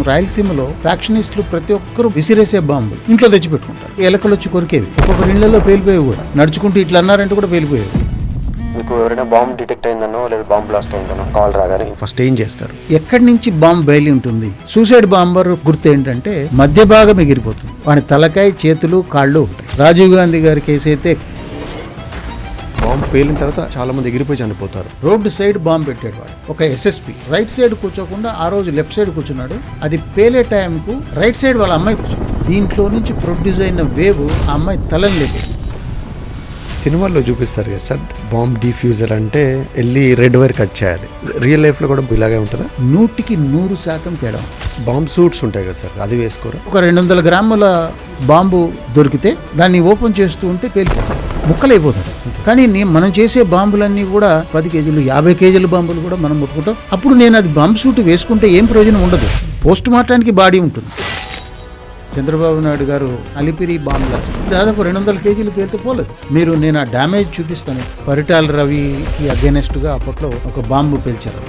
రాయలసీమలో ఫ్యాక్షనిస్టులు ప్రతి ఒక్కరు విసిరేసే బాంబు ఇంట్లో తెచ్చిపెట్టుకుంటారు. ఎలకలు వచ్చి కొరికేవి, ఒక్కొక్కరి ఇళ్లలో పేలిపోయేవి కూడా. నడుచుకుంటూ ఇట్లా అన్నారంటే కూడా పేలిపోయేవి. మీకు ఎవరైనా బాంబు డిటెక్ట్ అయిందనో లేదా బాంబు బ్లాస్ట్ అయిందనో కాల్ రాగానే ఫస్ట్ ఏం చేస్తారు? ఎక్కడి నుంచి బాంబు బయలు ఉంటుంది? సూసైడ్ బాంబర్ గుర్తు ఏంటంటే మధ్య భాగం ఎగిరిపోతుంది, వాడి తలకాయ, చేతులు, కాళ్ళు ఉంటాయి. రాజీవ్ గాంధీ గారి కేసు అయితే బాంబు పేలిన తర్వాత చాలా మంది ఎగిరిపోయి చనిపోతారు. రోడ్డు సైడ్ బాంబు పెట్టాడు వాడు. ఒక ఎస్ఎస్పి రైట్ సైడ్ కూర్చోకుండా ఆ రోజు లెఫ్ట్ సైడ్ కూర్చున్నాడు. అది పేలే టైంకు రైట్ సైడ్ వాళ్ళ అమ్మాయి కూర్చుంది. దీంట్లో నుంచి ప్రొడ్యూస్ అయిన వేవ్ ఆ అమ్మాయి తలని లేపేసి. సినిమాల్లో చూపిస్తారు కదా సార్, బాంబ్ డిఫ్యూజర్ అంటే వెళ్ళి రెడ్ వైర్ కట్ చేయాలి. రియల్ లైఫ్లో కూడా ఇలాగే ఉంటుందా? 100% తేడా. బాంబ్ సూట్స్ ఉంటాయి కదా సార్, అది వేసుకోరు? ఒక 200 గ్రాముల బాంబు దొరికితే దాన్ని ఓపెన్ చేస్తూ ఉంటే పేలిపోతుంది, ముక్కలైపోతుంది. కానీ మనం చేసే బాంబులన్నీ కూడా 10 కేజీలు 50 కేజీల బాంబులు కూడా మనం ముట్టుకుంటాం. అప్పుడు నేను అది బాంబు సూట్ వేసుకుంటే ఏం ప్రయోజనం ఉండదు. పోస్ట్ మార్టానికి బాడీ ఉంటుంది. చంద్రబాబు నాయుడు గారు అలిపిరి బాంబు బ్లాస్ట్ దాదాపు 200 కేజీలు పేలితే పోలేదు. నేను ఆ డ్యామేజ్ చూపిస్తాను. పరిటాల రవికి అగేనెస్ట్గా అప్పట్లో ఒక బాంబు పేల్చారు.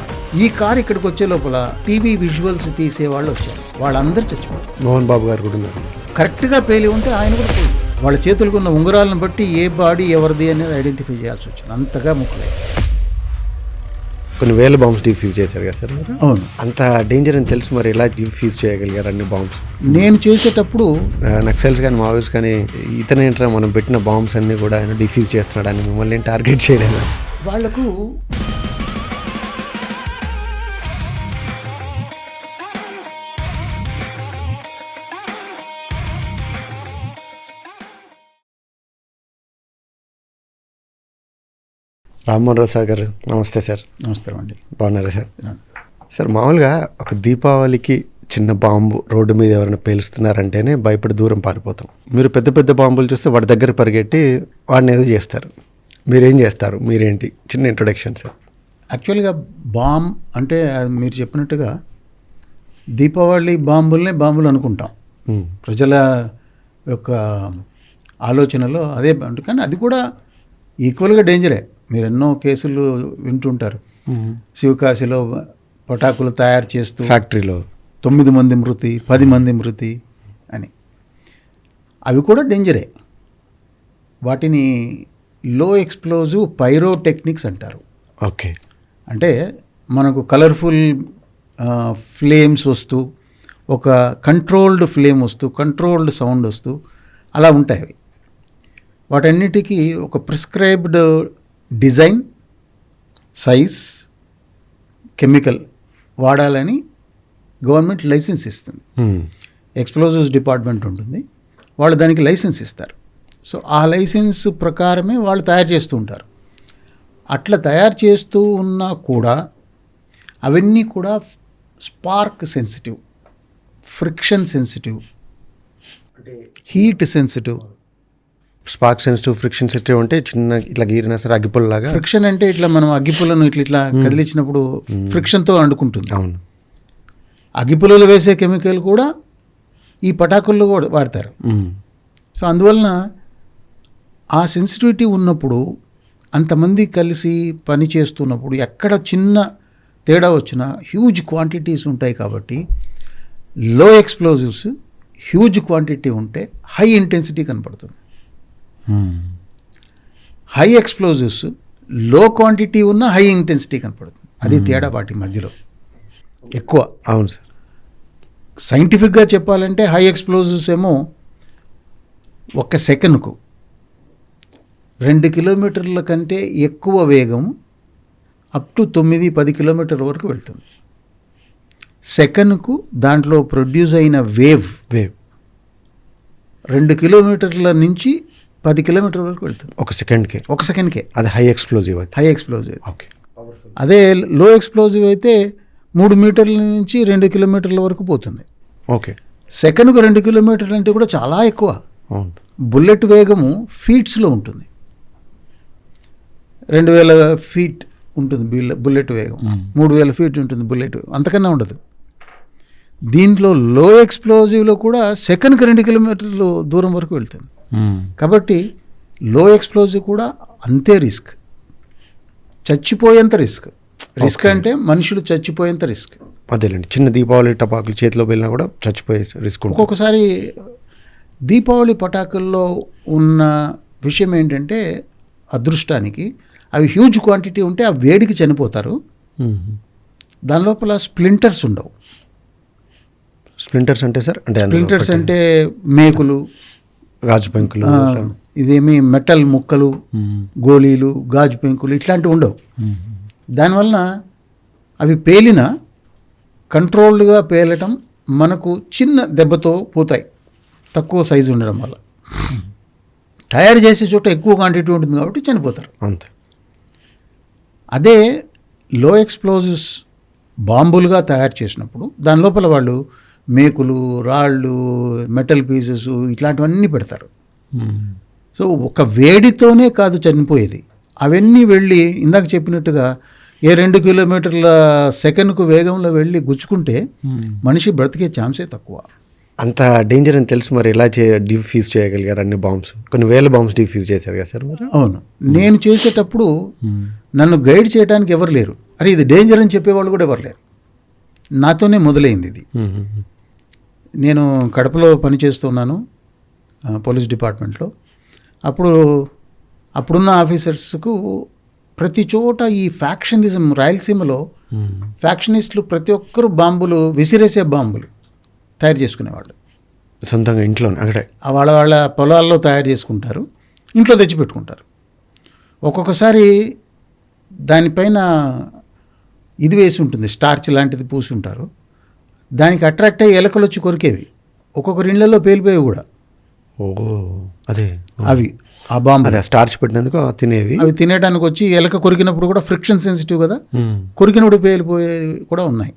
ఈ కారు ఇక్కడికి వచ్చే లోపల టీవీ విజువల్స్ తీసే వాళ్ళు వచ్చారు, వాళ్ళందరూ చచ్చిపోయారు. మోహన్ బాబు గారు కూడా ఉన్నారు. కరెక్ట్గా పేలి ఉంటే ఆయన కూడా పోయి వాళ్ళ చేతులకు ఉన్న ఉంగరాలను బట్టి ఏ బాడీ ఎవరిది అనేది ఐడెంటిఫై చేయాల్సి వచ్చింది. అంతగా ముక్కలే. కొన్ని వేల బాంబ్స్ డిఫ్యూజ్ చేశారు కదా సార్? అవును. అంత డేంజర్ అని తెలుసు, మరి ఎలా డిఫ్యూజ్ చేయగలిగారు అన్ని బాంబ్స్? నేను చేసేటప్పుడు నక్సల్స్ కానీ మావోయిస్ట్ కానీ ఇతనేంట్రా మనం పెట్టిన బాంబ్స్ అన్ని కూడా ఆయన డిఫ్యూజ్ చేస్తున్నాడని మిమ్మల్ని టార్గెట్ చేయలేదు? వాళ్లకు రామ్మోహన్ రావు సార్ గారు నమస్తే సార్. నమస్కారం అండి. బాగున్నారా సార్? సార్, మామూలుగా ఒక దీపావళికి చిన్న బాంబు రోడ్డు మీద ఎవరైనా పేలుస్తున్నారంటేనే భయపడి దూరం పారిపోతాం. మీరు పెద్ద పెద్ద బాంబులు చూస్తే వాడి దగ్గర పరిగెట్టి వాడిని ఏదో చేస్తారు. మీరేం చేస్తారు? మీరేంటి? చిన్న ఇంట్రొడక్షన్ సార్. యాక్చువల్గా బాంబ్ అంటే మీరు చెప్పినట్టుగా దీపావళి బాంబుల్నే బాంబులు అనుకుంటాం. ప్రజల యొక్క ఆలోచనలో అదే. కానీ అది కూడా ఈక్వల్గా డేంజరే. మీరు ఎన్నో కేసులు వింటుంటారు. శివకాశిలో పటాకులు తయారు చేస్తూ ఫ్యాక్టరీలో 9 మంది మృతి, 10 మంది మృతి అని. అవి కూడా డేంజరే. వాటిని లో ఎక్స్ప్లోజివ్ పైరోటెక్నిక్స్ అంటారు. ఓకే. అంటే మనకు కలర్ఫుల్ ఫ్లేమ్స్ వస్తూ, ఒక కంట్రోల్డ్ ఫ్లేమ్ వస్తూ, కంట్రోల్డ్ సౌండ్ వస్తూ అలా ఉంటాయి అవి. వాటన్నిటికీ ఒక ప్రిస్క్రైబ్డ్ డిజైన్, సైజ్, కెమికల్ వాడాలని గవర్నమెంట్ లైసెన్స్ ఇస్తుంది. ఎక్స్ప్లోజివ్స్ డిపార్ట్మెంట్ ఉంటుంది, వాళ్ళు దానికి లైసెన్స్ ఇస్తారు. సో ఆ లైసెన్స్ ప్రకారమే వాళ్ళు తయారు చేస్తూ ఉంటారు. అట్లా తయారు చేస్తూ ఉన్నా కూడా అవన్నీ కూడా spark sensitive, friction sensitive, heat sensitive. Spark sensitive, friction sensitive అంటే చిన్న ఇట్లా గీరినా సరే అగ్గిపుల్లలాగా. ఫ్రిక్షన్ అంటే ఇట్లా మనం అగ్గిపుల్లను ఇట్లా కదిలించినప్పుడు ఫ్రిక్షన్తో అంటుకుంటుంది. అవును. అగ్గిపుల్లలు వేసే కెమికల్ కూడా ఈ పటాకుల్లో కూడా వాడతారు. సో అందువలన ఆ సెన్సిటివిటీ ఉన్నప్పుడు, అంతమంది కలిసి పని చేస్తున్నప్పుడు ఎక్కడ చిన్న తేడా వచ్చినా హ్యూజ్ క్వాంటిటీస్ ఉంటాయి. కాబట్టి లో ఎక్స్ప్లోజివ్స్ హ్యూజ్ క్వాంటిటీ ఉంటే హై ఇంటెన్సిటీ కనపడుతుంది. హై ఎక్స్ప్లోజివ్స్ లో క్వాంటిటీ ఉన్న హై ఇంటెన్సిటీ కనపడుతుంది. అది తేడా వాటి మధ్యలో ఎక్కువ. అవును సార్. సైంటిఫిక్గా చెప్పాలంటే హై ఎక్స్ప్లోజివ్స్ ఏమో 1 సెకనుకు 2 కిలోమీటర్ల కంటే ఎక్కువ వేగం అప్ టు 9-10 కిలోమీటర్ల వరకు వెళ్తుంది. సెకనుకు దాంట్లో ప్రొడ్యూస్ అయిన వేవ్ 2 కిలోమీటర్ల నుంచి 10 కిలోమీటర్ల వరకు వెళ్తుంది. 1 సెకండ్కే. అది హై ఎక్స్ప్లోజివ్. ఓకే. అదే లో ఎక్స్ప్లోజివ్ అయితే 3 మీటర్ల నుంచి 2 కిలోమీటర్ల వరకు పోతుంది. ఓకే. సెకనుకు 2 కిలోమీటర్లు అంటే కూడా చాలా ఎక్కువ. బుల్లెట్ వేగము ఫీట్స్లో ఉంటుంది. 2000 ఫీట్ ఉంటుంది బుల్లెట్ వేగం. 3000 ఫీట్ ఉంటుంది బుల్లెట్, అంతకన్నా ఉండదు. దీంట్లో లో ఎక్స్ప్లోజివ్లో కూడా సెకన్కి 2 కిలోమీటర్లు దూరం వరకు వెళ్తుంది. కాబట్టి లో ఎక్స్ప్లోజివ్ కూడా అంతే రిస్క్, చచ్చిపోయేంత రిస్క్. అంటే మనుషులు చచ్చిపోయేంత రిస్క్. అదేలేండి, చిన్న దీపావళి టపాకులు చేతిలో వెళ్ళినా కూడా చచ్చిపోయే రిస్క్ ఉంటుంది. ఒక్కొక్కసారి దీపావళి పటాకుల్లో ఉన్న విషయం ఏంటంటే అదృష్టానికి అవి హ్యూజ్ క్వాంటిటీ ఉంటే ఆ వేడికి చనిపోతారు. దాని లోపల స్ప్లింటర్స్ ఉండవు. స్ప్లింటర్స్ అంటే సార్ అంటే స్ప్లింటర్స్ అంటే మేకులు, గాజు పెంకులు, ఇదేమి మెటల్ ముక్కలు, గోళీలు, గాజు పెంకులు ఇట్లాంటివి ఉండవు. దానివలన అవి పేలిన కంట్రోల్డ్గా పేలటం మనకు చిన్న దెబ్బతో పోతాయి, తక్కువ సైజు ఉండడం వల్ల. తయారు చేసే చోట ఎక్కువ క్వాంటిటీ ఉంటుంది కాబట్టి చనిపోతారు అంతే. అదే లో ఎక్స్ప్లోజివ్స్ బాంబులుగా తయారు చేసినప్పుడు దాని లోపల వాళ్ళు మేకులు, రాళ్ళు, మెటల్ పీసెస్ ఇట్లాంటివన్నీ పెడతారు. సో ఒక వేడితోనే కాదు చనిపోయేది, అవన్నీ వెళ్ళి ఇందాక చెప్పినట్టుగా 2 కిలోమీటర్ల సెకండ్కు వేగంలో వెళ్ళి గుచ్చుకుంటే మనిషి బ్రతికే ఛాన్సే తక్కువ. అంత డేంజర్ అని తెలుసు, మరి ఎలా డిఫ్యూజ్ చేయగలిగారు అన్ని బాంబ్స్? కొన్ని వేల బాంబ్స్ డిఫ్యూజ్ చేశారు కదా సార్ మీరు? అవును, నేను చేసేటప్పుడు నన్ను గైడ్ చేయడానికి ఎవరు లేరు. అరే ఇది డేంజర్ అని చెప్పేవాళ్ళు కూడా ఎవరు లేరు. నాతోనే మొదలైంది ఇది. నేను కడపలో పనిచేస్తున్నాను పోలీస్ డిపార్ట్మెంట్లో. అప్పుడున్న ఆఫీసర్స్కు ప్రతి చోట ఈ ఫ్యాక్షనిజం, రాయలసీమలో ఫ్యాక్షనిస్టులు ప్రతి ఒక్కరు బాంబులు, విసిరేసే బాంబులు తయారు చేసుకునేవాళ్ళు సొంతంగా ఇంట్లోనే. అక్కడే వాళ్ళ పొలాల్లో తయారు చేసుకుంటారు, ఇంట్లో తెచ్చిపెట్టుకుంటారు. ఒక్కొక్కసారి దానిపైన ఇది వేసి ఉంటుంది, స్టార్చ్ లాంటిది పూసి ఉంటారు. దానికి అట్రాక్ట్ అయ్యి ఎలకలు వచ్చి కొరికేవి, ఒక్కొక్కరి ఇళ్లలో పేలిపోయేవి కూడా. ఓ అదే అవి ఆ బాంబు అదే స్టార్చ్ పెట్టినందుకు తినేవి. అవి తినేయడానికి వచ్చి ఎలక కొరికినప్పుడు కూడా ఫ్రిక్షన్ సెన్సిటివ్ కదా, కొరికినప్పుడు పేలిపోయేవి కూడా ఉన్నాయి.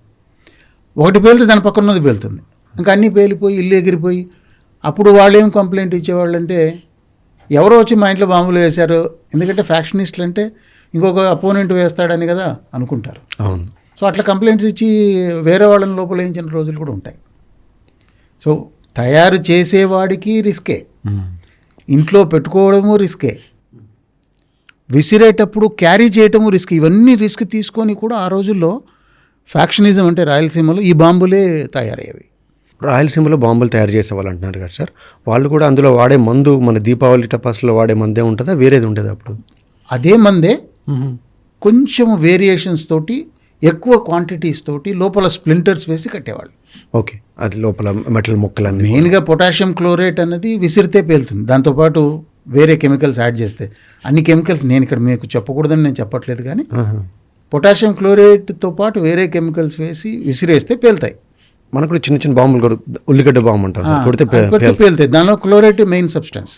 ఒకటి పేలితే దాని పక్కన ఉన్నది పేలుతుంది, ఇంకా అన్నీ పేలిపోయి ఇల్లు ఎగిరిపోయి. అప్పుడు వాళ్ళు ఏం కంప్లైంట్ ఇచ్చేవాళ్ళు అంటే, ఎవరో వచ్చి మా ఇంట్లో బాంబులు వేశారు, ఎందుకంటే ఫ్యాక్షనిస్టులు అంటే ఇంకొక అపోనెంట్ వేస్తాడని కదా అనుకుంటారు. అవును. సో అట్లా కంప్లైంట్స్ ఇచ్చి వేరే వాళ్ళని లోపలేయించిన రోజులు కూడా ఉంటాయి. సో తయారు చేసేవాడికి రిస్కే, ఇంట్లో పెట్టుకోవడము రిస్కే, విసిరేటప్పుడు క్యారీ చేయటము రిస్క్. ఇవన్నీ రిస్క్ తీసుకొని కూడా ఆ రోజుల్లో ఫ్యాక్షనిజం అంటే రాయలసీమలో ఈ బాంబులే తయారయ్యేవి. రాయలసీమలో బాంబులు తయారు చేసేవాళ్ళు అంటున్నారు కదా సార్, వాళ్ళు కూడా అందులో వాడే మందు మన దీపావళి టపాసులో వాడే మందే ఉంటుందా, వేరేది ఉండేది? అప్పుడు అదే మందే, కొంచెం వేరియేషన్స్ తోటి, ఎక్కువ క్వాంటిటీస్ తోటి లోపల స్ప్లింటర్స్ వేసి కట్టేవాళ్ళు. ఓకే, అది లోపల మెటల్ ముక్కలన్నీ. మెయిన్గా పొటాషియం క్లోరేట్ అనేది విసిరితే పేలుతుంది, దాంతోపాటు వేరే కెమికల్స్ యాడ్ చేస్తే. అన్ని కెమికల్స్ నేను ఇక్కడ మీకు చెప్పకూడదని నేను చెప్పట్లేదు, కానీ పొటాషియం క్లోరేట్తో పాటు వేరే కెమికల్స్ వేసి విసిరేస్తే పేలుతాయి. మనకు కూడా చిన్న చిన్న బాంబులు కూడా, ఉల్లిగడ్డ బాంబు అంటారు, కొడితే పేలుతాయి. దానిలో chlorate main substance,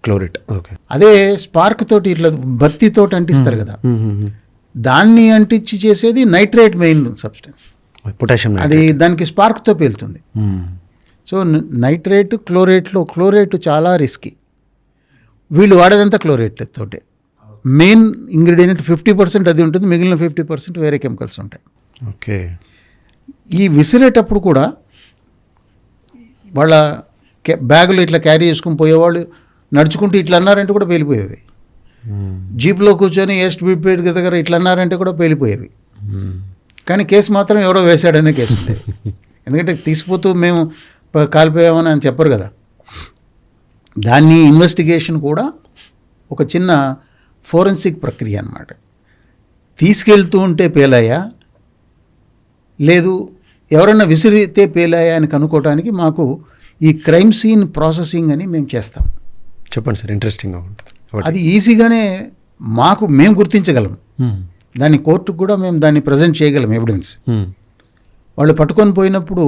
chlorate. Okay, అదే స్పార్క్ తోటి ఇట్లా బత్తితోటి అంటిస్తారు కదా, దాన్ని అంటించి చేసేది నైట్రేట్ మెయిన్ సబ్స్టెన్స్, పొటాషియం. అది దానికి స్పార్క్తో పేలుతుంది. సో నైట్రేట్, క్లోరేట్ చాలా రిస్కీ. వీళ్ళు వాడేదంతా క్లోరేట్ తోటే. మెయిన్ ఇంగ్రీడియంట్ 50% అది ఉంటుంది, మిగిలిన 50% వేరే కెమికల్స్ ఉంటాయి. ఓకే. ఈ విసిరేటప్పుడు కూడా వాళ్ళ బ్యాగులు ఇట్లా క్యారీ చేసుకుని పోయేవాళ్ళు నడుచుకుంటూ ఇట్లా అన్నారంటే కూడా పేలిపోయేవి. జీప్లో కూర్చొని ఏస్ట్ బీపేట్ దగ్గర ఇట్లా అన్నారంటే కూడా పేలిపోయేవి. కానీ కేసు మాత్రం ఎవరో వేశాడనే కేసు ఉండేది. ఎందుకంటే తీసిపోతూ మేము కాలిపోయామని అని చెప్పరు కదా. దాన్ని ఇన్వెస్టిగేషన్ కూడా ఒక చిన్న ఫోరెన్సిక్ ప్రక్రియ అన్నమాట. తీసుకెళ్తూ ఉంటే పేలాయా, లేదు ఎవరన్నా విసిరితే పేలాయా అని కనుక్కోవడానికి మాకు ఈ క్రైమ్ సీన్ ప్రాసెసింగ్ అని మేము చేస్తాం. చెప్పండి సార్, ఇంట్రెస్టింగ్గా ఉంటుంది. అది ఈజీగానే మేము గుర్తించగలం. దాన్ని కోర్టుకు కూడా మేము దాన్ని ప్రజెంట్ చేయగలం ఎవిడెన్స్. వాళ్ళు పట్టుకొని పోయినప్పుడు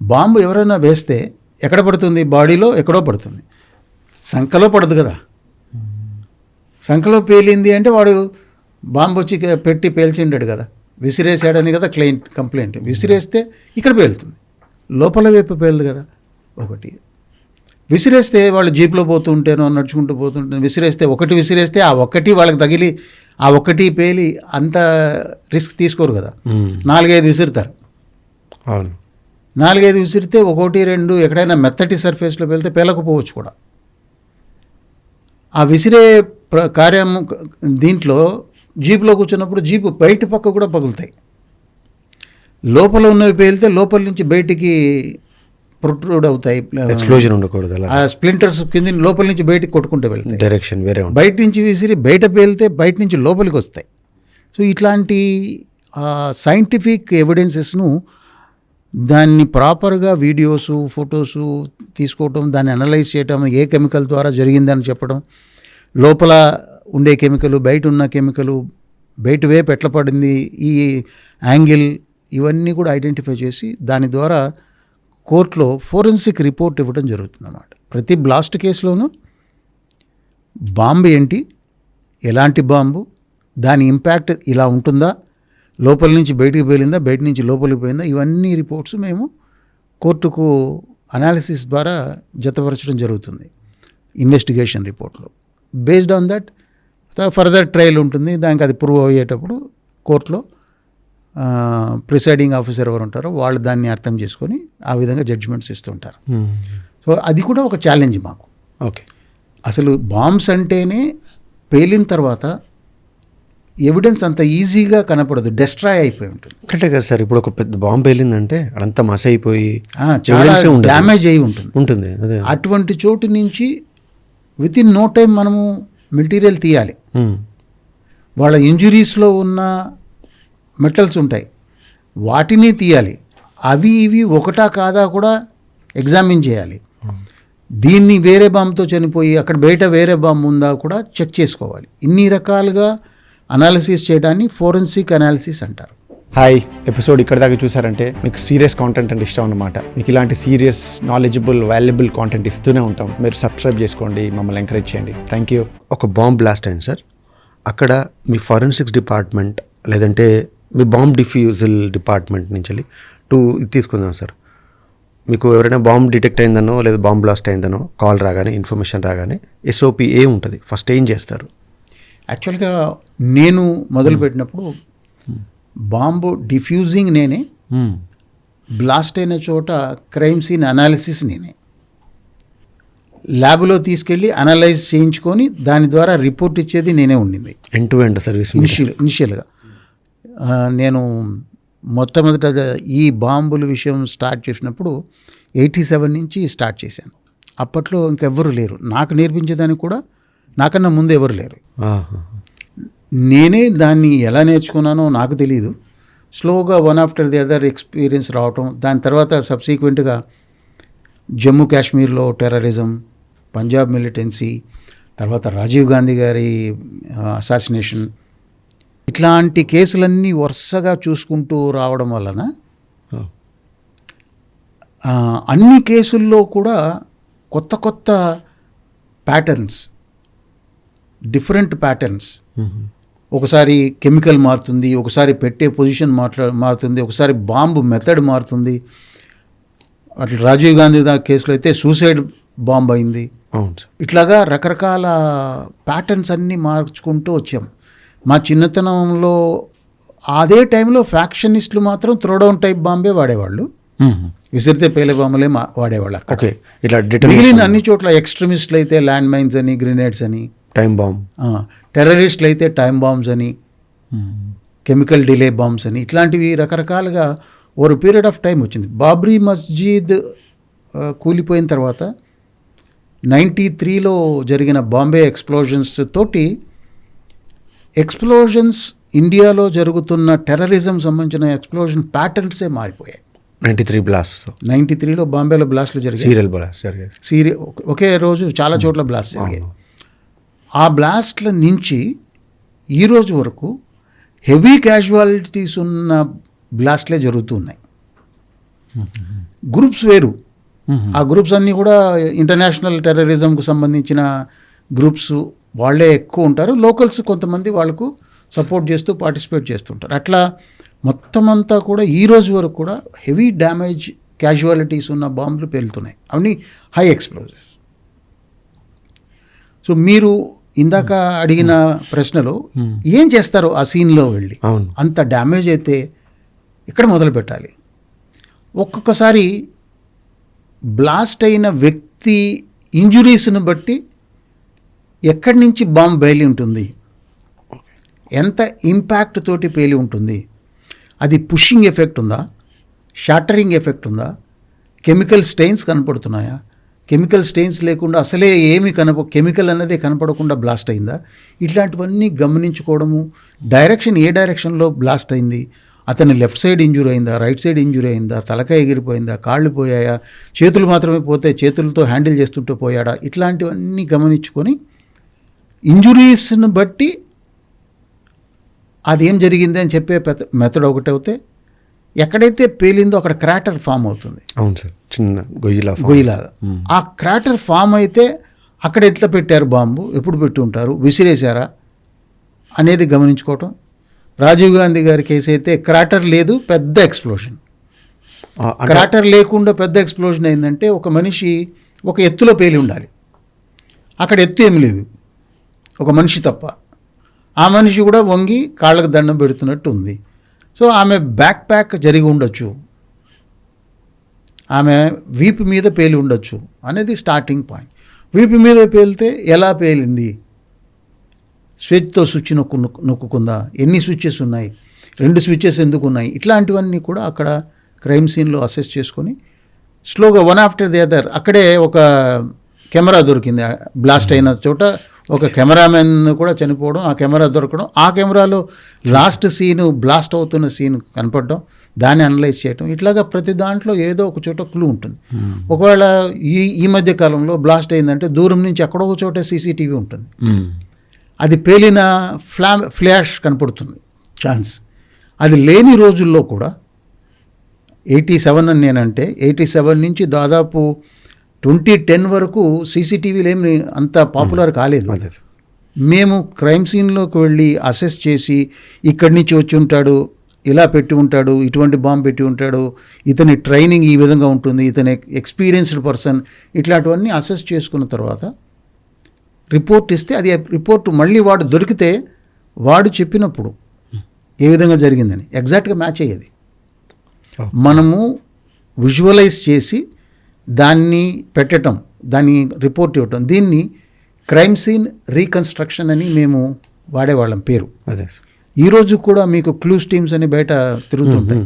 బాంబు ఎవరైనా వేస్తే ఎక్కడ పడుతుంది? బాడీలో ఎక్కడో పడుతుంది, సంకలో పడదు కదా. సంకలో పేలింది అంటే వాడు బాంబు వచ్చి పెట్టి పేల్చిండాడు కదా, విసిరేసాడని కదా కంప్లైంట్. విసిరేస్తే ఇక్కడ పేలుతుంది, లోపల వైపు పేలదు కదా. ఒకటి విసిరేస్తే వాళ్ళు జీప్లో పోతుంటేనో నడుచుకుంటూ పోతుంటే విసిరేస్తే ఆ ఒక్కటి వాళ్ళకి తగిలి ఆ ఒక్కటి పేలి అంత రిస్క్ తీసుకోరు కదా. 4-5 విసురుతారు. అవును, 4-5 విసిరితే 1-2 ఎక్కడైనా మెత్తటి సర్ఫేస్లో వెళ్తే పేలకపోవచ్చు కూడా. ఆ విసిరే కార్యం దీంట్లో జీప్లో కూర్చున్నప్పుడు జీపు బయట పక్క కూడా పగులుతాయి. లోపల ఉన్నవి పేలితే లోపల నుంచి బయటికి ప్రొట్రూడ్ అవుతాయి, ఎక్స్ప్లోజన్ ఉండకూడదు, అలా ఆ స్ప్లింటర్స్ కింద లోపల నుంచి బయటికి కొట్టుకుంటూ వెళ్తాయి. డైరెక్షన్ వేరే ఉంటుంది. బయట నుంచి విసిరి బయట పేలితే బయట నుంచి లోపలికి వస్తాయి. సో ఇట్లాంటి సైంటిఫిక్ ఎవిడెన్సెస్ను దాన్ని ప్రాపర్గా వీడియోసు ఫొటోసు తీసుకోవటం, దాన్ని అనలైజ్ చేయటం, ఏ కెమికల్ ద్వారా జరిగిందని చెప్పడం, లోపల ఉండే కెమికల్ బయట ఉన్న కెమికల్ బయట వైపు ఎట్లా పడింది, ఈ యాంగిల్, ఇవన్నీ కూడా ఐడెంటిఫై చేసి దాని ద్వారా కోర్టులో ఫోరెన్సిక్ రిపోర్ట్ ఇవ్వడం జరుగుతుంది అన్నమాట. ప్రతి బ్లాస్ట్ కేసులోనూ బాంబు ఏంటి, ఎలాంటి బాంబు, దాని ఇంపాక్ట్ ఇలా ఉంటుందా, లోపల నుంచి బయటికి పేలిందా, బయట నుంచి లోపలికి పోయిందా, ఇవన్నీ రిపోర్ట్స్ మేము కోర్టుకు అనాలిసిస్ ద్వారా జతపరచడం జరుగుతుంది ఇన్వెస్టిగేషన్ రిపోర్ట్లో. Based on that further trial ఉంటుంది. దానికి అది ప్రూవ్ అయ్యేటప్పుడు కోర్టులో ప్రిసైడింగ్ ఆఫీసర్ ఎవరు ఉంటారో వాళ్ళు దాన్ని అర్థం చేసుకొని ఆ విధంగా జడ్జిమెంట్స్ ఇస్తుంటారు. సో అది కూడా ఒక ఛాలెంజ్ మాకు. ఓకే, అసలు బాంబ్స్ అంటేనే పేలిన తర్వాత ఎవిడెన్స్ అంత ఈజీగా కనపడదు, డెస్ట్రాయ్ అయిపోయి ఉంటుంది. కరెక్టే కదా సార్. ఇప్పుడు ఒక పెద్ద బాంబు వెళ్ళిందంటే అదంతా మస్ అయిపోయి చాలా డ్యామేజ్ అయి ఉంటుంది. అదే అటువంటి చోటు నుంచి విత్ ఇన్ నో టైం మనము మెటీరియల్ తీయాలి. వాళ్ళ ఇంజురీస్లో ఉన్న మెటల్స్ ఉంటాయి, వాటిని తీయాలి. అవి ఇవి ఒకటా కాదా కూడా ఎగ్జామిన్ చేయాలి. దీన్ని వేరే బాంబుతో చనిపోయి అక్కడ బయట వేరే బాంబు ఉందా కూడా చెక్ చేసుకోవాలి. ఇన్ని రకాలుగా అనాలిసిస్ చేయడాన్ని ఫోరెన్సిక్ అనాలిసిస్ అంటారు. హాయ్, ఎపిసోడ్ ఇక్కడ దాకా చూసారంటే మీకు సీరియస్ కాంటెంట్ అంటే ఇష్టం అన్నమాట. మీకు ఇలాంటి సీరియస్, నాలెడ్జబుల్, వాల్యుబుల్ కాంటెంట్ ఇస్తూనే ఉంటాం. మీరు సబ్స్క్రైబ్ చేసుకోండి, మమ్మల్ని ఎంకరేజ్ చేయండి. Thank you. ఒక బాంబ్ బ్లాస్ట్ అయింది సార్, అక్కడ మీ ఫారెన్సిక్స్ డిపార్ట్మెంట్ లేదంటే మీ బాంబ్ డిఫ్యూజల్ డిపార్ట్మెంట్ నుంచి ఇది తీసుకుందాం సార్. మీకు ఎవరైనా బాంబ్ డిటెక్ట్ అయిందనో లేదా బాంబ్ బ్లాస్ట్ అయిందనో కాల్ రాగానే, ఇన్ఫర్మేషన్ రాగానే SOP ఉంటుంది, ఫస్ట్ ఏం చేస్తారు? యాక్చువల్గా నేను మొదలుపెట్టినప్పుడు బాంబు డిఫ్యూజింగ్ నేనే, బ్లాస్ట్ అయిన చోట క్రైమ్ సీన్ అనాలిసిస్ నేనే, ల్యాబ్లో తీసుకెళ్ళి అనలైజ్ చేయించుకొని దాని ద్వారా రిపోర్ట్ ఇచ్చేది నేనే ఉండింది. ఎండ్ టు ఎండ్ సర్వీస్ ఇనిషియల్గా నేను మొట్టమొదట ఈ బాంబుల విషయం స్టార్ట్ చేసినప్పుడు 87 నుంచి స్టార్ట్ చేశాను. అప్పట్లో ఇంకెవ్వరు లేరు నాకు నేర్పించేదానికి కూడా, నాకన్నా ముందు ఎవరు లేరు. నేనే దాన్ని ఎలా నేర్చుకున్నానో నాకు తెలియదు. స్లోగా one after the other experience రావటం, దాని తర్వాత సబ్సీక్వెంట్గా జమ్మూ కాశ్మీర్లో టెర్రరిజం, పంజాబ్ మిలిటెన్సీ, తర్వాత రాజీవ్ గాంధీ గారి అసాసినేషన్, ఇట్లాంటి కేసులన్నీ వరుసగా చూసుకుంటూ రావడం వలన అన్ని కేసుల్లో కూడా కొత్త కొత్త ప్యాటర్న్స్, డిఫరెంట్ ప్యాటర్న్స్, ఒకసారి కెమికల్ మారుతుంది, ఒకసారి పెట్టే పొజిషన్ మారుతుంది, ఒకసారి బాంబు మెథడ్ మారుతుంది. అట్లా రాజీవ్ గాంధీ కేసులో అయితే సూసైడ్ బాంబ్ అయింది. ఇట్లాగా రకరకాల ప్యాటర్న్స్ అన్నీ మార్చుకుంటూ వచ్చాం. మా చిన్నతనంలో అదే టైంలో ఫ్యాక్షనిస్టులు మాత్రం త్రోడౌన్ టైప్ బాంబే వాడేవాళ్ళు, విసిరితే పేలే బాంబులే వాడేవాళ్ళు. ఓకే, ఇట్లా మిగిలిన అన్ని చోట్ల ఎక్స్ట్రీమిస్టులు అయితే ల్యాండ్ మైన్స్ అని, గ్రెనేడ్స్ అని, టైం బాంబ్, టెర్రరిస్టులు అయితే టైం బాంబ్స్ అని, కెమికల్ డిలే బాంబ్స్ అని, ఇట్లాంటివి రకరకాలుగా ఓవర్ పీరియడ్ ఆఫ్ టైం వచ్చింది. బాబ్రీ మస్జిద్ కూలిపోయిన తర్వాత 93లో జరిగిన బాంబే ఎక్స్ప్లోజన్స్ తోటి ఎక్స్ప్లోజన్స్ ఇండియాలో జరుగుతున్న టెర్రరిజం సంబంధించిన ఎక్స్ప్లోజన్ ప్యాటర్న్సే మారిపోయాయి. 93లో బాంబేలో బ్లాస్ట్లు జరిగాయి, సీరియల్ బ్లాస్ట్ జరిగాయి, ఒకే రోజు చాలా చోట్ల బ్లాస్ట్ జరిగాయి. ఆ బ్లాస్ట్ల నుంచి ఈ రోజు వరకు హెవీ క్యాజువాలిటీస్ ఉన్న బ్లాస్ట్లే జరుగుతున్నాయి. గ్రూప్స్ వేరు, ఆ గ్రూప్స్ అన్నీ కూడా ఇంటర్నేషనల్ టెర్రరిజంకు సంబంధించిన గ్రూప్స్ వాళ్ళే ఎక్కువ ఉంటారు. లోకల్స్ కొంతమంది వాళ్ళకు సపోర్ట్ చేస్తూ పార్టిసిపేట్ చేస్తుంటారు. అట్లా మొత్తం అంతా కూడా ఈ రోజు వరకు కూడా హెవీ డ్యామేజ్ క్యాజువాలిటీస్ ఉన్న బాంబులు పేలుతున్నాయి, అవన్నీ హై ఎక్స్ప్లోజివ్స్. సో మీరు ఇందాక అడిగిన ప్రశ్నలో ఏం చేస్తారు ఆ సీన్లో వెళ్ళి, అంత డ్యామేజ్ అయితే ఇక్కడ మొదలు పెట్టాలి. ఒక్కొక్కసారి బ్లాస్ట్ అయిన వ్యక్తి ఇంజురీస్ను బట్టి ఎక్కడి నుంచి బాంబు బయలి ఉంటుంది, ఎంత ఇంపాక్ట్ తోటి పేలి ఉంటుంది, అది పుషింగ్ ఎఫెక్ట్ ఉందా, షాటరింగ్ ఎఫెక్ట్ ఉందా, కెమికల్ స్టెయిన్స్ కనపడుతున్నాయా, కెమికల్ స్టెయిన్స్ లేకుండా అసలే ఏమి కెమికల్ అనేది కనపడకుండా బ్లాస్ట్ అయిందా, ఇట్లాంటివన్నీ గమనించుకోవడము, డైరెక్షన్ ఏ డైరెక్షన్లో బ్లాస్ట్ అయింది, అతని లెఫ్ట్ సైడ్ ఇంజూరీ అయిందా, రైట్ సైడ్ ఇంజూరీ అయిందా, తలకాయ ఎగిరిపోయిందా, కాళ్ళు పోయాయా, చేతులు మాత్రమే పోతే చేతులతో హ్యాండిల్ చేస్తుంటూ పోయాడా, ఇట్లాంటివన్నీ గమనించుకొని ఇంజురీస్ని బట్టి అది ఏం జరిగింది అని చెప్పే మెథడ్ ఒకటైతే, ఎక్కడైతే పేలిందో అక్కడ క్రాటర్ ఫామ్ అవుతుంది. అవును సార్, చిన్న గొయ్యిలాగా. ఆ క్రాటర్ ఫామ్ అయితే అక్కడ ఎట్లా పెట్టారు బాంబు, ఎప్పుడు పెట్టి ఉంటారు, విసిరేశారా అనేది గమనించుకోవటం. రాజీవ్ గాంధీ గారి కేసు అయితే క్రాటర్ లేదు, పెద్ద ఎక్స్ప్లోషన్. క్రాటర్ లేకుండా పెద్ద ఎక్స్ప్లోషన్ అయిందంటే ఒక మనిషి ఒక ఎత్తులో పేలి ఉండాలి. అక్కడ ఎత్తు ఏమి లేదు, ఒక మనిషి తప్ప. ఆ మనిషి కూడా వంగి కాళ్ళకు దండం పెడుతున్నట్టు ఉంది. సో ఆమె బ్యాక్ ప్యాక్ జరిగి ఉండొచ్చు, ఆమె వీపు మీద పేలి ఉండొచ్చు అనేది స్టార్టింగ్ పాయింట్. వీపు మీద పేలితే ఎలా పేలింది, స్విచ్తో స్విచ్ నొక్కుందా, ఎన్ని స్విచ్చెస్ ఉన్నాయి, 2 స్విచ్చెస్ ఎందుకు ఉన్నాయి, ఇట్లాంటివన్నీ కూడా అక్కడ క్రైమ్ సీన్లో అసెస్ చేసుకొని స్లోగా వన్ ఆఫ్టర్ ది అదర్. అక్కడే ఒక కెమెరా దొరికింది, బ్లాస్ట్ అయిన చోట ఒక కెమెరామెన్ కూడా చనిపోవడం, ఆ కెమెరా దొరకడం, ఆ కెమెరాలో లాస్ట్ సీను బ్లాస్ట్ అవుతున్న సీన్ కనపడడం, దాన్ని అనలైజ్ చేయడం, ఇట్లాగా ప్రతి దాంట్లో ఏదో ఒక చోట క్లూ ఉంటుంది. ఒకవేళ ఈ మధ్య కాలంలో బ్లాస్ట్ అయిందంటే దూరం నుంచి ఎక్కడో ఒక చోట సీసీటీవీ ఉంటుంది, అది పేలిన ఫ్లాష్ కనపడుతుంది ఛాన్స్. అది లేని రోజుల్లో కూడా 87 అని నేనంటే 87 నుంచి దాదాపు 2010 వరకు సీసీటీవీలు ఏమి అంత పాపులర్ కాలేదు. మేము క్రైమ్ సీన్లోకి వెళ్ళి అసెస్ చేసి ఇక్కడి నుంచి వచ్చి ఉంటాడు, ఇలా పెట్టి ఉంటాడు, ఇటువంటి బాంబు పెట్టి ఉంటాడు, ఇతని ట్రైనింగ్ ఈ విధంగా ఉంటుంది, ఇతని ఎక్స్పీరియన్స్డ్ పర్సన్, ఇట్లాంటివన్నీ అసెస్ చేసుకున్న తర్వాత రిపోర్ట్ ఇస్తే అది రిపోర్ట్ మళ్ళీ వాడు దొరికితే వాడు చెప్పినప్పుడు ఏ విధంగా జరిగిందని ఎగ్జాక్ట్గా మ్యాచ్ అయ్యేది. మనము విజువలైజ్ చేసి దాన్ని పెట్టడం, దాన్ని రిపోర్ట్ ఇవ్వటం, దీన్ని క్రైమ్ సీన్ రీకన్స్ట్రక్షన్ అని మేము వాడేవాళ్ళం పేరు. అదే ఈరోజు కూడా మీకు క్లూస్ టీమ్స్ అని బయట తిరుగుతుంటాయి.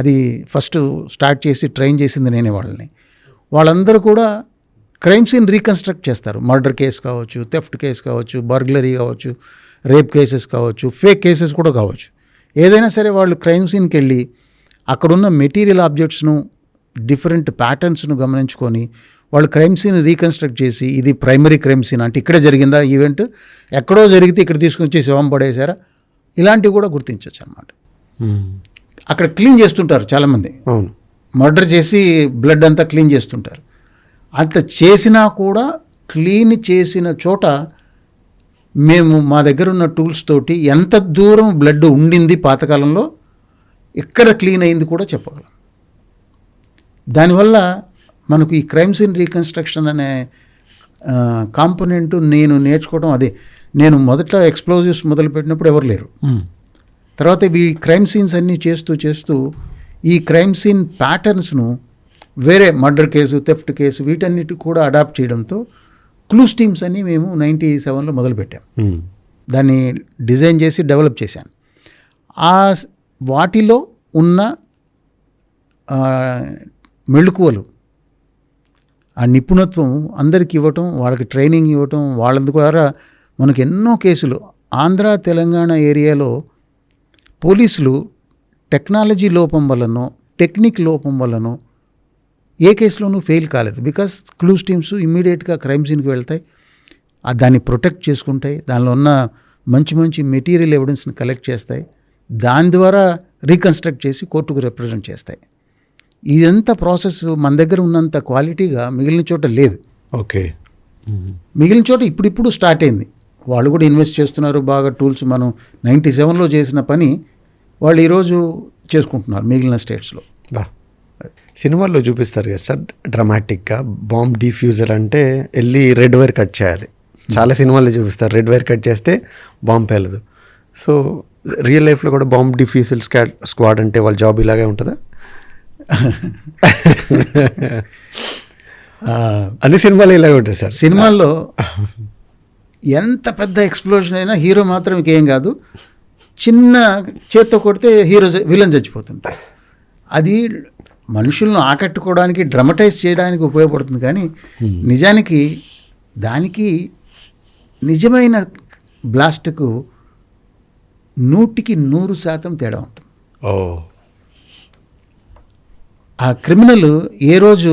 అది ఫస్ట్ స్టార్ట్ చేసి ట్రైన్ చేసింది నేనే వాళ్ళని. వాళ్ళందరూ కూడా క్రైమ్ సీన్ రీకన్స్ట్రక్ట్ చేస్తారు. మర్డర్ కేసు కావచ్చు, థెఫ్ట్ కేసు కావచ్చు, బర్గ్లరీ కావచ్చు, రేప్ కేసెస్ కావచ్చు, ఫేక్ కేసెస్ కూడా కావచ్చు. ఏదైనా సరే వాళ్ళు క్రైమ్ సీన్కి వెళ్ళి అక్కడున్న మెటీరియల్ ఆబ్జెక్ట్స్ను, డిఫరెంట్ ప్యాటర్న్స్ను గమనించుకొని వాళ్ళు క్రైమ్ సీన్ రీకన్స్ట్రక్ట్ చేసి ఇది ప్రైమరీ క్రైమ్ సీన్ అంటే ఇక్కడే జరిగిందా ఈవెంట్, ఎక్కడో జరిగితే ఇక్కడ తీసుకొచ్చి శవం పడేశారా, ఇలాంటివి కూడా గుర్తించవచ్చు అన్నమాట. అక్కడ క్లీన్ చేస్తుంటారు చాలామంది, మర్డర్ చేసి బ్లడ్ అంతా క్లీన్ చేస్తుంటారు. అంత చేసినా కూడా క్లీన్ చేసిన చోట మేము మా దగ్గర ఉన్న టూల్స్ తోటి ఎంత దూరం బ్లడ్ ఉండింది పాతకాలంలో, ఎక్కడ క్లీన్ అయింది కూడా చెప్పగలం. దానివల్ల మనకు ఈ క్రైమ్ సీన్ రీకన్స్ట్రక్షన్ అనే కాంపోనెంట్ నేను నేర్చుకోవడం అదే. నేను మొదట ఎక్స్ప్లోజివ్స్ మొదలుపెట్టినప్పుడు ఎవరు లేరు. తర్వాత ఈ క్రైమ్ సీన్స్ అన్నీ చేస్తూ ఈ క్రైమ్ సీన్ ప్యాటర్న్స్ను వేరే మర్డర్ కేసు, థెఫ్ట్ కేసు వీటన్నిటి కూడా అడాప్ట్ చేయడంతో క్లూస్ టీమ్స్ అని మేము 97లో మొదలుపెట్టాం. దాన్ని డిజైన్ చేసి డెవలప్ చేశాను. వాటిలో ఉన్న మెళుకువలు, ఆ నిపుణత్వం అందరికి ఇవ్వటం, వాళ్ళకి ట్రైనింగ్ ఇవ్వటం, వాళ్ళ ద్వారా మనకు ఎన్నో కేసులు ఆంధ్ర తెలంగాణ ఏరియాలో పోలీసులు టెక్నాలజీ లోపం వల్లనో టెక్నిక్ లోపం వల్లనో ఏ కేసులోనూ ఫెయిల్ కాలేదు. బికాస్ క్లూస్ టీమ్స్ ఇమ్మీడియట్గా క్రైమ్ సీన్కి వెళ్తాయి, దాన్ని ప్రొటెక్ట్ చేసుకుంటాయి, దానిలో ఉన్న మంచి మంచి మెటీరియల్ ఎవిడెన్స్ని కలెక్ట్ చేస్తాయి, దాని ద్వారా రీకన్స్ట్రక్ట్ చేసి కోర్టుకు రిప్రజెంట్ చేస్తాయి. ఇదంతా ప్రాసెస్ మన దగ్గర ఉన్నంత క్వాలిటీగా మిగిలిన చోట లేదు. ఓకే, మిగిలిన చోట ఇప్పుడిప్పుడు స్టార్ట్ అయింది. వాళ్ళు కూడా ఇన్వెస్ట్ చేస్తున్నారు బాగా టూల్స్. మనం 97లో చేసిన పని వాళ్ళు ఈరోజు చేసుకుంటున్నారు మిగిలిన స్టేట్స్లో. సినిమాల్లో చూపిస్తారు కదా సార్, డ్రామాటిక్గా బాంబ్ డిఫ్యూజర్ అంటే వెళ్ళి రెడ్ వైర్ కట్ చేయాలి. చాలా సినిమాల్లో చూపిస్తారు, రెడ్ వైర్ కట్ చేస్తే బాంబ్ పేలదు. సో రియల్ లైఫ్లో కూడా బాంబ్ డిఫ్యూజల్ స్క్వాడ్ అంటే వాళ్ళ జాబ్ ఇలాగే ఉంటుందా? అన్ని సినిమాలు ఇలాగే ఉంటాయి సార్. సినిమాల్లో ఎంత పెద్ద ఎక్స్ప్లోజన్ అయినా హీరో మాత్రం ఇంకేం కాదు, చిన్న చేత్తో కొడితే విలన్ చచ్చిపోతుంటాడు. అది మనుషులను ఆకట్టుకోవడానికి డ్రమటైజ్ చేయడానికి ఉపయోగపడుతుంది, కానీ నిజానికి దానికి నిజమైన బ్లాస్ట్కు 100% తేడా ఉంటుంది. ఓ ఆ క్రిమినల్ ఏ రోజు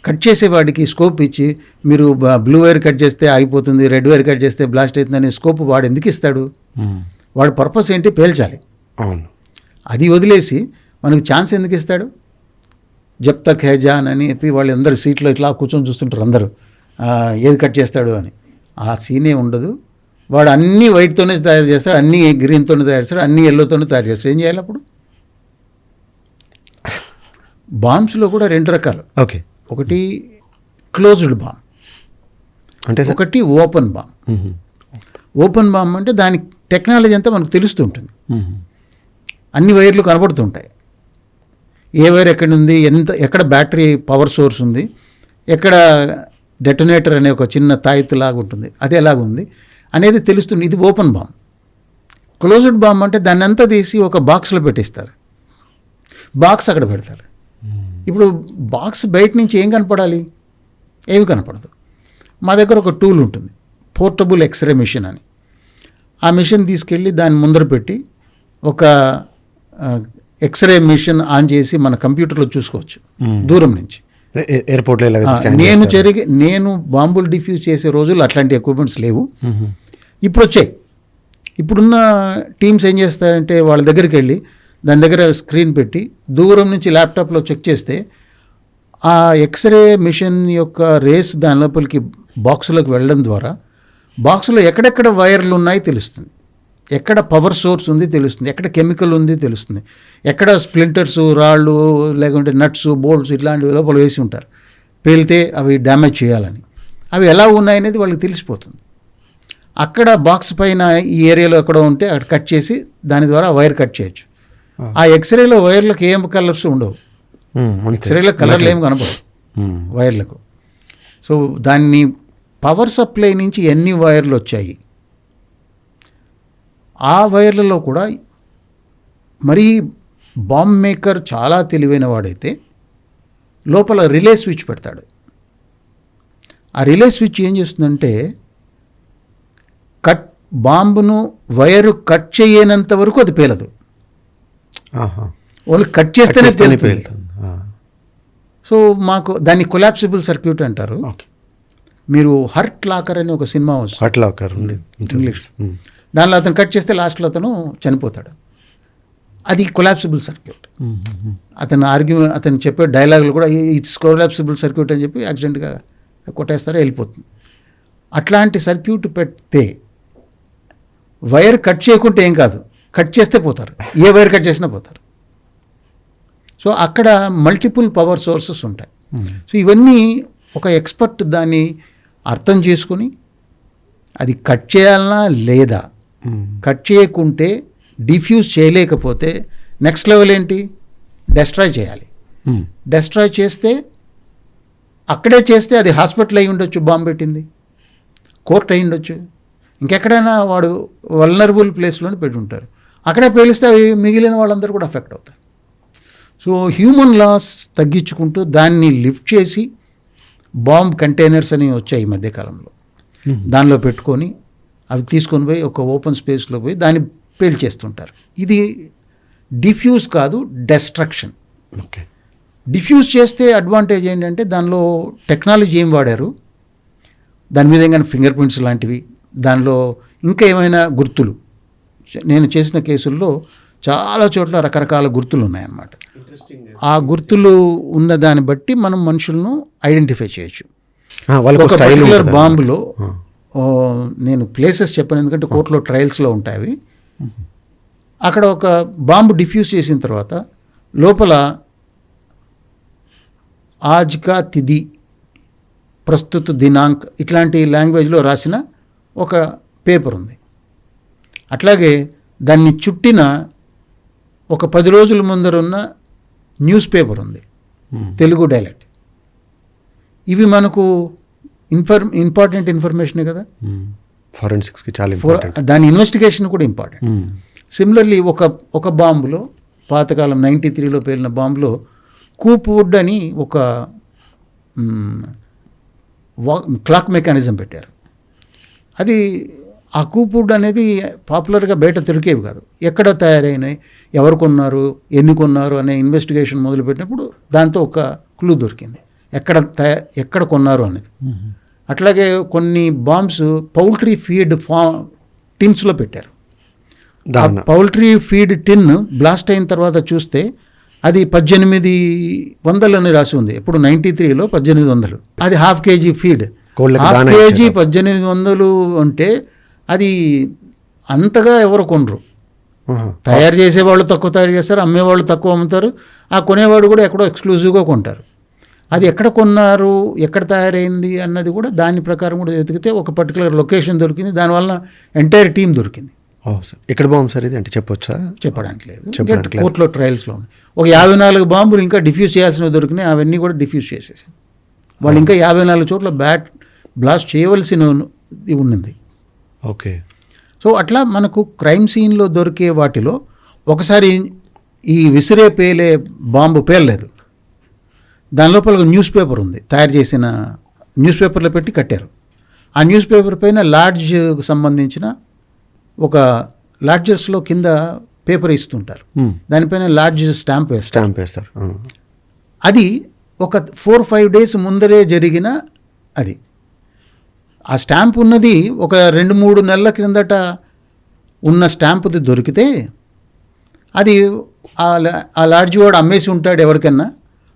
కట్ చేసేవాడికి స్కోప్ ఇచ్చి మీరు బ్లూ వైర్ కట్ చేస్తే ఆగిపోతుంది, రెడ్ వైర్ కట్ చేస్తే బ్లాస్ట్ అవుతుందనే స్కోప్ వాడు ఎందుకు ఇస్తాడు? వాడి పర్పస్ ఏంటి? పేల్చాలి. అవును. అది వదిలేసి మనకు ఛాన్స్ ఎందుకు ఇస్తాడు? జబ్ తక్ హై జాన్ అని చెప్పి వాళ్ళు అందరు సీట్లో ఇట్లా కూర్చొని చూస్తుంటారు అందరూ, ఏది కట్ చేస్తాడు అని. ఆ సీనే ఉండదు. వాడు అన్నీ వైట్తోనే తయారు చేస్తాడు, అన్నీ గ్రీన్తోనే తయారు చేస్తాడు, అన్నీ ఎల్లోతోనే తయారు చేస్తాడు. ఏం చేయాలి అప్పుడు? బాంబ్స్లో కూడా 2 రకాలు. ఓకే. ఒకటి క్లోజ్డ్ బాంబ్, అంటే ఒకటి ఓపెన్ బాంబ్. ఓపెన్ బాంబ్ అంటే దాని టెక్నాలజీ అంతా మనకు తెలుస్తుంటుంది. అన్ని వైర్లు కనబడుతుంటాయి. ఏ వైర్ ఎక్కడ ఉంది, ఎక్కడ బ్యాటరీ పవర్ సోర్స్ ఉంది, ఎక్కడ డెటోనేటర్ అనే ఒక చిన్న తాయెత్తులాగా ఉంటుంది, అది ఎలాగుంది అనేది తెలుస్తుంది. ఇది ఓపెన్ బాంబ్. క్లోజ్డ్ బాంబ్ అంటే దాన్ని అంతా తీసి ఒక బాక్స్లో పెట్టిస్తారు. బాక్స్ అక్కడ పెడతారు. ఇప్పుడు బాక్స్ బయట నుంచి ఏం కనపడాలి? ఏమి కనపడదు. మా దగ్గర ఒక టూల్ ఉంటుంది, పోర్టబుల్ ఎక్స్రే మిషన్ అని. ఆ మిషన్ తీసుకెళ్ళి దాన్ని ముందర పెట్టి ఒక ఎక్స్రే మిషన్ ఆన్ చేసి మన కంప్యూటర్లో చూసుకోవచ్చు దూరం నుంచి. ఎయిర్పోర్ట్లో నేను బాంబులు డిఫ్యూజ్ చేసే రోజులు అట్లాంటి ఎక్విప్మెంట్స్ లేవు, ఇప్పుడు వచ్చాయి. ఇప్పుడున్న టీమ్స్ ఏం చేస్తారంటే వాళ్ళ దగ్గరికి వెళ్ళి దాని దగ్గర స్క్రీన్ పెట్టి దూరం నుంచి ల్యాప్టాప్లో చెక్ చేస్తే ఆ ఎక్స్రే మిషన్ యొక్క రేస్ దాని లోపలికి బాక్సులోకి వెళ్ళడం ద్వారా బాక్సులో ఎక్కడెక్కడ వైర్లు ఉన్నాయో తెలుస్తుంది, ఎక్కడ పవర్ సోర్స్ ఉంది తెలుస్తుంది, ఎక్కడ కెమికల్ ఉంది తెలుస్తుంది, ఎక్కడ స్ప్లింటర్స్, రాళ్ళు, లేకుంటే నట్స్, బోల్ట్స్ ఇట్లాంటివి లోపల వేసి ఉంటారు. పేలితే అవి డ్యామేజ్ చేయాలని అవి ఎలా ఉన్నాయనేది వాళ్ళకి తెలిసిపోతుంది. అక్కడ బాక్స్ పైన ఈ ఏరియాలో ఎక్కడ ఉంటే అక్కడ కట్ చేసి దాని ద్వారా వైర్ కట్ చేయొచ్చు. ఆ ఎక్స్రేలో వైర్లకు ఏం కలర్స్ ఉండవు, ఎక్స్రేలో కలర్లు ఏం కనపడవు వైర్లకు. సో దాన్ని పవర్ సప్లై నుంచి ఎన్ని వైర్లు వచ్చాయి, ఆ వైర్లలో కూడా మరీ బాంబ్ మేకర్ చాలా తెలివైన వాడైతే లోపల రిలే స్విచ్ పెడతాడు. ఆ రిలే స్విచ్ ఏం చేస్తుందంటే బాంబును వైరు కట్ చేయనంత వరకు అది పేలదు, వాళ్ళు కట్ చేస్తేనే పేలుతుంది. సో మాకు దాన్ని కొలాప్సిబుల్ సర్క్యూట్ అంటారు. మీరు హర్ట్ లాకర్ అని ఒక సినిమా వస్తుంది, హర్ట్ లాకర్ ఉంది ఇంగ్లీష్. దానిలో అతను కట్ చేస్తే లాస్ట్లో అతను చనిపోతాడు. అది కొలాప్సిబుల్ సర్క్యూట్. అతను చెప్పే డైలాగులు కూడా ఇట్స్ కొలాప్సిబుల్ సర్క్యూట్ అని చెప్పి యాక్సిడెంట్గా కొట్టేస్తారో వెళ్ళిపోతుంది. అట్లాంటి సర్క్యూట్ పెడితే వైర్ కట్ చేయకుంటే ఏం కాదు, కట్ చేస్తే పోతారు, ఏ వైర్ కట్ చేసినా పోతారు. సో అక్కడ మల్టిపుల్ పవర్ సోర్సెస్ ఉంటాయి. సో ఇవన్నీ ఒక ఎక్స్పర్ట్ దాన్ని అర్థం చేసుకుని అది కట్ చేయాలన్నా లేదా, కట్ చేయకుంటే డిఫ్యూజ్ చేయలేకపోతే నెక్స్ట్ లెవెల్ ఏంటి, డెస్ట్రాయ్ చేయాలి. డెస్ట్రాయ్ చేస్తే అక్కడే చేస్తే అది హాస్పిటల్ అయి ఉండొచ్చు, బాంబు పెట్టింది, కోర్ట్ అయి ఉండొచ్చు, ఇంకెక్కడైనా వాడు వల్నరబుల్ ప్లేస్లోనే పెట్టి ఉంటారు, అక్కడే పేలిస్తే అవి మిగిలిన వాళ్ళందరూ కూడా అఫెక్ట్ అవుతారు. సో హ్యూమన్ లాస్ తగ్గించుకుంటూ దాన్ని లిఫ్ట్ చేసి బాంబ్ కంటైనర్స్ అని వచ్చాయి ఈ మధ్యకాలంలో, దానిలో పెట్టుకొని అవి తీసుకొని పోయి ఒక ఓపెన్ స్పేస్లో పోయి దాన్ని పేల్చేస్తుంటారు. ఇది డిఫ్యూజ్ కాదు, డెస్ట్రక్షన్. ఓకే. డిఫ్యూజ్ చేస్తే అడ్వాంటేజ్ ఏంటంటే దానిలో టెక్నాలజీ ఏం వాడారు, దాని మీద ఏమైనా ఫింగర్ ప్రింట్స్ లాంటివి, దానిలో ఇంకా ఏమైనా గుర్తులు. నేను చేసిన కేసుల్లో చాలా చోట్ల రకరకాల గుర్తులు ఉన్నాయన్నమాట. ఆ గుర్తులు ఉన్న దాన్ని బట్టి మనం మనుషులను ఐడెంటిఫై చేయొచ్చు. ఒక పర్టికులర్ బాంబులో నేను ప్లేసెస్ చెప్పాను, ఎందుకంటే కోర్టులో ట్రయల్స్లో ఉంటాయి అవి. అక్కడ ఒక బాంబు డిఫ్యూజ్ చేసిన తర్వాత లోపల ఆజ్ కా తిథి, ప్రస్తుత దినాంక్ ఇట్లాంటి లాంగ్వేజ్లో రాసిన ఒక పేపర్ ఉంది. అట్లాగే దాన్ని చుట్టిన ఒక 10 రోజుల ముందరున్న న్యూస్ పేపర్ ఉంది, తెలుగు డైలెక్ట్. ఇవి మనకు ఇంపార్టెంట్ ఇన్ఫర్మేషనే కదా, ఫోరెన్సిక్స్కి చాలా ఇంపార్టెంట్, దాని ఇన్వెస్టిగేషన్ కూడా ఇంపార్టెంట్. సిమిలర్లీ ఒక బాంబులో పాతకాలం 93లో పేలిన బాంబులో కూప్ వుడ్ అని ఒక క్లాక్ మెకానిజం పెట్టారు. అది ఆ కూప్ వుడ్ అనేది పాపులర్గా బయట దొరికేవి కాదు. ఎక్కడ తయారైనాయి, ఎవరు కొన్నారు, ఎన్ని కొన్నారు అనే ఇన్వెస్టిగేషన్ మొదలుపెట్టినప్పుడు దాంతో ఒక క్లూ దొరికింది, ఎక్కడ కొన్నారు అనేది. అట్లాగే కొన్ని బాంబ్స్ పౌల్ట్రీ ఫీడ్ టిన్స్లో పెట్టారు. పౌల్ట్రీ ఫీడ్ టిన్ బ్లాస్ట్ అయిన తర్వాత చూస్తే అది 1800 అని రాసి ఉంది. ఎప్పుడు 93లో 1800. అది ½ కేజీ ఫీడ్. ½ కేజీ 1800 అంటే అది అంతగా ఎవరు కొనరు. తయారు చేసేవాళ్ళు తక్కువ తయారు చేస్తారు, అమ్మేవాళ్ళు తక్కువ అమ్ముతారు, ఆ కొనేవాడు కూడా ఎక్కడో ఎక్స్క్లూజివ్గా కొంటారు. అది ఎక్కడ కొన్నారు, ఎక్కడ తయారైంది అన్నది కూడా దాని ప్రకారం కూడా వెతికితే ఒక పర్టికులర్ లొకేషన్ దొరికింది. దానివల్ల ఎంటైర్ టీం దొరికింది. ఎక్కడ బాంబు సార్ ఇది అంటే చెప్పొచ్చా? చెప్పడానికి లేదు, కోర్టులో ట్రయల్స్లో ఉన్నాయి. ఒక 54 బాంబులు ఇంకా డిఫ్యూజ్ చేయాల్సినవి దొరికినాయి, అవన్నీ కూడా డిఫ్యూజ్ చేసేసాం. వాళ్ళు ఇంకా 54 చోట్ల బ్లాస్ట్ చేయవలసినది ఉన్నది. ఓకే. సో అట్లా మనకు క్రైమ్ సీన్లో దొరికే వాటిలో ఒకసారి ఈ విసిరే పేలే బాంబు పేలలేదు, దాని లోపల ఒక న్యూస్ పేపర్ ఉంది, తయారు చేసిన న్యూస్ పేపర్లో పెట్టి కట్టారు. ఆ న్యూస్ పేపర్ పైన లాడ్జ్కి సంబంధించిన ఒక లాడ్జెస్లో కింద పేపర్ ఇస్తుంటారు, దానిపైన లాడ్జ్ స్టాంప్ వేస్తారు. అది ఒక 4-5 డేస్ ముందరే జరిగిన అది. ఆ స్టాంప్ ఉన్నది ఒక 2-3 నెలల క్రిందట ఉన్న స్టాంపుది దొరికితే అది ఆ లాడ్జ్ వాడు అమ్మేసి ఉంటాడు ఎవరికన్నా,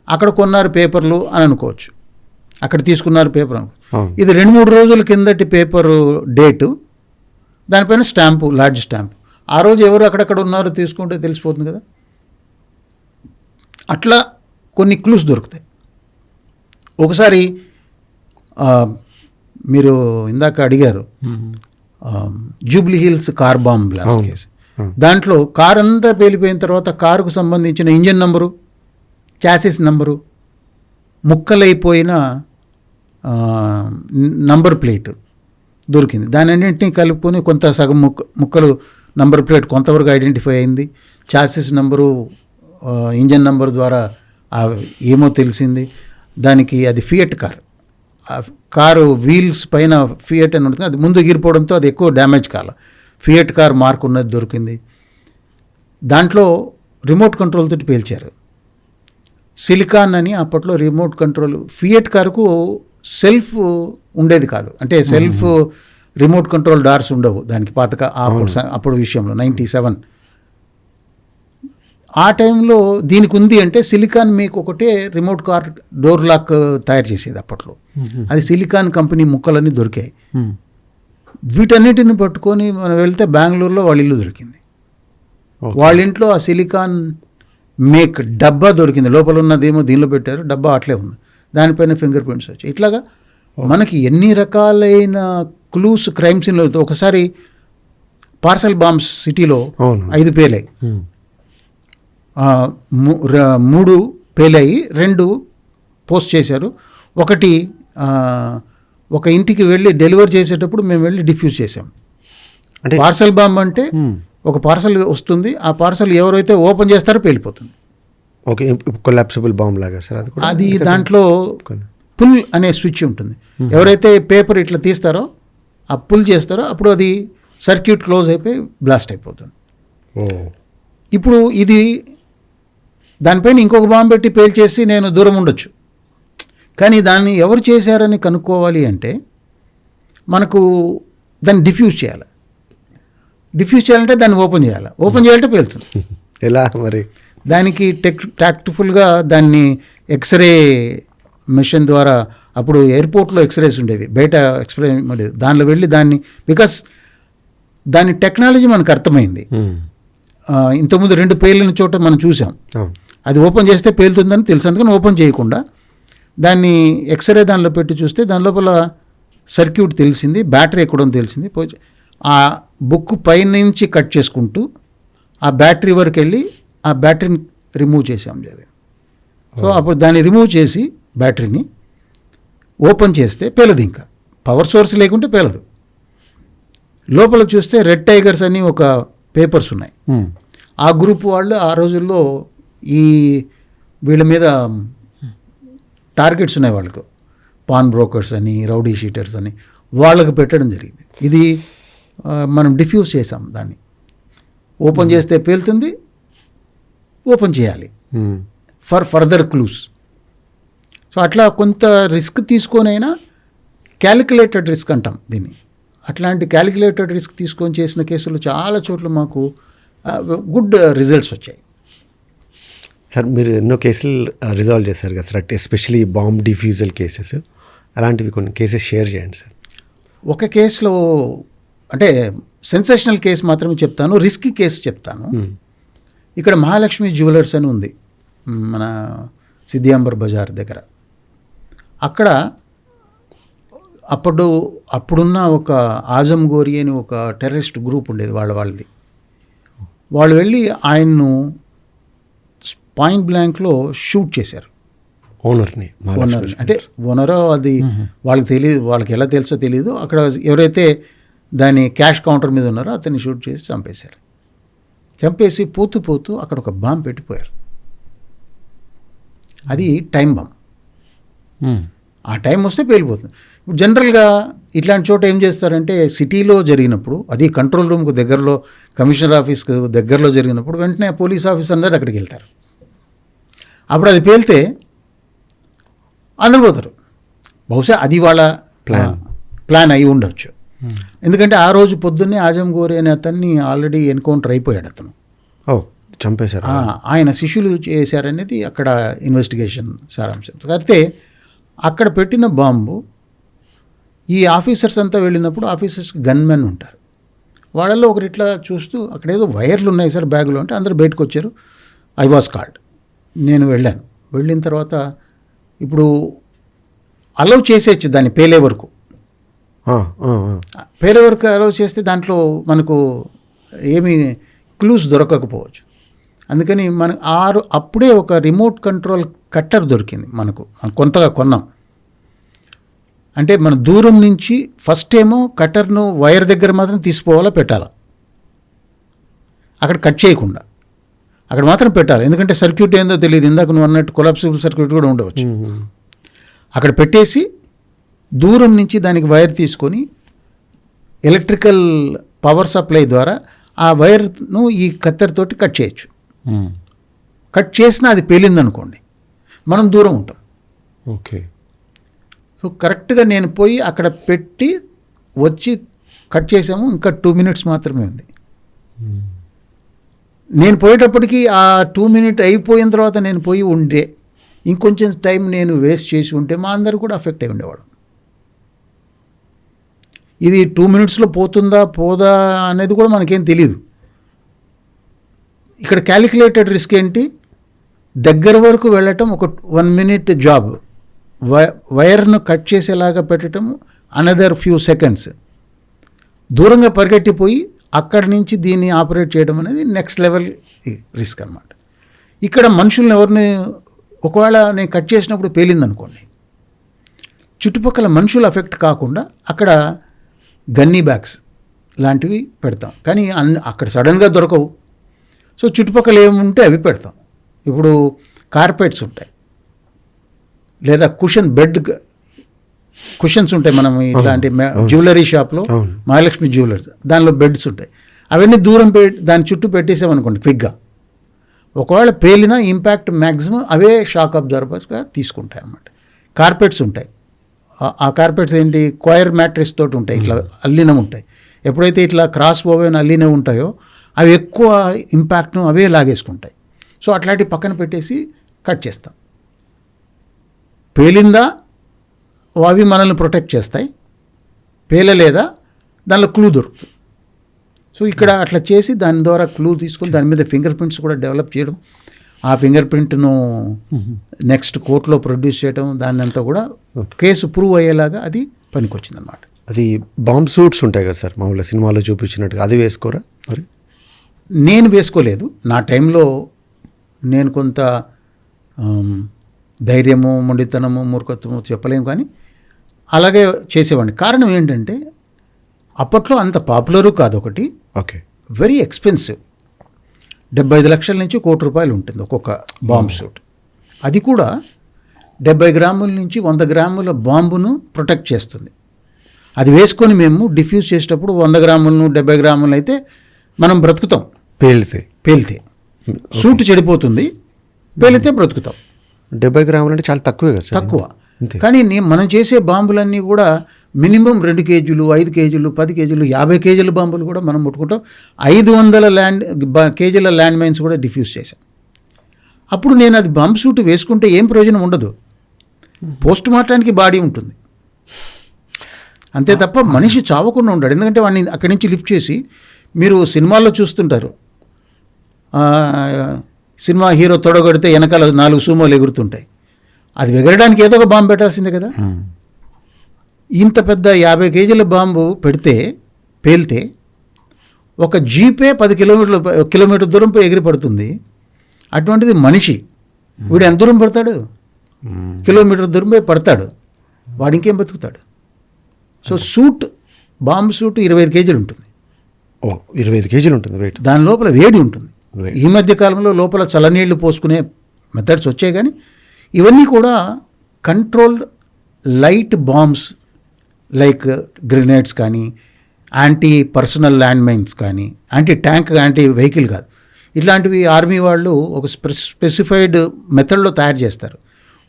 అక్కడ కొన్నారు పేపర్లు అని అనుకోవచ్చు, అక్కడ తీసుకున్నారు పేపర్ అనుకో. ఇది 2-3 రోజుల కిందటి పేపరు డేటు, దానిపైన స్టాంపు, లాడ్జ్ స్టాంపు. ఆ రోజు ఎవరు అక్కడక్కడ ఉన్నారో తీసుకుంటే తెలిసిపోతుంది కదా. అట్లా కొన్ని క్లూస్ దొరుకుతాయి. ఒకసారి మీరు ఇందాక అడిగారు Jubilee Hills car bomb blast case. దాంట్లో కార్ అంతా పేలిపోయిన తర్వాత కారుకు సంబంధించిన ఇంజన్ నంబరు, చాసిస్ నంబరు, ముక్కలైపోయిన నంబర్ ప్లేట్ దొరికింది. దాని అన్నింటినీ కలుపుకొని కొంత సగం ముక్కలు నంబర్ ప్లేట్ కొంతవరకు ఐడెంటిఫై అయింది. చాసిస్ నంబరు, ఇంజన్ నంబర్ ద్వారా ఏమో తెలిసింది. దానికి అది ఫియట్ కార్, కారు వీల్స్ పైన ఫియట్ అని ఉంటుంది, అది ముందు ఎగిరిపోవడంతో అది ఎక్కువ డ్యామేజ్ కాల, ఫియట్ కార్ మార్క్ ఉన్నది దొరికింది. దాంట్లో రిమోట్ కంట్రోల్ తోటి పేల్చారు. సిలికాన్ అని అప్పట్లో రిమోట్ కంట్రోల్. ఫియట్ కారుకు సెల్ఫ్ ఉండేది కాదు, అంటే సెల్ఫ్ రిమోట్ కంట్రోల్ డార్స్ ఉండవు దానికి పాతక అప్పుడు విషయంలో 97. ఆ టైంలో దీనికి ఉంది అంటే సిలికాన్ మీకు ఒకటే రిమోట్ కార్ డోర్ లాక్ తయారు చేసేది అప్పట్లో. అది సిలికాన్ కంపెనీ ముక్కలన్నీ దొరికాయి. వీటన్నిటిని పట్టుకొని మనం వెళ్తే బెంగళూరులో వాళ్ళ ఇల్లు దొరికింది. వాళ్ళ ఇంట్లో ఆ సిలికాన్ మేక్ డబ్బా దొరికింది, లోపల ఉన్నదేమో దీనిలో పెట్టారు, డబ్బా అట్లే ఉంది, దానిపైన ఫింగర్ ప్రింట్స్ వచ్చాయి. ఇట్లాగా మనకి ఎన్ని రకాలైన క్లూస్ క్రైమ్ సీన్లో. ఒకసారి పార్సల్ బాంబ్స్ సిటీలో 5 పేలాయి, 3 పేలాయి, 2 పోస్ట్ చేశారు. ఒకటి ఒక ఇంటికి వెళ్ళి డెలివర్ చేసేటప్పుడు మేము వెళ్ళి డిఫ్యూజ్ చేసాం. అంటే పార్సల్ బాంబ్ అంటే ఒక పార్సల్ వస్తుంది, ఆ పార్సల్ ఎవరైతే ఓపెన్ చేస్తారో పేలిపోతుంది. ఓకే, కొలాప్సిబుల్ బాంబ్ లాగా సార్ అది. అది దాంట్లో పుల్ అనే స్విచ్ ఉంటుంది, ఎవరైతే పేపర్ ఇట్లా తీస్తారో ఆ పుల్ చేస్తారో అప్పుడు అది సర్క్యూట్ క్లోజ్ అయిపోయి బ్లాస్ట్ అయిపోతుంది. ఇప్పుడు ఇది దానిపైన ఇంకొక బాంబు పెట్టి పేల్చేసి నేను దూరం ఉండొచ్చు, కానీ దాన్ని ఎవరు చేశారని కనుక్కోవాలి అంటే మనకు దాన్ని డిఫ్యూజ్ చేయాలి. డిఫ్యూజ్ చేయాలంటే దాన్ని ఓపెన్ చేయాలి, ఓపెన్ చేయాలంటే పేలుతుంది. ఎలా మరి? దానికి టాక్టిఫుల్గా దాన్ని ఎక్స్రే మెషిన్ ద్వారా, అప్పుడు ఎయిర్పోర్ట్లో ఎక్స్రేస్ ఉండేవి, బయట ఎక్స్రే ఉండేది, దానిలో వెళ్ళి దాన్ని, బికాస్ దాని టెక్నాలజీ మనకు అర్థమైంది. ఇంతకుముందు 2 పేలిన చోట మనం చూసాం, అది ఓపెన్ చేస్తే పేలుతుందని తెలుసు, అందుకని ఓపెన్ చేయకుండా దాన్ని ఎక్స్రే దానిలో పెట్టి చూస్తే దాని లోపల సర్క్యూట్ తెలిసింది, బ్యాటరీ ఎక్కడం తెలిసింది. ఆ బుక్ పైనుంచి కట్ చేసుకుంటూ ఆ బ్యాటరీ వరకు వెళ్ళి ఆ బ్యాటరీని రిమూవ్ చేసాం లేదు. సో అప్పుడు దాన్ని రిమూవ్ చేసి బ్యాటరీని ఓపెన్ చేస్తే పేలదు, ఇంకా పవర్ సోర్స్ లేకుంటే పేలదు. లోపల చూస్తే రెడ్ టైగర్స్ అని ఒక పేపర్స్ ఉన్నాయి, ఆ గ్రూప్ వాళ్ళు ఆ రోజుల్లో ఈ వీళ్ళ మీద టార్గెట్స్ ఉన్నాయి వాళ్ళకు, పాన్ బ్రోకర్స్ అని, రౌడీ షీటర్స్ అని, వాళ్ళకు పెట్టడం జరిగింది. ఇది మనం డిఫ్యూజ్ చేసాం దాన్ని. ఓపెన్ చేస్తే పేలుతుంది, ఓపెన్ చేయాలి ఫర్ ఫర్దర్ క్లూస్. సో అట్లా కొంత రిస్క్ తీసుకొనైనా, క్యాలిక్యులేటెడ్ రిస్క్ అంటాం దీన్ని, అట్లాంటి క్యాలిక్యులేటెడ్ రిస్క్ తీసుకొని చేసిన కేసులు చాలా చోట్ల మాకు గుడ్ రిజల్ట్స్ వచ్చాయి. సార్ మీరు ఎన్నో కేసులు రిజాల్వ్ చేశారు కదా సార్, ఎస్పెషలీ బాంబ్ డిఫ్యూజల్ కేసెస్, అలాంటివి కొన్ని కేసెస్ షేర్ చేయండి సార్. ఒక కేసులో అంటే సెన్సేషనల్ కేసు మాత్రమే చెప్తాను, రిస్కీ కేసు చెప్తాను. ఇక్కడ మహాలక్ష్మి జ్యువెలర్స్ అని ఉంది మన సిద్ధియాంబర్ బజార్ దగ్గర. అక్కడ అప్పుడున్న ఒక ఆజం గోరి అని ఒక టెర్రరిస్ట్ గ్రూప్ ఉండేది వాళ్ళది. వాళ్ళు వెళ్ళి ఆయన్ను పాయింట్ బ్లాంక్లో షూట్ చేశారు. ఓనర్ని అంటే ఓనరో అది వాళ్ళకి తెలియదు, వాళ్ళకి ఎలా తెలుసో తెలియదు. అక్కడ ఎవరైతే దాని క్యాష్ కౌంటర్ మీద ఉన్నారో అతన్ని షూట్ చేసి చంపేశారు. చంపేసి పోతూ అక్కడ ఒక బాంబ్ పెట్టిపోయారు. అది టైం బాంబ్. ఆ టైం వస్తే పేలిపోతుంది. ఇప్పుడు జనరల్గా ఇట్లాంటి చోట ఏం చేస్తారంటే, సిటీలో జరిగినప్పుడు, అది కంట్రోల్ రూమ్కు దగ్గరలో, కమిషనర్ ఆఫీస్కి దగ్గరలో జరిగినప్పుడు వెంటనే పోలీస్ ఆఫీసర్ అందరూ అక్కడికి వెళ్తారు. అప్పుడు అది పేలితే అందరూ పోతారు. బహుశా అది వాళ్ళ ప్లాన్ అయి ఉండొచ్చు. ఎందుకంటే ఆ రోజు పొద్దున్నే ఆజం గోరి అనే అతన్ని ఆల్రెడీ ఎన్కౌంటర్ అయిపోయాడు అతను. చంపేశారు. ఆయన శిష్యులు చేశారనేది అక్కడ ఇన్వెస్టిగేషన్ సారాంశం. అయితే అక్కడ పెట్టిన బాంబు, ఈ ఆఫీసర్స్ అంతా వెళ్ళినప్పుడు ఆఫీసర్స్కి గన్మెన్ ఉంటారు. వాళ్ళల్లో ఒకరు ఇట్లా చూస్తూ, అక్కడ ఏదో వైర్లు ఉన్నాయి సార్ బ్యాగులో అంటే అందరూ బయటకు వచ్చారు. I was called. నేను వెళ్ళాను. వెళ్ళిన తర్వాత ఇప్పుడు అలౌ చేసేయచ్చు దాన్ని పేలే వరకు. పేలే వరకు అలౌ చేస్తే దాంట్లో మనకు ఏమీ క్లూస్ దొరకకపోవచ్చు. అందుకని అప్పుడే ఒక రిమోట్ కంట్రోల్ కట్టర్ దొరికింది మనకు, కొంతగా కొన్నాం. అంటే మన దూరం నుంచి ఫస్ట్ ఏమో కట్టర్ను వైర్ దగ్గర మాత్రం తీసుకోవాలా, పెట్టాలా, అక్కడ కట్ చేయకుండా అక్కడ మాత్రం పెట్టాలి. ఎందుకంటే సర్క్యూట్ ఏందో తెలియదు, ఇందాక నువ్వు అన్నట్టు కొలాప్సిబుల్ సర్క్యూట్ కూడా ఉండవచ్చు. అక్కడ పెట్టేసి దూరం నుంచి దానికి వైర్ తీసుకొని ఎలక్ట్రికల్ పవర్ సప్లై ద్వారా ఆ వైర్ను ఈ కత్తెరతోటి కట్ చేయొచ్చు. కట్ చేసినా అది పేలిందనుకోండి, మనం దూరం ఉంటాం. ఓకే. సో కరెక్ట్గా నేను పోయి అక్కడ పెట్టి వచ్చి కట్ చేసాము. ఇంకా 2 minutes మాత్రమే ఉంది. నేను పోయేటప్పటికి ఆ 2 minutes అయిపోయిన తర్వాత నేను పోయి ఉండే, ఇంకొంచెం టైం నేను వేస్ట్ చేసి ఉంటే మా అందరూ కూడా అఫెక్ట్ అయి ఉండేవాడు. ఇది 2 minutesలో పోదా అనేది కూడా మనకేం తెలియదు. ఇక్కడ క్యాలిక్యులేటెడ్ రిస్క్ ఏంటి, దగ్గర వరకు వెళ్ళటం ఒక 1 minute జాబ్, వైర్ను కట్ చేసేలాగా పెట్టడం అనదర్ ఫ్యూ సెకండ్స్, దూరంగా పరిగెట్టిపోయి అక్కడి నుంచి దీన్ని ఆపరేట్ చేయడం అనేది నెక్స్ట్ లెవెల్ రిస్క్ అన్నమాట. ఇక్కడ మనుషుల్ని ఎవరిని ఒకవేళ నేను కట్ చేసినప్పుడు పేలిందనుకోండి, చుట్టుపక్కల మనుషులు అఫెక్ట్ కాకుండా అక్కడ గన్నీ బ్యాగ్స్ లాంటివి పెడతాం. కానీ అక్కడ సడన్గా దొరకవు. సో చుట్టుపక్కల ఏముంటే అవి పెడతాం. ఇప్పుడు కార్పెట్స్ ఉంటాయి, లేదా కుషన్స్ ఉంటాయి. మనం ఇట్లాంటి జ్యువెలరీ షాప్లో, మహాలక్ష్మి జ్యువెలర్స్, దానిలో బెడ్స్ ఉంటాయి. అవన్నీ దూరం దాని చుట్టూ పెట్టేసామనుకోండి క్విక్గా, ఒకవేళ పేలినా ఇంపాక్ట్ మ్యాక్సిమం అవే షాక్ అబ్జర్వర్స్గా తీసుకుంటాయి అన్నమాట. కార్పెట్స్ ఉంటాయి. ఆ కార్పెట్స్ ఏంటి, క్వైర్ మ్యాట్రిక్స్ తోటి ఉంటాయి, ఇట్లా అల్లినవి ఉంటాయి. ఎప్పుడైతే ఇట్లా క్రాస్ ఓవెన్ అల్లినవి ఉంటాయో అవి ఎక్కువ ఇంపాక్ట్ను అవే లాగేసుకుంటాయి. సో అట్లాంటి పక్కన పెట్టేసి కట్ చేస్తాం. పేలిందా అవి మనల్ని ప్రొటెక్ట్ చేస్తాయి, పేలలేదా దానిలో క్లూ దొరుకుతుంది. సో ఇక్కడ అట్లా చేసి దాని ద్వారా క్లూ తీసుకొని దాని మీద ఫింగర్ ప్రింట్స్ కూడా డెవలప్ చేయడం, ఆ ఫింగర్ ప్రింట్ను నెక్స్ట్ కోర్టులో ప్రొడ్యూస్ చేయడం, దాన్ని అంతా కూడా కేసు ప్రూవ్ అయ్యేలాగా అది పనికొచ్చింది అన్నమాట. అది బాంబ్ సూట్స్ ఉంటాయి కదా సార్, మామూలుగా సినిమాలో చూపించినట్టుగా, అది వేసుకోరా మరి? నేను వేసుకోలేదు. నా టైంలో నేను కొంత ధైర్యము, మొండితనము, మూర్ఖత్వము చెప్పలేము, కానీ అలాగే చేసేవాడిని. కారణం ఏంటంటే అప్పట్లో అంత పాపులరు కాదు ఒకటి, ఓకే, వెరీ ఎక్స్పెన్సివ్. 75 లక్షల నుంచి ₹1 కోటి ఉంటుంది ఒక్కొక్క బాంబ్ సూట్. అది కూడా 70 గ్రాముల నుంచి 100 గ్రాముల బాంబును ప్రొటెక్ట్ చేస్తుంది. అది వేసుకొని మేము డిఫ్యూజ్ చేసేటప్పుడు 100 గ్రాములను 70 గ్రాములు అయితే మనం బ్రతుకుతాం. పేలితే సూట్ చెడిపోతుంది, పేలితే బ్రతుకుతాం. 70 గ్రాములు అంటే చాలా తక్కువే కదా సార్? తక్కువ. అంతే. కానీ మనం చేసే బాంబులన్నీ కూడా మినిమం 2 కేజీలు, 5 కేజీలు, 10 కేజీలు, 50 కేజీల బాంబులు కూడా మనం ముట్టుకుంటాం. 500 కేజీల ల్యాండ్ మైన్స్ కూడా డిఫ్యూజ్ చేశాం. అప్పుడు నేను అది బాంబు సూట్ వేసుకుంటే ఏం ప్రయోజనం ఉండదు. పోస్ట్ మార్టానికి బాడీ ఉంటుంది అంతే తప్ప మనిషి చావకుండా ఉంటాడు. ఎందుకంటే వాడిని అక్కడి నుంచి లిఫ్ట్ చేసి, మీరు సినిమాల్లో చూస్తుంటారు, సినిమా హీరో తొడగొడితే వెనకాల 4 సూమోలు ఎగురుతుంటాయి. అది ఎగరడానికి ఏదో ఒక బాంబు పెట్టాల్సిందే కదా. ఇంత పెద్ద 50 కేజీల బాంబు పెడితే పేలితే ఒక జీపే 10 కిలోమీటర్ దూరం పోయి ఎగిరి పడుతుంది. అటువంటిది మనిషి, వీడు ఎంత దూరం పడతాడు? కిలోమీటర్ దూరం పోయి పడతాడు. వాడు ఇంకేం బతుకుతాడు? సో బాంబు సూట్ 25 కేజీలు ఉంటుంది. 25 కేజీలు ఉంటుంది వెయిట్. దాని లోపల వేడి ఉంటుంది. ఈ మధ్య కాలంలో లోపల చల్లనీళ్లు పోసుకునే మెథడ్స్ వచ్చాయి. కానీ ఇవన్నీ కూడా controlled light bombs like grenades కానీ, యాంటీ పర్సనల్ ల్యాండ్ మైన్స్ కానీ, యాంటీ ట్యాంక్, యాంటీ వెహికల్ కాదు, ఇట్లాంటివి ఆర్మీ వాళ్ళు ఒక స్పెసిఫైడ్ మెథడ్లో తయారు చేస్తారు.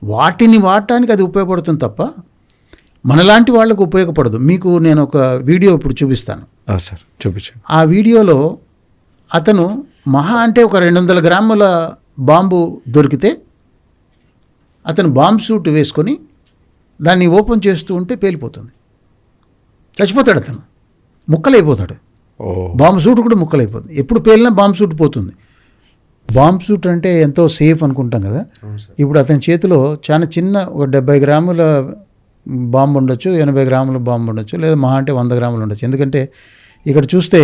వాటిని వాడటానికి అది ఉపయోగపడుతుంది తప్ప మనలాంటి వాళ్ళకు ఉపయోగపడదు. మీకు నేను ఒక వీడియో ఇప్పుడు చూపిస్తాను సార్, చూపించండి. ఆ వీడియోలో అతను మహా అంటే ఒక 200 గ్రాముల బాంబు దొరికితే అతను బాంబు సూట్ వేసుకొని దాన్ని ఓపెన్ చేస్తూ ఉంటే పేలిపోతుంది, చచ్చిపోతాడు, అతను ముక్కలైపోతాడు. బాంబు సూట్ కూడా ముక్కలైపోతుంది. ఎప్పుడు పేలినా బాంబు సూట్ పోతుంది. బాంబు సూట్ అంటే ఎంతో సేఫ్ అనుకుంటాం కదా. ఇప్పుడు అతని చేతిలో చాలా చిన్న ఒక 70 గ్రాముల బాంబు ఉండొచ్చు, 80 గ్రాముల బాంబు ఉండొచ్చు, లేదా మహా అంటే 100 గ్రాములు ఉండొచ్చు. ఎందుకంటే ఇక్కడ చూస్తే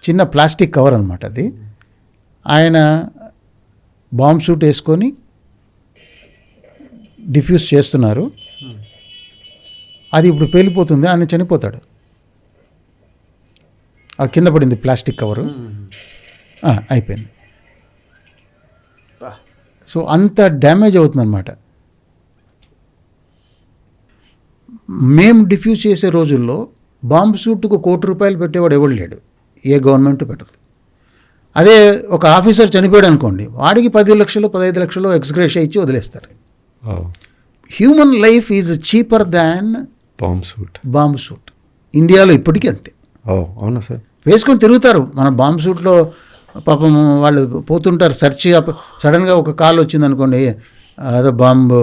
చిన్న ప్లాస్టిక్ కవర్ అనమాట అది. ఆయన బాంబు సూట్ వేసుకొని డిఫ్యూజ్ చేస్తున్నారు. అది ఇప్పుడు పేలిపోతుంది, ఆయన చనిపోతాడు. ఆ కింద పడింది ప్లాస్టిక్ కవరు, అయిపోయింది. సో అంత డ్యామేజ్ అవుతుందన్నమాట. మేము డిఫ్యూజ్ చేసే రోజుల్లో బాంబు సూట్కు ₹1 కోటి పెట్టేవాడు ఎవడు లేడు, ఏ గవర్నమెంట్ పెట్టదు. అదే ఒక ఆఫీసర్ చనిపోయాడు అనుకోండి, వాడికి 10 లక్షలు 15 లక్షలు ఎక్స్గ్రేషియా ఇచ్చి వదిలేస్తారు. Human life is cheaper than bomb suit. ఇండియాలో ఇప్పటికీ అంతే. అవునా సార్? వేసుకొని తిరుగుతారు. మన బాంబు సూట్లో పాపం వాళ్ళు పోతుంటారు, సెర్చ్ సడన్గా ఒక కాల్ వచ్చింది అనుకోండి, అదో బాంబు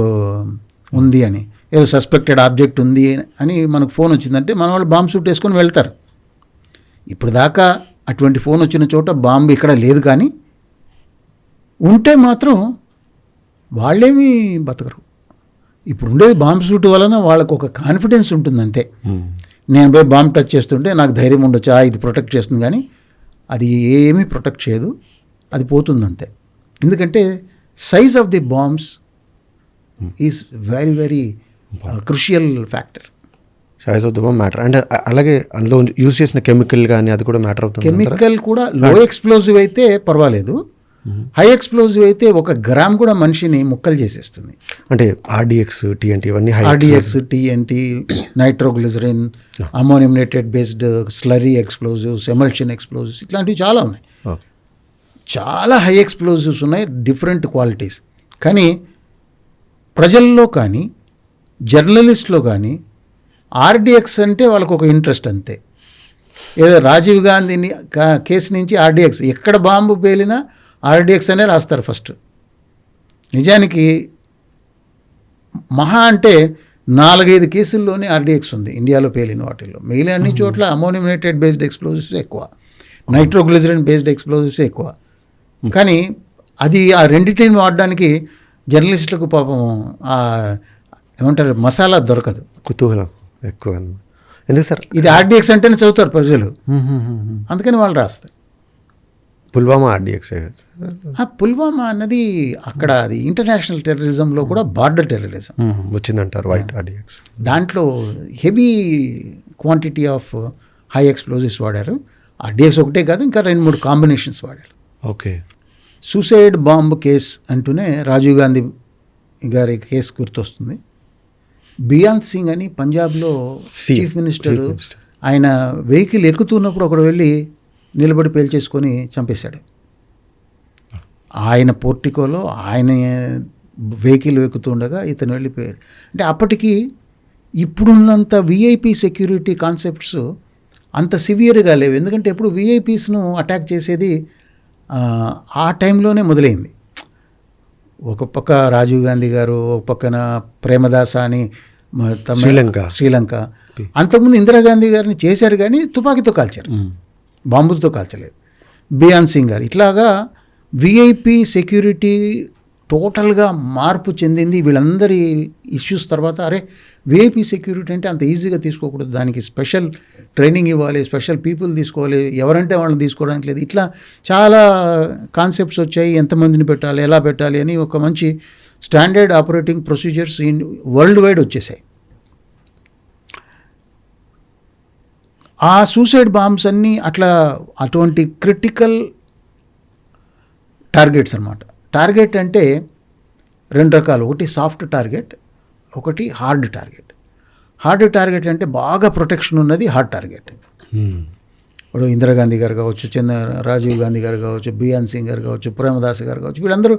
ఉంది అని, ఏదో సస్పెక్టెడ్ ఆబ్జెక్ట్ ఉంది అని మనకు ఫోన్ వచ్చిందంటే మన వాళ్ళు బాంబు సూట్ వేసుకొని వెళ్తారు. ఇప్పుడు దాకా అటువంటి ఫోన్ వచ్చిన చోట బాంబు ఇక్కడ లేదు, కానీ ఉంటే మాత్రం వాళ్ళేమీ బతకరు. ఇప్పుడు ఉండేది బాంబు సూట్ వలన వాళ్ళకు ఒక కాన్ఫిడెన్స్ ఉంటుంది అంతే. నేను పోయి బాంబు టచ్ చేస్తుంటే నాకు ధైర్యం ఉండొచ్చు, ఇది ప్రొటెక్ట్ చేస్తుంది, కానీ అది ఏమీ ప్రొటెక్ట్ చేయదు, అది పోతుంది అంతే. ఎందుకంటే size of the bombs is very very crucial factor. Size of the bomb matter. And అలాగే అందులో యూజ్ చేసిన కెమికల్ కానీ అది కూడా మ్యాటర్ అవుతుంది. కెమికల్ కూడా లో ఎక్స్ప్లోజివ్ అయితే పర్వాలేదు, హై ఎక్స్ప్లోజివ్ అయితే 1 గ్రామ్ కూడా మనిషిని ముక్కలు చేసేస్తుంది. అంటే ఆర్డిఎక్స్, టీఎన్టీ, ఇవన్నీ RDX, TNT, nitroglycerine, ammonium based slurry explosives, emulsion explosives, ఇట్లాంటివి చాలా ఉన్నాయి. చాలా హై ఎక్స్ప్లోజివ్స్ ఉన్నాయి, డిఫరెంట్ క్వాలిటీస్. కానీ ప్రజల్లో కానీ జర్నలిస్ట్లో కానీ ఆర్డిఎక్స్ అంటే వాళ్ళకు ఒక ఇంట్రెస్ట్ అంతే. ఏదో రాజీవ్ గాంధీని కేసు నుంచి ఆర్డిఎక్స్, ఎక్కడ బాంబు పేలినా ఆర్డిఎక్స్ అనే రాస్తారు ఫస్ట్. నిజానికి మహా అంటే 4-5 కేసుల్లోనే ఆర్డిఎక్స్ ఉంది ఇండియాలో పేలిన వాటిల్లో. మిగిలిన అన్ని చోట్ల అమోనియం బేస్డ్ ఎక్స్ప్లోజివ్స్ ఎక్కువ, నైట్రోగ్లిజరిన్ బేస్డ్ ఎక్స్ప్లోజివ్స్ ఎక్కువ. కానీ అది ఆ రెండింటిని వాడడానికి జర్నలిస్టులకు పాపం ఏమంటారు మసాలా దొరకదు, కుతూహలం ఎక్కువ. ఎందుకు సార్? ఇది ఆర్డిఎక్స్ అంటేనే చదువుతారు ప్రజలు, అందుకని వాళ్ళు రాస్తారు. పుల్వామా ఆర్డిఎక్స్. పుల్వామా అన్నది అక్కడ అది ఇంటర్నేషనల్ టెర్రరిజంలో కూడా బార్డర్ టెర్రరిజం వచ్చిందంటారు. వైట్ ఆర్డిఎక్స్ దాంట్లో heavy quantity of high explosives వాడారు. ఆర్డిఎక్స్ ఒకటే కాదు, ఇంకా 2-3 కాంబినేషన్స్ వాడారు. ఓకే. సూసైడ్ బాంబ్ కేస్ అంటూనే రాజీవ్ గాంధీ గారి కేసు గుర్తొస్తుంది. బియాంత్ సింగ్ అని పంజాబ్లో చీఫ్ మినిస్టర్, ఆయన వెహికల్ ఎక్కుతున్నప్పుడు ఒకడు వెళ్ళి నిలబడి పేల్చేసుకొని చంపేశాడు. ఆయన పోర్టికోలో ఆయన వెహికల్ ఎక్కుతుండగా ఇతను వెళ్ళిపోయారు. అంటే అప్పటికి ఇప్పుడున్నంత విఐపి సెక్యూరిటీ కాన్సెప్ట్స్ అంత సివియర్గా లేవు. ఎందుకంటే ఎప్పుడు విఐపీస్ను అటాక్ చేసేది ఆ టైంలోనే మొదలైంది. ఒక పక్క రాజీవ్ గాంధీ గారు, ఒక పక్కన ప్రేమదాస అని శ్రీలంక. అంతకుముందు ఇందిరాగాంధీ గారిని చేశారు కానీ తుపాకీతో కాల్చారు, బాంబులతో కాల్చలేదు. బియాన్ సింగ్ గారు ఇట్లాగా విఐపి సెక్యూరిటీ టోటల్గా మార్పు చెందింది. వీళ్ళందరి ఇష్యూస్ తర్వాత అరే విఐపి సెక్యూరిటీ అంటే అంత ఈజీగా తీసుకోకూడదు, దానికి స్పెషల్ ట్రైనింగ్ ఇవ్వాలి, స్పెషల్ పీపుల్ తీసుకోవాలి, ఎవరంటే వాళ్ళని తీసుకోవడానికి లేదు. ఇట్లా చాలా కాన్సెప్ట్స్ వచ్చాయి. ఎంతమందిని పెట్టాలి, ఎలా పెట్టాలి అని ఒక మంచి standard operating procedures world wide వచ్చేసాయి. ఆ సూసైడ్ బాంబ్స్ అన్నీ అటువంటి క్రిటికల్ టార్గెట్స్ అన్నమాట. టార్గెట్ అంటే రెండు రకాలు, ఒకటి సాఫ్ట్ టార్గెట్, ఒకటి హార్డ్ టార్గెట్. హార్డ్ టార్గెట్ అంటే బాగా ప్రొటెక్షన్ ఉన్నది హార్డ్ టార్గెట్. ఇప్పుడు ఇందిరాగాంధీ గారు కావచ్చు, రాజీవ్ గాంధీ గారు కావచ్చు, బియాన్ సింగ్ గారు కావచ్చు, ప్రేమదాస్ గారు కావచ్చు, వీళ్ళందరూ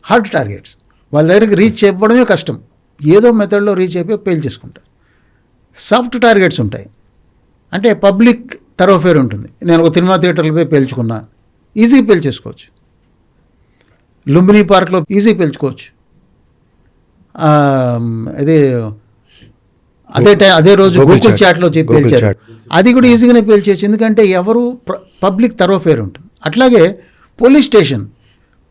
హార్డ్ టార్గెట్స్. వాళ్ళ దగ్గరికి రీచ్ అయిపోవడమే కష్టం, ఏదో మెథడ్లో రీచ్ అయిపోయి పేల్చేసుకుంటారు. సాఫ్ట్ టార్గెట్స్ ఉంటాయి, అంటే పబ్లిక్ థరోఫేర్ ఉంటుంది. నేను ఒక సినిమా థియేటర్లో పోయి పేల్చుకున్నా, ఈజీగా పేల్చేసుకోవచ్చు. లుంబినీ పార్క్లో ఈజీగా పేల్చుకోవచ్చు. అదే రోజు గూగుల్ చాట్లో పేల్చారు, అది కూడా ఈజీగానే పేల్చేయచ్చు. ఎందుకంటే ఎవరు పబ్లిక్ థరోఫేర్ ఉంటుంది. అట్లాగే పోలీస్ స్టేషన్,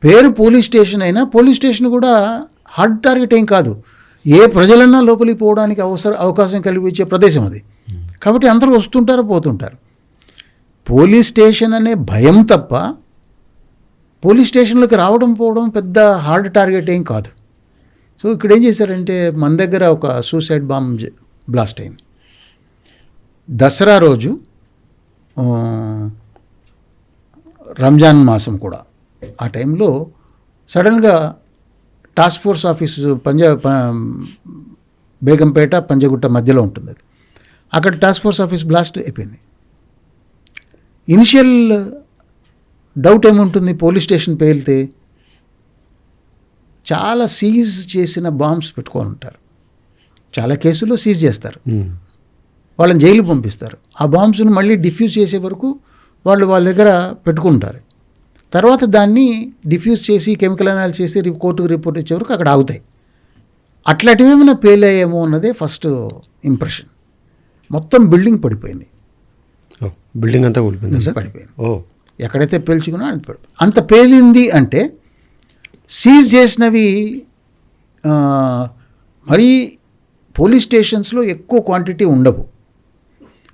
పేరు పోలీస్ స్టేషన్ అయినా పోలీస్ స్టేషన్ కూడా హార్డ్ టార్గెట్ ఏం కాదు. ఏ ప్రజలన్నా లోపలికి పోవడానికి అవకాశం కల్పించే ప్రదేశం అది. కాబట్టి అందరూ వస్తుంటారు, పోతుంటారు. పోలీస్ స్టేషన్ అనే భయం తప్ప పోలీస్ స్టేషన్లోకి రావడం పోవడం పెద్ద హార్డ్ టార్గెట్ ఏం కాదు. సో ఇక్కడ ఏం చేశారంటే మన దగ్గర ఒక సూసైడ్ బాంబ్ బ్లాస్ట్ అయింది. దసరా రోజు, రంజాన్ మాసం కూడా. ఆ టైంలో సడన్గా task force office Begumpet Panjagutta మధ్యలో ఉంటుంది అది. అక్కడ టాస్క్ ఫోర్స్ ఆఫీస్ బ్లాస్ట్ అయిపోయింది. ఇనిషియల్ డౌట్ ఏముంటుంది, పోలీస్ స్టేషన్ పేలితే చాలా సీజ్ చేసిన బాంబ్స్ పెట్టుకొని ఉంటారు. చాలా కేసుల్లో సీజ్ చేస్తారు, వాళ్ళని జైలు పంపిస్తారు. ఆ బాంబ్స్ను మళ్ళీ డిఫ్యూజ్ చేసే వరకు వాళ్ళు వాళ్ళ దగ్గర పెట్టుకుంటారు. తర్వాత దాన్ని డిఫ్యూజ్ చేసి కెమికల్ అనాలిసిస్ చేసి కోర్టుకు రిపోర్ట్ ఇచ్చే వరకు అక్కడ ఆగుతాయి. అట్లాంటివి ఏమైనా పేలయ్యేమో అన్నదే ఫస్ట్ ఇంప్రెషన్. మొత్తం బిల్డింగ్ పడిపోయింది, బిల్డింగ్ అంతా కూలిపోయింది సార్, పడిపోయింది. ఎక్కడైతే పేల్చుకున్నా అది పడిపోయింది. అంత పేలింది అంటే సీజ్ చేసినవి మరీ పోలీస్ స్టేషన్స్లో ఎక్కువ క్వాంటిటీ ఉండవు,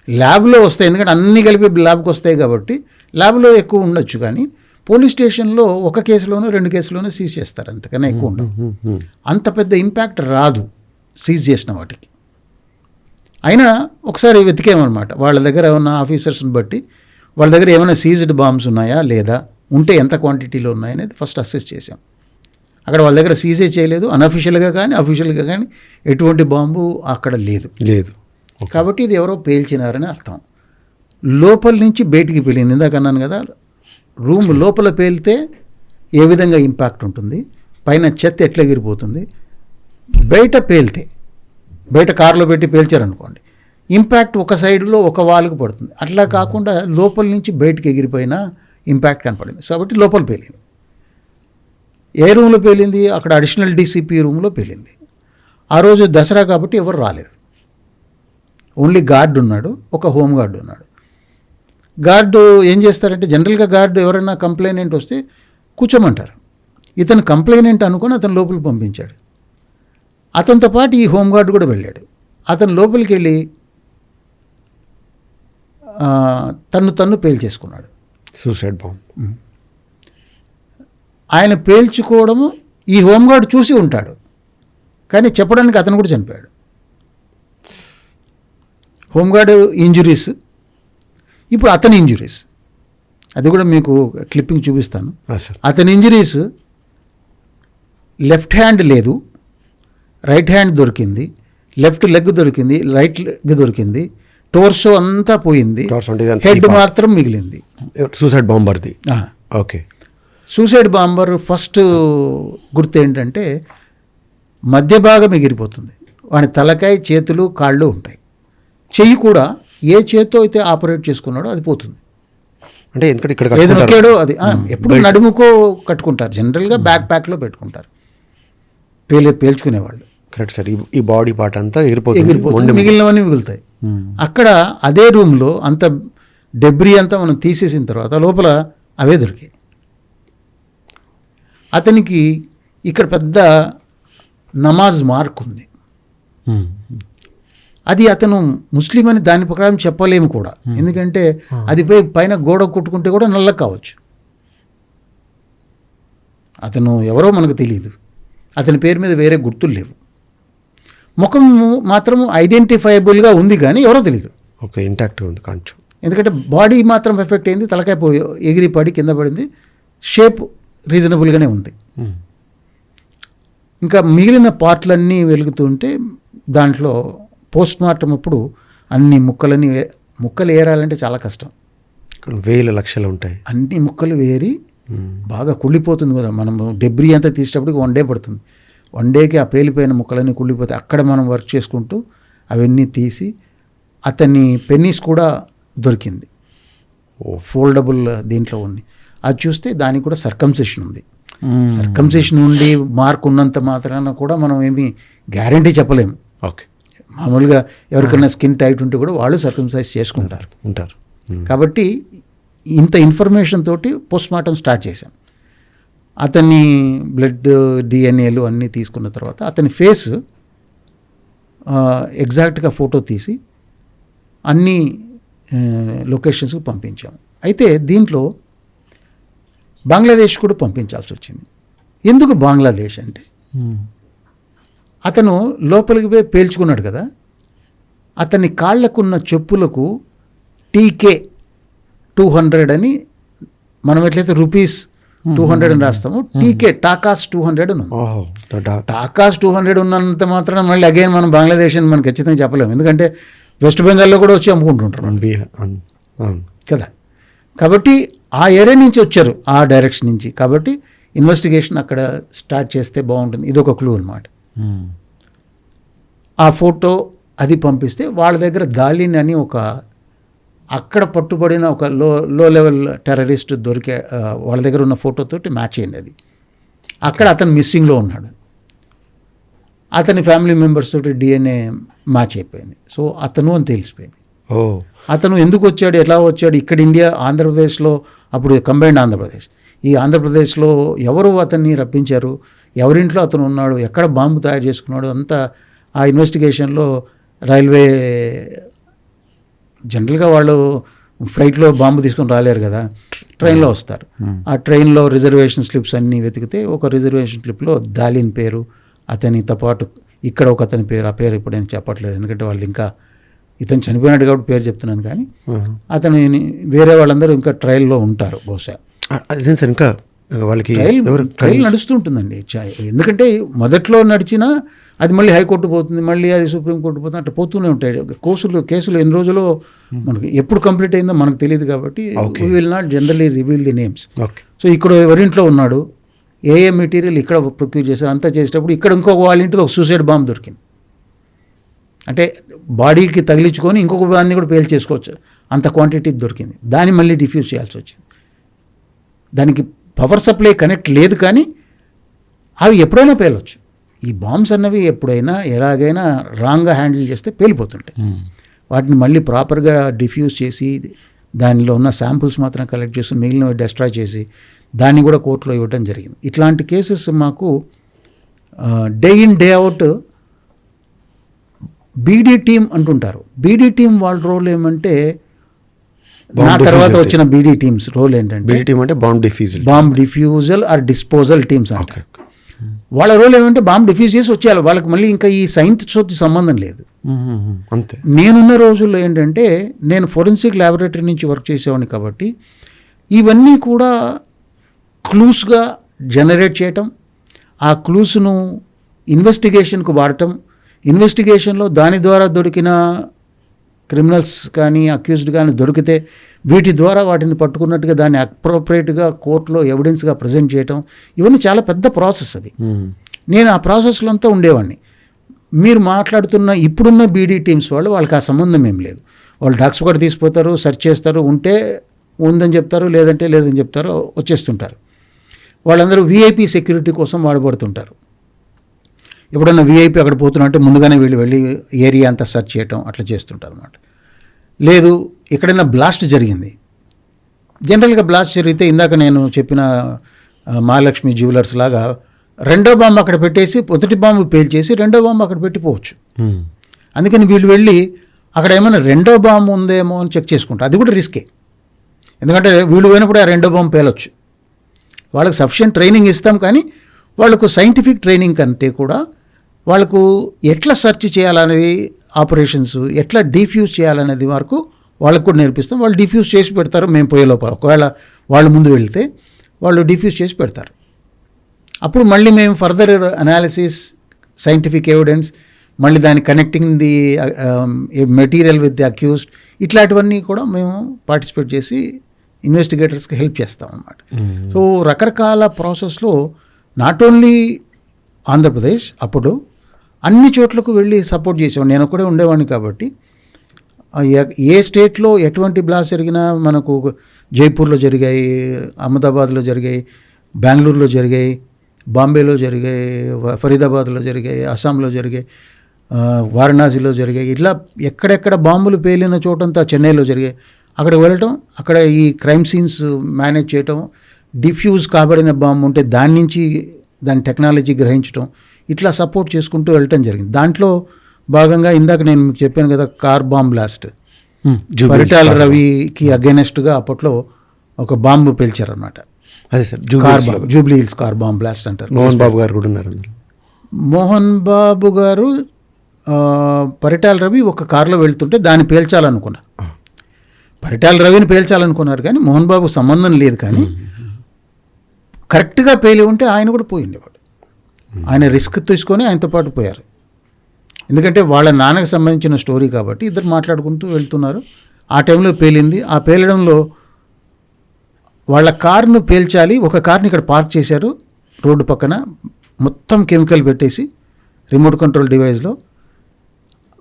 ల్యాబ్లో వస్తాయి. ఎందుకంటే అన్నీ కలిపి ల్యాబ్కి వస్తాయి కాబట్టి ల్యాబ్లో ఎక్కువ ఉండొచ్చు. కానీ పోలీస్ స్టేషన్లో ఒక కేసులోనో 2 కేసులోనో సీజ్ చేస్తారు, అంతకన్నా ఎక్కువ ఉండవు. అంత పెద్ద ఇంపాక్ట్ రాదు సీజ్ చేసిన వాటికి. అయినా ఒకసారి వెతికేమన్నమాట, వాళ్ళ దగ్గర ఉన్న ఆఫీసర్స్ని బట్టి వాళ్ళ దగ్గర ఏమైనా సీజ్డ్ బాంబ్స్ ఉన్నాయా లేదా, ఉంటే ఎంత క్వాంటిటీలో ఉన్నాయనేది ఫస్ట్ అసెస్ చేసాం. అక్కడ వాళ్ళ దగ్గర సీజే చేయలేదు, అన్అఫీషియల్గా కానీ అఫీషియల్గా కానీ ఎటువంటి బాంబు అక్కడ లేదు. కాబట్టి ఇది ఎవరో పేల్చినారని అర్థం. లోపల నుంచి బయటికి పేలింది. ఇందాక అన్నాను కదా, రూమ్ లోపల పేలితే ఏ విధంగా ఇంపాక్ట్ ఉంటుంది, పైన చెత్త ఎట్లా ఎగిరిపోతుంది. బయట పేలితే, బయట కారులో పెట్టి పేల్చారనుకోండి, ఇంపాక్ట్ ఒక సైడ్లో ఒక వాల్కి పడుతుంది. అట్లా కాకుండా లోపల నుంచి బయటికి ఎగిరిపోయిన ఇంపాక్ట్ కనపడింది. కాబట్టి లోపల పేలింది. ఏ రూమ్లో పేలింది? అక్కడ అడిషనల్ డీసీపీ రూమ్లో పేలింది. ఆ రోజు దసరా కాబట్టి ఎవరు రాలేదు, ఓన్లీ గార్డ్ ఉన్నాడు, ఒక హోమ్ గార్డ్ ఉన్నాడు. గార్డు ఏం చేస్తారంటే, జనరల్గా గార్డు ఎవరైనా కంప్లైనెంట్ వస్తే కూర్చోమంటారు. ఇతను కంప్లైనెంట్ అనుకొని అతను లోపలికి పంపించాడు. అతనితో పాటు ఈ హోమ్ గార్డ్ కూడా వెళ్ళాడు. అతను లోపలికి వెళ్ళి తన్ను పేల్చేసుకున్నాడు, సూసైడ్ బాంబ్. ఆయన పేల్చుకోవడము ఈ హోంగార్డ్ చూసి ఉంటాడు, కానీ చెప్పడానికి అతను కూడా చనిపోయాడు. హోంగార్డ్ ఇంజురీస్, ఇప్పుడు అతని ఇంజురీస్, అది కూడా మీకు క్లిప్పింగ్ చూపిస్తాను. అతని ఇంజురీస్ లెఫ్ట్ హ్యాండ్ లేదు, రైట్ హ్యాండ్ దొరికింది, లెఫ్ట్ లెగ్ దొరికింది, రైట్ లెగ్ దొరికింది, టోర్సో అంతా పోయింది, హెడ్ మాత్రం మిగిలింది. సూసైడ్ బాంబర్ది. ఆ. ఓకే. సూసైడ్ బాంబర్ ఫస్ట్ గుర్తు ఏంటంటే మధ్య భాగం ఎగిరిపోతుంది, వాడి తలకాయ, చేతులు, కాళ్ళు ఉంటాయి. చెయ్యి కూడా ఏ చేత్తో అయితే ఆపరేట్ చేసుకున్నాడో అది పోతుంది. అంటే ఎందుకంటే ఇక్కడ ఏది నొక్కాడో అది ఎప్పుడు నడుముకో కట్టుకుంటారు, జనరల్గా బ్యాక్ ప్యాక్లో పెట్టుకుంటారు పేల్చుకునేవాళ్ళు. Correct sir. ఈ బాడీ పార్ట్ అంతా ఎగిరిపోతుంది, మిగిలినవన్నీ మిగులుతాయి. అక్కడ అదే రూమ్లో అంత డెబ్రీ అంతా మనం తీసేసిన తర్వాత లోపల అవే దొరికాయి. అతనికి ఇక్కడ పెద్ద నమాజ్ మార్క్ ఉంది. అది అతను ముస్లిం అని దాని ప్రకారం చెప్పలేము కూడా, ఎందుకంటే అది పైన గోడ కొట్టుకుంటే కూడా నల్ల కావచ్చు. అతను ఎవరో మనకు తెలియదు, అతని పేరు మీద వేరే గుర్తులు లేవు. ముఖం మాత్రం ఐడెంటిఫైబుల్గా ఉంది కానీ ఎవరో తెలియదు. ఓకే, ఇంటాక్ట్ ఉంది కొంచెం. ఎందుకంటే బాడీ మాత్రం ఎఫెక్ట్ అయింది, తలకాయ ఎగిరి పడి కింద పడింది, షేప్ రీజనబుల్గానే ఉంది. ఇంకా మిగిలిన పార్ట్లన్నీ వెలుగుతుంటే దాంట్లో పోస్ట్ మార్టం అప్పుడు అన్ని ముక్కలు ఏరాలంటే చాలా కష్టం. వేల లక్షలు ఉంటాయి. అన్ని ముక్కలు వేరి బాగా కుళ్ళిపోతుంది కదా. మనం డెబ్రీ అంతా తీసేటప్పటికి 1 డే పడుతుంది. 1 డేకి ఆ పేలిపోయిన ముక్కలన్నీ కుళ్ళిపోతాయి. అక్కడ మనం వర్క్ చేసుకుంటూ అవన్నీ తీసి, అతని పెన్నీస్ కూడా దొరికింది, ఫోల్డబుల్ దీంట్లో ఉంది. అది చూస్తే దానికి కూడా సర్కంసెషన్ ఉంది. సర్కంసెషన్ ఉండి మార్క్ ఉన్నంత మాత్రాన కూడా మనం ఏమీ గ్యారంటీ చెప్పలేము. ఓకే. మామూలుగా ఎవరికైనా స్కిన్ టైట్ ఉంటే కూడా వాళ్ళు సర్కంసైజ్ చేసుకుంటారు. కాబట్టి ఇంత ఇన్ఫర్మేషన్ తోటి పోస్ట్ మార్టం స్టార్ట్ చేశాం. అతన్ని బ్లడ్, డిఎన్ఏలు అన్నీ తీసుకున్న తర్వాత అతని ఫేస్ ఎగ్జాక్ట్గా ఫోటో తీసి అన్ని లొకేషన్స్కి పంపించాము. అయితే దీంట్లో బంగ్లాదేశ్ కూడా పంపించాల్సి వచ్చింది. ఎందుకు బంగ్లాదేశ్ అంటే, అతను లోపలికి పోయి పేల్చుకున్నాడు కదా, అతని కాళ్ళకున్న చెప్పులకు టీకే 200 అని, మనం ఎట్లయితే రూపీస్ 200 అని రాస్తాము, టీకే టాకాస్ 200 ఉంది. టాకాస్ 200 ఉన్నంత మాత్రం మళ్ళీ అగైన్ మనం బంగ్లాదేశ్ అని మనం ఖచ్చితంగా చెప్పలేము, ఎందుకంటే వెస్ట్ బెంగాల్లో కూడా వచ్చి అమ్ముకుంటుంటారు కదా. కాబట్టి ఆ ఏరియా నుంచి వచ్చారు, ఆ డైరెక్షన్ నుంచి. కాబట్టి ఇన్వెస్టిగేషన్ అక్కడ స్టార్ట్ చేస్తే బాగుంటుంది. ఇది ఒక క్లూ అనమాట. ఆ ఫోటో అది పంపిస్తే వాళ్ళ దగ్గర దాలిన్ అని ఒక అక్కడ పట్టుబడిన ఒక లో లెవెల్ టెర్రరిస్ట్ దొరికే, వాళ్ళ దగ్గర ఉన్న ఫోటోతోటి మ్యాచ్ అయింది. అది అక్కడ అతను మిస్సింగ్లో ఉన్నాడు. అతని ఫ్యామిలీ మెంబర్స్ తోటి డిఎన్ఏ మ్యాచ్ అయిపోయింది. సో అతను అని తెలిసిపోయింది. అతను ఎందుకు వచ్చాడు, ఎలా వచ్చాడు, ఇక్కడ ఇండియా, ఆంధ్రప్రదేశ్లో అప్పుడు కంబైన్డ్ ఆంధ్రప్రదేశ్, ఈ ఆంధ్రప్రదేశ్లో ఎవరు అతన్ని రప్పించారు, ఎవరింట్లో అతను ఉన్నాడు, ఎక్కడ బాంబు తయారు చేసుకున్నాడు, అంతా ఆ ఇన్వెస్టిగేషన్లో రైల్వే, జనరల్గా వాళ్ళు ఫ్లైట్లో బాంబు తీసుకొని రాలేరు కదా, ట్రైన్లో వస్తారు. ఆ ట్రైన్లో రిజర్వేషన్ స్లిప్స్ అన్నీ వెతికితే ఒక రిజర్వేషన్ స్లిప్లో దాలిన్ పేరు, అతనితో పాటు ఇక్కడ ఒక అతని పేరు, ఆ పేరు ఇప్పుడు నేను చెప్పట్లేదు ఎందుకంటే వాళ్ళు ఇంకా, ఇతను చనిపోయినాడు కాబట్టి పేరు చెప్తున్నాను, కానీ అతను వేరే వాళ్ళందరూ ఇంకా ట్రయల్లో ఉంటారు బహుశా. ఇంకా వాళ్ళకి ట్రయల్ నడుస్తుంటుందండి. ఎందుకంటే మొదట్లో నడిచినా అది మళ్ళీ హైకోర్టు పోతుంది, మళ్ళీ అది సుప్రీంకోర్టు పోతుంది, అట్లా పోతూనే ఉంటాయి కేసులు. ఎన్ని రోజులు మనకు ఎప్పుడు కంప్లీట్ అయిందో మనకు తెలియదు కాబట్టి we will not generally reveal the names. So ఇక్కడ ఎవరింట్లో ఉన్నాడు, ఏ మెటీరియల్ ఇక్కడ ప్రొక్యూర్ చేశారు, అంతా చేసేటప్పుడు ఇక్కడ ఇంకొక వాళ్ళ ఇంటిలో ఒక సూసైడ్ బాంబ్ దొరికింది. అంటే బాడీకి తగిలించుకొని ఇంకొక దాన్ని కూడా పేల్ చేసుకోవచ్చు, అంత క్వాంటిటీ దొరికింది. దాన్ని మళ్ళీ డిఫ్యూజ్ చేయాల్సి వచ్చింది. దానికి పవర్ సప్లై కనెక్ట్ లేదు, కానీ అవి ఎప్పుడైనా పేలవచ్చు. ఈ బాంబ్స్ అన్నవి ఎప్పుడైనా ఎలాగైనా రాంగ్గా హ్యాండిల్ చేస్తే పేలిపోతుంటాయి. వాటిని మళ్ళీ ప్రాపర్గా డిఫ్యూజ్ చేసి దానిలో ఉన్న శాంపుల్స్ మాత్రం కలెక్ట్ చేసి మిగిలినవి డెస్ట్రాయ్ చేసి దాన్ని కూడా కోర్టులో ఇవ్వడం జరిగింది. ఇట్లాంటి కేసెస్ మాకు day in day out BD team అంటుంటారు. బీడీ టీం వాళ్ళ రోల్ ఏమంటే, నా తర్వాత వచ్చిన బీడీ టీమ్స్ రోల్ ఏంటంటే, bomb defusal or disposal teams అంటారు. వాళ్ళ రోల్ ఏమంటే బాంబ్ డిఫ్యూజ్ చేసి వచ్చేయాలి, వాళ్ళకి మళ్ళీ ఇంకా ఈ సైన్స్తో సంబంధం లేదు. అంతే. నేనున్న రోజుల్లో ఏంటంటే, నేను ఫోరెన్సిక్ ల్యాబొరేటరీ నుంచి వర్క్ చేసేవాడిని కాబట్టి ఇవన్నీ కూడా క్లూస్గా జనరేట్ చేయటం, ఆ క్లూస్ను ఇన్వెస్టిగేషన్కు వాడటం, ఇన్వెస్టిగేషన్లో దాని ద్వారా దొరికిన క్రిమినల్స్ కానీ అక్యూజ్డ్ కానీ దొరికితే వీటి ద్వారా వాటిని పట్టుకున్నట్టుగా దాన్ని అప్రోప్రియేట్గా కోర్టులో ఎవిడెన్స్గా ప్రజెంట్ చేయటం, ఇవన్నీ చాలా పెద్ద ప్రాసెస్ అది. నేను ఆ ప్రాసెస్లో అంతా ఉండేవాడిని. మీరు మాట్లాడుతున్న ఇప్పుడున్న బీడీ టీమ్స్ వాళ్ళకి ఆ సంబంధం ఏం లేదు. వాళ్ళు డాక్స్ కూడా తీసిపోతారు, సెర్చ్ చేస్తారు, ఉంటే ఉందని చెప్తారు, లేదంటే లేదని చెప్తారు, వచ్చేస్తుంటారు. వాళ్ళందరూ వీఐపీ సెక్యూరిటీ కోసం వాడబడుతుంటారు. ఎప్పుడన్నా వీఐపీ అక్కడ పోతున్నట్టే ముందుగానే వీళ్ళు వెళ్ళి ఏరియా అంతా సెర్చ్ చేయటం అట్లా చేస్తుంటారు అన్నమాట. లేదు ఎక్కడైనా బ్లాస్ట్ జరిగింది, జనరల్గా బ్లాస్ట్ జరిగితే ఇందాక నేను చెప్పిన మహాలక్ష్మి జ్యువెలర్స్ లాగా రెండో బాంబు అక్కడ పెట్టేసి మొదటి బాంబు పేల్చేసి రెండో బాంబు అక్కడ పెట్టిపోవచ్చు. అందుకని వీళ్ళు వెళ్ళి అక్కడ ఏమైనా రెండో బాంబు ఉందేమో అని చెక్ చేసుకుంటారు. అది కూడా రిస్కే, ఎందుకంటే వీళ్ళు పోయినప్పుడు ఆ రెండో బాంబు పేలొచ్చు. వాళ్ళకి సఫిషియెంట్ ట్రైనింగ్ ఇస్తాం, కానీ వాళ్ళకు సైంటిఫిక్ ట్రైనింగ్ కంటే కూడా వాళ్ళకు ఎట్లా సెర్చ్ చేయాలనేది, ఆపరేషన్స్ ఎట్లా డిఫ్యూజ్ చేయాలనేది వరకు వాళ్ళకు కూడా నేర్పిస్తాం. వాళ్ళు డిఫ్యూజ్ చేసి పెడతారు మేము పోయే లోపల. ఒకవేళ వాళ్ళు ముందు వెళ్తే వాళ్ళు డిఫ్యూజ్ చేసి పెడతారు. అప్పుడు మళ్ళీ మేము ఫర్దర్ అనాలిసిస్, సైంటిఫిక్ ఎవిడెన్స్, మళ్ళీ దాన్ని connecting the material with the accused, ఇట్లాంటివన్నీ కూడా మేము పార్టిసిపేట్ చేసి ఇన్వెస్టిగేటర్స్కి హెల్ప్ చేస్తాం అన్నమాట. సో రకరకాల ప్రాసెస్లో నాట్ ఓన్లీ ఆంధ్రప్రదేశ్, అప్పుడు అన్ని చోట్లకు వెళ్ళి సపోర్ట్ చేసేవాడిని. నేను ఒకడే ఉండేవాడిని కాబట్టి ఏ స్టేట్లో ఎటువంటి బ్లాస్ట్ జరిగినా, మనకు జైపూర్లో జరిగాయి, అహ్మదాబాద్లో జరిగాయి, బెంగళూరులో జరిగాయి, బాంబేలో జరిగాయి, ఫరీదాబాద్లో జరిగాయి, అస్సాంలో జరిగాయి, వారణాసిలో జరిగాయి, ఇట్లా ఎక్కడెక్కడ బాంబులు పేలిన చోటంతా చెన్నైలో జరిగాయి. అక్కడ వెళ్ళటం, అక్కడ ఈ క్రైమ్ సీన్స్ మేనేజ్ చేయటం, డిఫ్యూజ్ కాబడిన బాంబు ఉంటే దాని నుంచి దాని టెక్నాలజీ గ్రహించడం, ఇట్లా సపోర్ట్ చేసుకుంటూ వెళ్ళటం జరిగింది. దాంట్లో భాగంగా ఇందాక నేను మీకు చెప్పాను కదా, కార్ బాంబ్ బ్లాస్ట్, పరిటాల రవికి అగెనెస్ట్గా అప్పట్లో ఒక బాంబు పేల్చారనమాట. అదే sir, Jubilee Hills car bomb blast అంటారు. మోహన్ బాబు గారు కూడా ఉన్నారు అందులో. మోహన్ బాబు గారు, పరిటాల రవి ఒక కారులో వెళ్తుంటే దాన్ని పేల్చాలనుకున్నారు. పరిటాల రవిని పేల్చాలనుకున్నారు, కానీ మోహన్ బాబు సంబంధం లేదు. కానీ కరెక్ట్గా పేలి ఉంటే ఆయన కూడా పోయి ఉండేవాడు. ఆయన రిస్క్ తీసుకొని ఆయనతో పాటు పోయారు. ఎందుకంటే వాళ్ళ నాన్నకు సంబంధించిన స్టోరీ కాబట్టి ఇద్దరు మాట్లాడుకుంటూ వెళ్తున్నారు. ఆ టైంలో పేలింది. ఆ పేలడంలో వాళ్ళ కారును పేల్చాలి, ఒక కార్ని ఇక్కడ పార్క్ చేశారు రోడ్డు పక్కన, మొత్తం కెమికల్ పెట్టేసి రిమోట్ కంట్రోల్ డివైస్లో.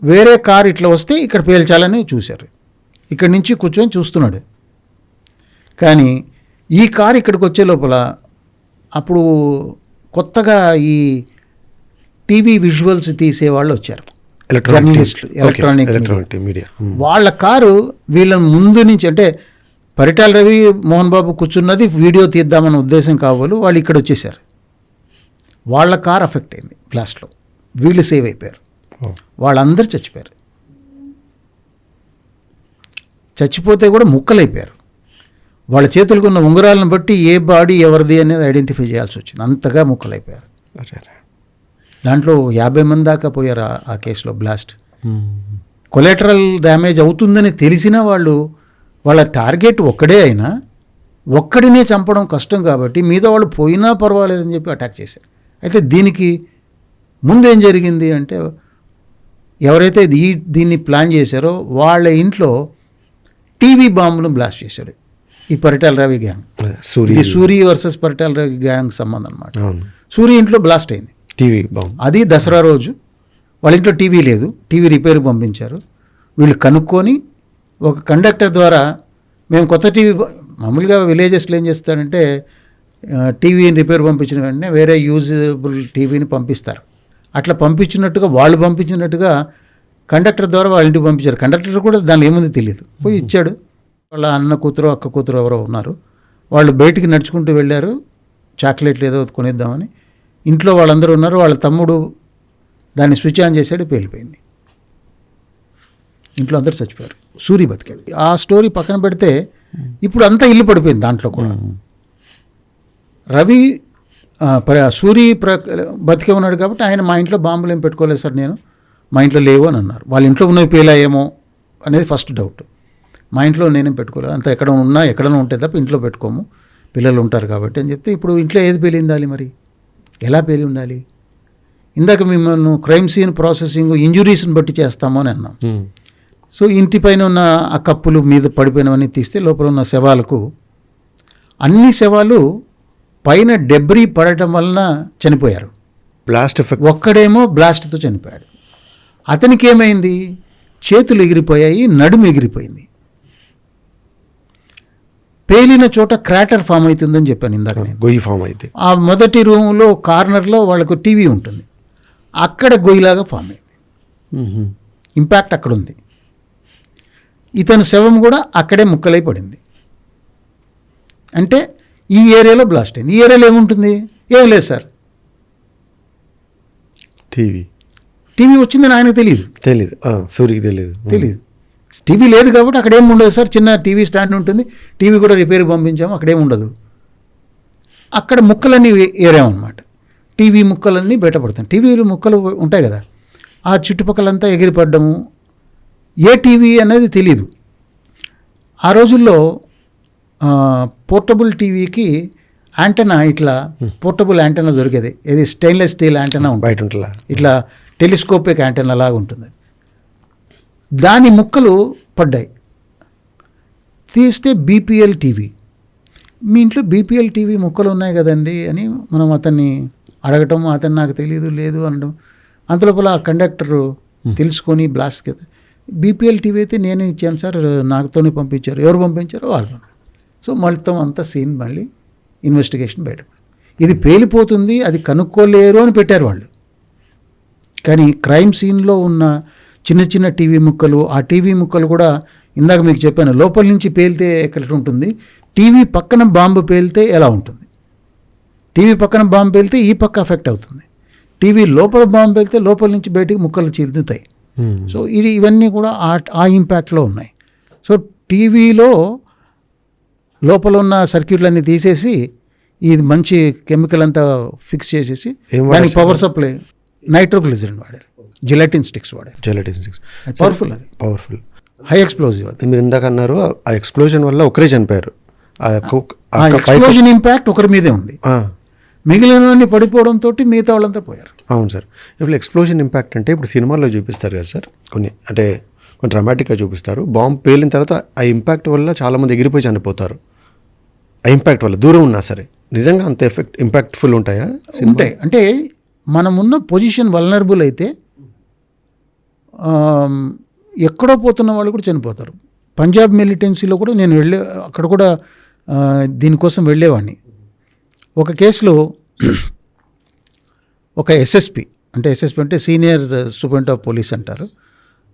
వేరే కార్ ఇట్లా వస్తే ఇక్కడ పేల్చాలని చూశారు. ఇక్కడి నుంచి కూర్చొని చూస్తున్నాడు. కానీ ఈ కారు ఇక్కడికి వచ్చే లోపల అప్పుడు కొత్తగా ఈ టీవీ విజువల్స్ తీసేవాళ్ళు వచ్చారు, జర్నలిస్టులు, ఎలక్ట్రానిక్ మీడియా. వాళ్ళ కారు వీళ్ళ ముందు నుంచి, అంటే పరిటాల రవి మోహన్ బాబు కూర్చున్నది వీడియో తీద్దామన్న ఉద్దేశం కావాలి, వాళ్ళు ఇక్కడ వచ్చేసారు. వాళ్ళ కార్ అఫెక్ట్ అయింది బ్లాస్ట్లో. వీళ్ళు సేవ్ అయిపోయారు. వాళ్ళందరూ చచ్చిపోయారు. చచ్చిపోతే కూడా ముక్కలైపోయారు. వాళ్ళ చేతులకు ఉన్న ఉంగరాలను బట్టి ఏ బాడీ ఎవరిది అనేది ఐడెంటిఫై చేయాల్సి వచ్చింది. అంతగా ముక్కలైపోయారు. దాంట్లో 50 మంది దాకా పోయారు ఆ కేసులో బ్లాస్ట్. కొలాటరల్ డ్యామేజ్ అవుతుందని తెలిసినా వాళ్ళ టార్గెట్ ఒక్కడే అయినా ఒక్కడినే చంపడం కష్టం కాబట్టి మీద వాళ్ళు పోయినా పర్వాలేదని చెప్పి అటాక్ చేశారు. అయితే దీనికి ముందేం జరిగింది అంటే, ఎవరైతే దీన్ని ప్లాన్ చేశారో వాళ్ళ ఇంట్లో టీవీ బాంబును బ్లాస్ట్ చేశాడు ఈ Paritala Ravi gang. Suri versus Paritala Ravi gang సంబంధం అన్నమాట. సూరి ఇంట్లో బ్లాస్ట్ అయింది టీవీ బాంబు. అది దసరా రోజు. వాళ్ళ ఇంట్లో టీవీ లేదు, టీవీ రిపేర్ పంపించారు. వీళ్ళు కనుక్కొని ఒక కండక్టర్ ద్వారా, మేము కొత్త టీవీ, మామూలుగా విలేజెస్లో ఏం చేస్తారంటే టీవీని రిపేర్ పంపించిన వెంటనే వేరే యూజబుల్ టీవీని పంపిస్తారు. అట్లా వాళ్ళు పంపించినట్టుగా కండక్టర్ ద్వారా వాళ్ళ ఇంటికి పంపించారు. కండక్టర్ కూడా దానిలో ఏముంది తెలియదు, పోయి ఇచ్చాడు. వాళ్ళ అన్న కూతురు అక్క కూతురు ఎవరో ఉన్నారు, వాళ్ళు బయటికి నడుచుకుంటూ వెళ్ళారు చాక్లెట్లు ఏదో కొనిద్దామని. ఇంట్లో వాళ్ళందరూ ఉన్నారు. వాళ్ళ తమ్ముడు దాన్ని స్విచ్ ఆన్ చేశాడు, పేలిపోయింది. ఇంట్లో అందరూ చచ్చిపోయారు, సూరి బతికాడు. ఆ స్టోరీ పక్కన పెడితే ఇప్పుడు అంతా ఇల్లు పడిపోయింది దాంట్లో కూడా. రవి సూరి బతికే ఉన్నాడు కాబట్టి ఆయన, మా ఇంట్లో బాంబులు ఏం పెట్టుకోలేదు సార్, నేను మా ఇంట్లో లేవు అని అన్నారు. వాళ్ళ ఇంట్లో ఉన్నవి పేలాయేమో అనేది ఫస్ట్ డౌట్. మా ఇంట్లో నేనేం పెట్టుకోలేదు, అంత ఎక్కడైనా ఉంటే తప్ప ఇంట్లో పెట్టుకోము, పిల్లలు ఉంటారు కాబట్టి అని చెప్తే, ఇప్పుడు ఇంట్లో ఏది పేలిందాలి మరి, ఎలా పేలి ఉండాలి? ఇందాక మిమ్మల్ని క్రైమ్ సీన్ ప్రాసెసింగ్ ఇంజురీస్ని బట్టి చేస్తాము అని అన్నాం. సో ఇంటిపైన ఉన్న ఆ కప్పులు మీద పడిపోయినవన్నీ తీస్తే లోపల ఉన్న శవాలకు అన్ని శవాలు పైన డెబ్రీ పడటం వలన చనిపోయారు. Blast effect. ఒక్కడేమో బ్లాస్ట్తో చనిపోయాడు. అతనికి ఏమైంది, చేతులు ఎగిరిపోయాయి, నడుము ఎగిరిపోయింది. పేలిన చోట క్రాటర్ ఫామ్ అవుతుందని చెప్పాను ఇందాక నేను. గొయ్యి ఫామ్ అయితే ఆ మొదటి రూమ్లో కార్నర్లో వాళ్ళకు టీవీ ఉంటుంది, అక్కడ గొయ్యిలాగా ఫామ్ అయింది. ఇంపాక్ట్ అక్కడ ఉంది. ఇతని శవం కూడా అక్కడే ముక్కలై పడింది. అంటే ఈ ఏరియాలో బ్లాస్ట్ అయింది. ఈ ఏరియాలో ఏముంటుంది, ఏం లేదు సార్. టీవీ వచ్చిందని ఆయనకు తెలియదు. సూర్యకి తెలియదు. టీవీ లేదు కాబట్టి అక్కడ ఏమి ఉండదు సార్. చిన్న టీవీ స్టాండ్ ఉంటుంది, టీవీ కూడా రిపేర్కి పంపించాము, అక్కడేమి ఉండదు. అక్కడ ముక్కలన్నీ ఏరామన్నమాట. టీవీ ముక్కలన్నీ బయటపడతాయి. టీవీలు ముక్కలు ఉంటాయి కదా, ఆ చుట్టుపక్కలంతా ఎగిరిపడ్డము. ఏ టీవీ అనేది తెలియదు. ఆ రోజుల్లో పోర్టబుల్ టీవీకి యాంటనా, ఇట్లా పోర్టబుల్ యాంటనా దొరికేది. ఇది స్టెయిన్లెస్ స్టీల్ యాంటనా ఉంటుంది, బయట ఉంటుందా, ఇట్లా టెలిస్కోపిక్ యాంటనా లాగా ఉంటుంది. దాని ముక్కలు పడ్డాయి. తీస్తే బీపీఎల్ టీవీ. మీ ఇంట్లో బీపీఎల్ టీవీ ముక్కలు ఉన్నాయి కదండి అని మనం అతన్ని అడగటం, అతను నాకు తెలియదు లేదు అనడం. అంతలోపల ఆ కండక్టర్ తెలుసుకొని బ్లాస్ట్ కదా, బీపీఎల్ టీవీ అయితే నేనే ఇచ్చాను సార్, నాతోనే పంపించారు. ఎవరు పంపించారో వాళ్ళు పంపించారు. సో మొత్తం అంతా సీన్ మళ్ళీ ఇన్వెస్టిగేషన్ బయటపడింది. ఇది పేలిపోతుంది, అది కనుక్కోలేరు అని పెట్టారు వాళ్ళు. కానీ క్రైమ్ సీన్లో ఉన్న చిన్న చిన్న టీవీ ముక్కలు, ఆ టీవీ ముక్కలు కూడా ఇందాక మీకు చెప్పాను, లోపల నుంచి పేలితే ఎక్కడ ఉంటుంది, టీవీ పక్కన బాంబు పేలితే ఎలా ఉంటుంది. టీవీ పక్కన బాంబు పేలితే ఈ పక్క ఎఫెక్ట్ అవుతుంది, టీవీ లోపల బాంబు పేలితే లోపల నుంచి బయటికి ముక్కలు చీలుతాయి. సో ఇవన్నీ కూడా ఆ ఇంపాక్ట్లో ఉన్నాయి. సో టీవీలో లోపల ఉన్న సర్క్యూట్లన్నీ తీసేసి ఇది మంచి కెమికల్ అంతా ఫిక్స్ చేసేసి దానికి పవర్ సప్లై నైట్రోగ్లిజరిన్ వాడారు, జిలటిన్ స్టిక్స్ వాడారు. పవర్ఫుల్, అది పవర్ఫుల్, హై ఎక్స్ప్లోజివ్. అది మీరు ఇందాక అన్నారు, ఆ ఎక్స్ప్లోజన్ వల్ల ఒకరే చనిపోయారు. ఎక్స్ప్లోజన్ ఇంపాక్ట్ ఒకరి మీదే ఉంది, మిగిలినవన్నీ పడిపోవడంతో మిగతా వాళ్ళంతా పోయారు. అవును సార్. ఇప్పుడు ఎక్స్ప్లోజన్ ఇంపాక్ట్ అంటే ఇప్పుడు సినిమాల్లో చూపిస్తారు కదా సార్, కొన్ని అంటే కొంచెం డ్రామాటిక్గా చూపిస్తారు. బాంబు పేలిన తర్వాత ఆ ఇంపాక్ట్ వల్ల చాలామంది ఎగిరిపోయి చనిపోతారు. ఆ ఇంపాక్ట్ వల్ల దూరం ఉన్నా సరే నిజంగా అంత ఇంపాక్ట్ఫుల్ ఉంటాయా? ఉంటాయి. అంటే మనమున్న పొజిషన్ వల్నరబుల్ అయితే ఎక్కడో పోతున్న వాళ్ళు కూడా చనిపోతారు. పంజాబ్ మిలిటెన్సీలో కూడా నేను అక్కడ కూడా దీనికోసం వెళ్ళేవాడిని. ఒక కేసులో ఒక ఎస్ఎస్పి అంటే సీనియర్ సూపరింటెండెంట్ ఆఫ్ పోలీస్ అంటారు,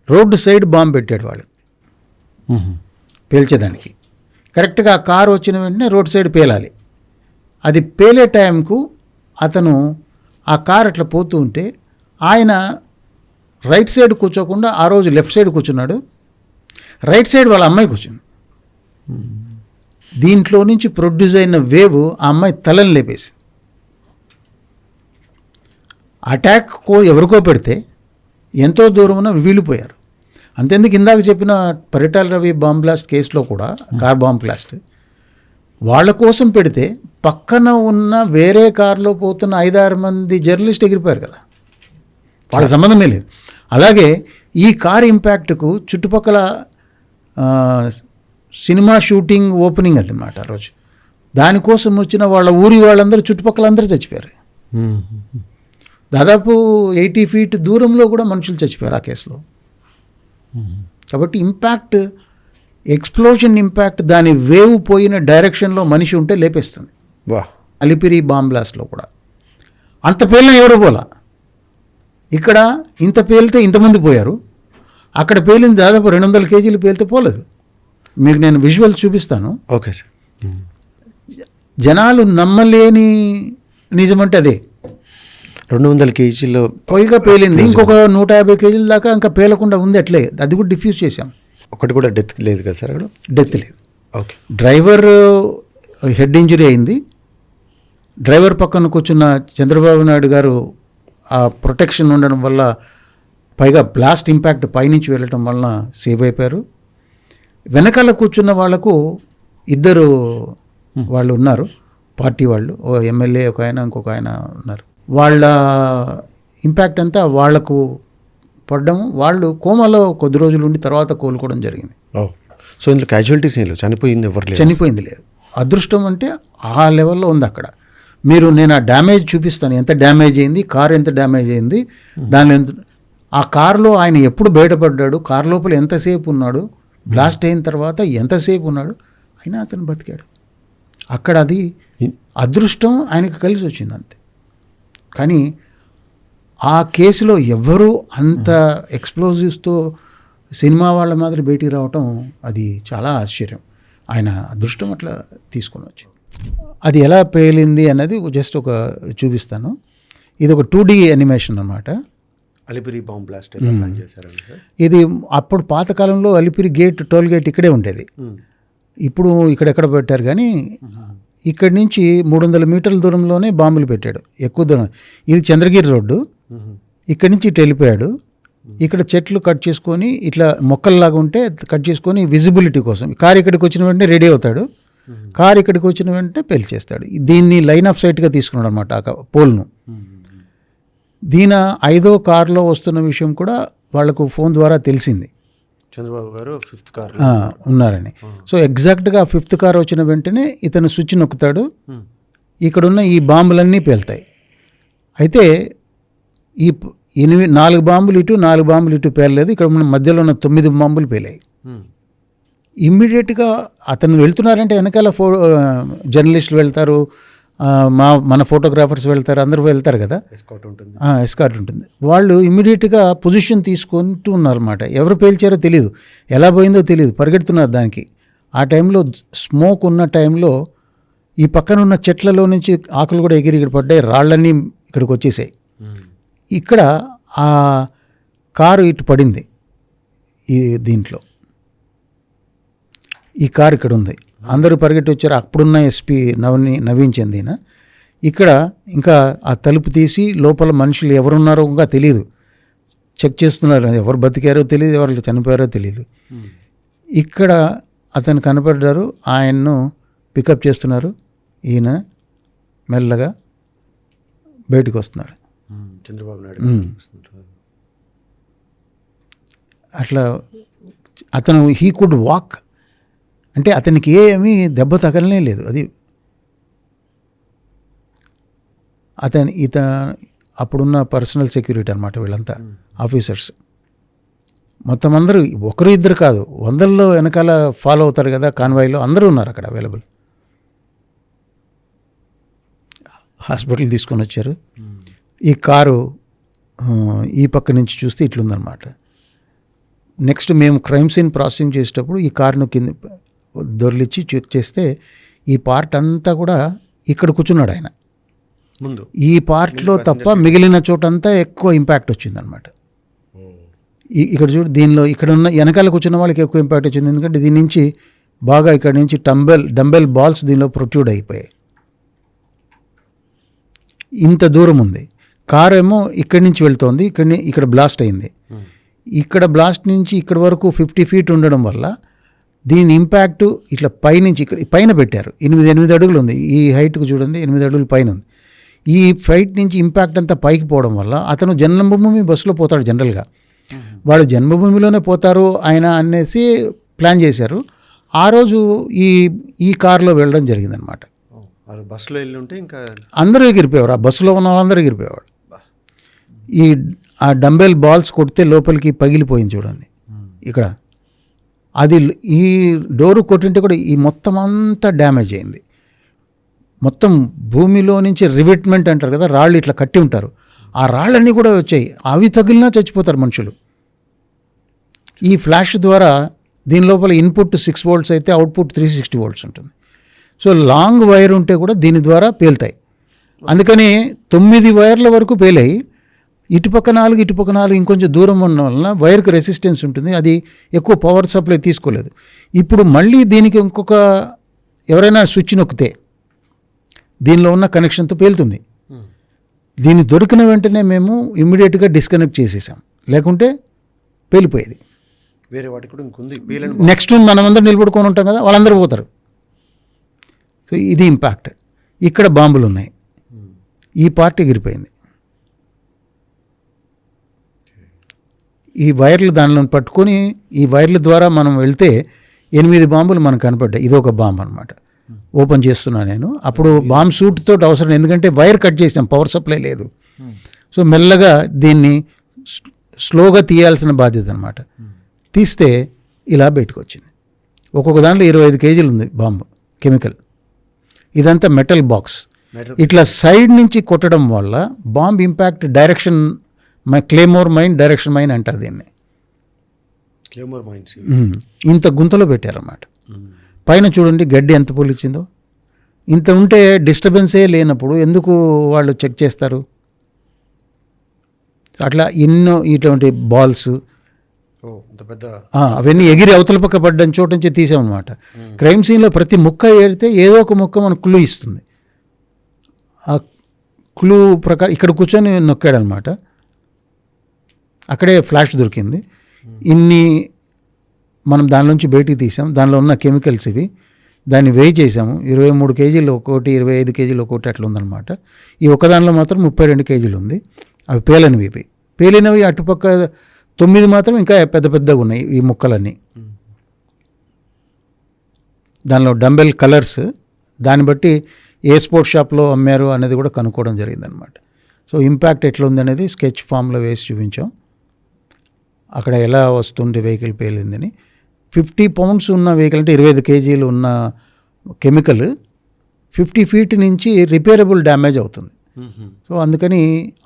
రోడ్డు సైడ్ బాంబు పెట్టాడు వాడు పేల్చేదానికి. కరెక్ట్గా ఆ కారు వచ్చిన వెంటనే రోడ్ సైడ్ పేలాలి. అది పేలే టైంకు అతను ఆ కారు అట్లా పోతూ ఉంటే ఆయన రైట్ సైడ్ కూర్చోకుండా ఆ రోజు లెఫ్ట్ సైడ్ కూర్చున్నాడు, రైట్ సైడ్ వాళ్ళ అమ్మాయి కూర్చుంది. దీంట్లో నుంచి ప్రొడ్యూస్ అయిన వేవ్ ఆ అమ్మాయి తలని లేపేసి అటాక్ ఎవరికో పెడితే ఎంతో దూరమున వీలిపోయారు. అంతెందుకు ఇందాక చెప్పిన పరిటాల రవి బాంబ్ బ్లాస్ట్ కేసులో కూడా కార్ బాంబ్ బ్లాస్ట్ వాళ్ళ కోసం పెడితే పక్కన ఉన్న వేరే కారులో పోతున్న 5-6 మంది జర్నలిస్ట్ ఎగిరిపోయారు కదా, వాళ్ళ సంబంధమే లేదు. అలాగే ఈ కార్ ఇంపాక్ట్కు చుట్టుపక్కల సినిమా షూటింగ్ ఓపెనింగ్ అదనమాట ఆ రోజు, దానికోసం వచ్చిన వాళ్ళ ఊరి వాళ్ళందరూ చుట్టుపక్కల అందరూ చచ్చిపోయారు. దాదాపు 80 feet దూరంలో కూడా మనుషులు చచ్చిపోయారు ఆ కేసులో. కాబట్టి ఇంపాక్ట్, ఎక్స్ప్లోజన్ ఇంపాక్ట్, దాని వేవ్ పోయిన డైరెక్షన్లో మనిషి ఉంటే లేపేస్తుంది. అలిపిరి బాంబ్ బ్లాస్ట్లో కూడా అంత పేలిన ఎవరు పోలా, ఇక్కడ ఇంత పేలితే ఇంతమంది పోయారు, అక్కడ పేలింది దాదాపు 200 kgs పేలితే పోలేదు. మీకు నేను విజువల్ చూపిస్తాను. Okay sir. జనాలు నమ్మలేని నిజమంటే అదే, 200 kgs పైగా పేలింది. ఇంకొక 150 kgs దాకా ఇంకా పేలకుండా ఉంది అట్లే, అది కూడా డిఫ్యూజ్ చేశాం. ఒకటి కూడా డెత్ లేదు కదా సార్? అక్కడ డెత్ లేదు. ఓకే. డ్రైవర్ హెడ్ ఇంజరీ అయింది. డ్రైవర్ పక్కన కూర్చున్న చంద్రబాబు నాయుడు గారు ఆ ప్రొటెక్షన్ ఉండడం వల్ల, పైగా బ్లాస్ట్ ఇంపాక్ట్ పైనుంచి వెళ్ళటం వలన సేవ్ అయిపోయారు. వెనకాల కూర్చున్న వాళ్లకు 2 వాళ్ళు ఉన్నారు, పార్టీ వాళ్ళు, ఓ ఎమ్మెల్యే ఒక ఆయన, ఇంకొక ఆయన ఉన్నారు. వాళ్ళ ఇంపాక్ట్ అంతా వాళ్లకు పడ్డం, వాళ్ళు కోమాలో కొద్ది రోజులు ఉండి తర్వాత కోలుకోవడం జరిగింది. సో ఇందులో క్యాజువాలిటీస్ ఏం లేవు, చనిపోయింది ఎవరు లేదు? చనిపోయింది లేదు. అదృష్టం అంటే ఆ లెవెల్లో ఉంది అక్కడ. నేను ఆ డ్యామేజ్ చూపిస్తాను, ఎంత డ్యామేజ్ అయింది, కారు ఎంత డ్యామేజ్ అయింది, దానిలో ఎంత, ఆ కారులో ఆయన ఎప్పుడు బయటపడ్డాడు, కారు లోపల ఎంతసేపు ఉన్నాడు, బ్లాస్ట్ అయిన తర్వాత ఎంతసేపు ఉన్నాడు, అయినా అతను బతికాడు. అక్కడ అది అదృష్టం ఆయనకు కలిసి వచ్చింది అంతే. కానీ ఆ కేసులో ఎవ్వరూ అంత ఎక్స్ప్లోజివ్స్తో సినిమా వాళ్ళ మాదిరి బయటికి రావటం అది చాలా ఆశ్చర్యం. ఆయన అదృష్టం అట్లా తీసుకొని వచ్చింది. అది ఎలా పేలింది అన్నది జస్ట్ ఒక చూపిస్తాను. ఇది ఒక 2D యానిమేషన్ అన్నమాట. అలిపిరి బాంబ్ బ్లాస్ట్ ప్లాన్ చేశారండి సార్? ఇది అప్పుడు పాతకాలంలో అలిపిరి టోల్ గేట్ ఇక్కడే ఉండేది. ఇప్పుడు ఇక్కడెక్కడ పెట్టారు, కానీ ఇక్కడి నుంచి 300 మీటర్ల దూరంలోనే బాంబులు పెట్టాడు. ఎక్కువ దూరం. ఇది చంద్రగిరి రోడ్డు. ఇక్కడి నుంచి ఇటు వెళ్ళిపోయాడు. ఇక్కడ చెట్లు కట్ చేసుకొని ఇట్లా మొక్కల్లాగా ఉంటే కట్ చేసుకొని విజిబిలిటీ కోసం కారు ఇక్కడికి వచ్చిన వెంటనే రెడీ అవుతాడు. కారు ఇక్కడికి వచ్చిన వెంటనే పేల్చేస్తాడు. దీన్ని లైన్ ఆఫ్ సైట్గా తీసుకున్నాడు అనమాట ఆ పోల్ను. దీని 5వ కారులో వస్తున్న విషయం కూడా వాళ్లకు ఫోన్ ద్వారా తెలిసింది, చంద్రబాబు గారు 5th కార్ ఉన్నారని. సో ఎగ్జాక్ట్గా 5th కార్ వచ్చిన వెంటనే ఇతను స్విచ్ నొక్కుతాడు. ఇక్కడున్న ఈ బాంబులన్నీ పేలుతాయి. అయితే ఈ 4 బాంబులు ఇటు 4 బాంబులు ఇటు పేలలేదు. ఇక్కడ మన మధ్యలో ఉన్న 9 బాంబులు పేలాయి. ఇమ్మీడియట్గా అతను వెళ్తున్నారంటే వెనకాల జర్నలిస్టులు వెళ్తారు, మన ఫోటోగ్రాఫర్స్ వెళ్తారు, అందరూ వెళ్తారు కదా, ఎస్కార్ట్ ఉంటుంది. వాళ్ళు ఇమ్మీడియట్గా పొజిషన్ తీసుకుంటూ ఉన్నారన్నమాట. ఎవరు పేల్చారో తెలియదు, ఎలా పోయిందో తెలియదు, పరిగెడుతున్నారు దానికి. ఆ టైంలో స్మోక్ ఉన్న టైంలో ఈ పక్కన ఉన్న చెట్లలో నుంచి ఆకులు కూడా ఎగిరి ఇక్కడ పడ్డాయి, రాళ్ళన్నీ ఇక్కడికి వచ్చేసాయి. ఇక్కడ ఆ కారు ఇటు పడింది. దీంట్లో ఈ కారు ఇక్కడ ఉంది. అందరూ పరిగెట్టి వచ్చారు. అప్పుడున్న ఎస్పీ నవీన్ చందీన ఇక్కడ ఇంకా ఆ తలుపు తీసి లోపల మనుషులు ఎవరున్నారో ఇంకా తెలియదు, చెక్ చేస్తున్నారు. ఎవరు బతికారో తెలియదు, ఎవరు చనిపోయారో తెలియదు. ఇక్కడ అతను కనపడ్డారు, ఆయన్ను పికప్ చేస్తున్నారు. ఈయన మెల్లగా బయటకు వస్తున్నాడు. చంద్రబాబు నాయుడు అట్లా అతను హీ కుడ్ వాక్, అంటే అతనికి ఏమీ దెబ్బ తగలనే లేదు. అది అప్పుడున్న పర్సనల్ సెక్యూరిటీ అనమాట వీళ్ళంతా, ఆఫీసర్స్ మొత్తం అందరూ, ఒకరు ఇద్దరు కాదు, వందల్లో వెనకాల ఫాలో అవుతారు కదా కాన్వాయ్లో, అందరూ ఉన్నారు అక్కడ అవైలబుల్. హాస్పిటల్ తీసుకొని వచ్చారు. ఈ కారు ఈ పక్క నుంచి చూస్తే ఇట్లుందనమాట. నెక్స్ట్ మేము క్రైమ్ సీన్ ప్రాసెసింగ్ చేసేటప్పుడు ఈ కారును కింద దొర్లిచ్చి చెక్ చేస్తే ఈ పార్ట్ అంతా కూడా ఇక్కడ కూర్చున్నాడు ఆయన ముందు. ఈ పార్ట్లో తప్ప మిగిలిన చోటంతా ఎక్కువ ఇంపాక్ట్ వచ్చిందనమాట. ఇక్కడ చూడు, దీనిలో ఇక్కడ ఉన్న వెనకాల కూర్చున్న వాళ్ళకి ఎక్కువ ఇంపాక్ట్ వచ్చింది, ఎందుకంటే దీని నుంచి బాగా ఇక్కడ నుంచి డంబెల్ బాల్స్ దీనిలో ప్రొట్యూడ్ అయిపోయాయి. ఇంత దూరం ఉంది. కారు ఏమో ఇక్కడి నుంచి వెళ్తోంది, ఇక్కడ బ్లాస్ట్ అయింది. ఇక్కడ బ్లాస్ట్ నుంచి ఇక్కడ వరకు 50 feet ఉండడం వల్ల దీని ఇంపాక్ట్ ఇట్లా పైనుంచి ఇక్కడ పైన పెట్టారు. 8 అడుగులు ఉంది ఈ హైట్కు, చూడండి 8 అడుగులు పైన ఉంది. ఈ ఫైట్ నుంచి ఇంపాక్ట్ అంతా పైకి పోవడం వల్ల అతను జన్మభూమి బస్సులో పోతాడు. జనరల్గా వాడు జన్మభూమిలోనే పోతారు ఆయన అనేసి ప్లాన్ చేశారు. ఆ రోజు ఈ కారులో వెళ్ళడం జరిగిందనమాట. బస్సులో వెళ్ళి ఉంటే ఇంకా అందరూ ఎగిరిపోయేవారు, ఆ బస్సులో ఉన్న వాళ్ళందరూ ఎగిరిపోయేవాడు. ఆ డంబెల్ బాల్స్ కొడితే లోపలికి పగిలిపోయింది చూడండి ఇక్కడ. అది ఈ డోరు కొట్టింటే కూడా ఈ మొత్తం అంతా డ్యామేజ్ అయింది. మొత్తం భూమిలో నుంచి రివెట్మెంట్ అంటారు కదా, రాళ్ళు ఇట్లా కట్టి ఉంటారు, ఆ రాళ్ళన్నీ కూడా వచ్చాయి. అవి తగిలినా చచ్చిపోతారు మనుషులు. ఈ ఫ్లాష్ ద్వారా దీని లోపల ఇన్పుట్ 6 volts అయితే అవుట్పుట్ 360 volts ఉంటుంది. సో లాంగ్ వైర్ ఉంటే కూడా దీని ద్వారా పేలుతాయి. అందుకని 9 వైర్ల వరకు పేలాయి. ఇటుపక్క 4 ఇంకొంచెం దూరం ఉన్న వలన వైర్కి రెసిస్టెన్స్ ఉంటుంది, అది ఎక్కువ పవర్ సప్లై తీసుకోలేదు. ఇప్పుడు మళ్ళీ దీనికి ఇంకొక ఎవరైనా స్విచ్ నొక్కితే దీనిలో ఉన్న కనెక్షన్తో పేలుతుంది. దీన్ని దొరికిన వెంటనే మేము ఇమ్మీడియట్గా డిస్కనెక్ట్ చేసేసాం, లేకుంటే పేలిపోయేది. వేరే వాటికి కూడా ఇంకొంది. నెక్స్ట్ మనమందరం నిలబడుకొని ఉంటాం కదా, వాళ్ళందరూ పోతారు. సో ఇది ఇంపాక్ట్. ఇక్కడ బాంబులు ఉన్నాయి, ఈ పార్ట్ ఎగిరిపోయింది. ఈ వైర్లు దానిలో పట్టుకొని ఈ వైర్ల ద్వారా మనం వెళ్తే 8 బాంబులు మనకు కనపడ్డాయి. ఇది ఒక బాంబు అనమాట. ఓపెన్ చేస్తున్నా నేను. అప్పుడు బాంబ్ సూట్ తోటి అవసరం, ఎందుకంటే వైర్ కట్ చేసాం, పవర్ సప్లై లేదు. సో మెల్లగా దీన్ని స్లోగా తీయాల్సిన బాధ్యత అనమాట. తీస్తే ఇలా బయటకు వచ్చింది. ఒక్కొక్క దాంట్లో 25 కేజీలు ఉంది బాంబు, కెమికల్. ఇదంతా మెటల్ బాక్స్. ఇట్లా సైడ్ నుంచి కొట్టడం వల్ల bomb impact direction, claymore mine, direction mine అంటారు దీన్ని. ఇంత గుంతలో పెట్టారన్నమాట. పైన చూడండి గడ్డి ఎంత పోలిచ్చిందో. ఇంత ఉంటే డిస్టర్బెన్సే లేనప్పుడు ఎందుకు వాళ్ళు చెక్ చేస్తారు? అట్లా ఎన్నో ఇటువంటి బాల్స్ అవన్నీ ఎగిరి అవతల పక్క పడ్డం చోటు నుంచి తీసామన్నమాట. క్రైమ్ సీన్లో ప్రతి ముక్క ఏరితే ఏదో ఒక ముక్క మనకు క్లూ ఇస్తుంది. ఆ క్లూ ప్రకారం ఇక్కడ కూర్చొని నొక్కాడనమాట. అక్కడే ఫ్లాష్ దొరికింది. ఇన్ని మనం దానిలోంచి బయటికి తీసాం. దానిలో ఉన్న కెమికల్స్ ఇవి. దాన్ని వేయి చేసాము. 23 కేజీలు ఒక్కోటి, 25 కేజీలు ఒక్కోటి అట్లా ఉందన్నమాట. ఈ ఒక్కదానిలో మాత్రం 32 కేజీలు ఉంది. అవి పేలనివి. ఇవి పేలినవి అటుపక్క 9 మాత్రం ఇంకా పెద్ద పెద్దగా ఉన్నాయి ఈ ముక్కలన్నీ. దానిలో డంబెల్ కలర్స్, దాన్ని బట్టి ఏ స్పోర్ట్స్ షాప్లో అమ్మారు అనేది కూడా కనుక్కోవడం జరిగిందనమాట. సో ఇంపాక్ట్ ఎట్లా ఉంది అనేది స్కెచ్ ఫామ్లో వేసి చూపించాం. అక్కడ ఎలా వస్తుండే వెహికల్ పేలిందని. 50 పౌండ్స్ ఉన్న వెహికల్ అంటే 25 కేజీలు ఉన్న కెమికల్ 50 ఫీట్ నుంచి రిపేరబుల్ డ్యామేజ్ అవుతుంది. సో అందుకని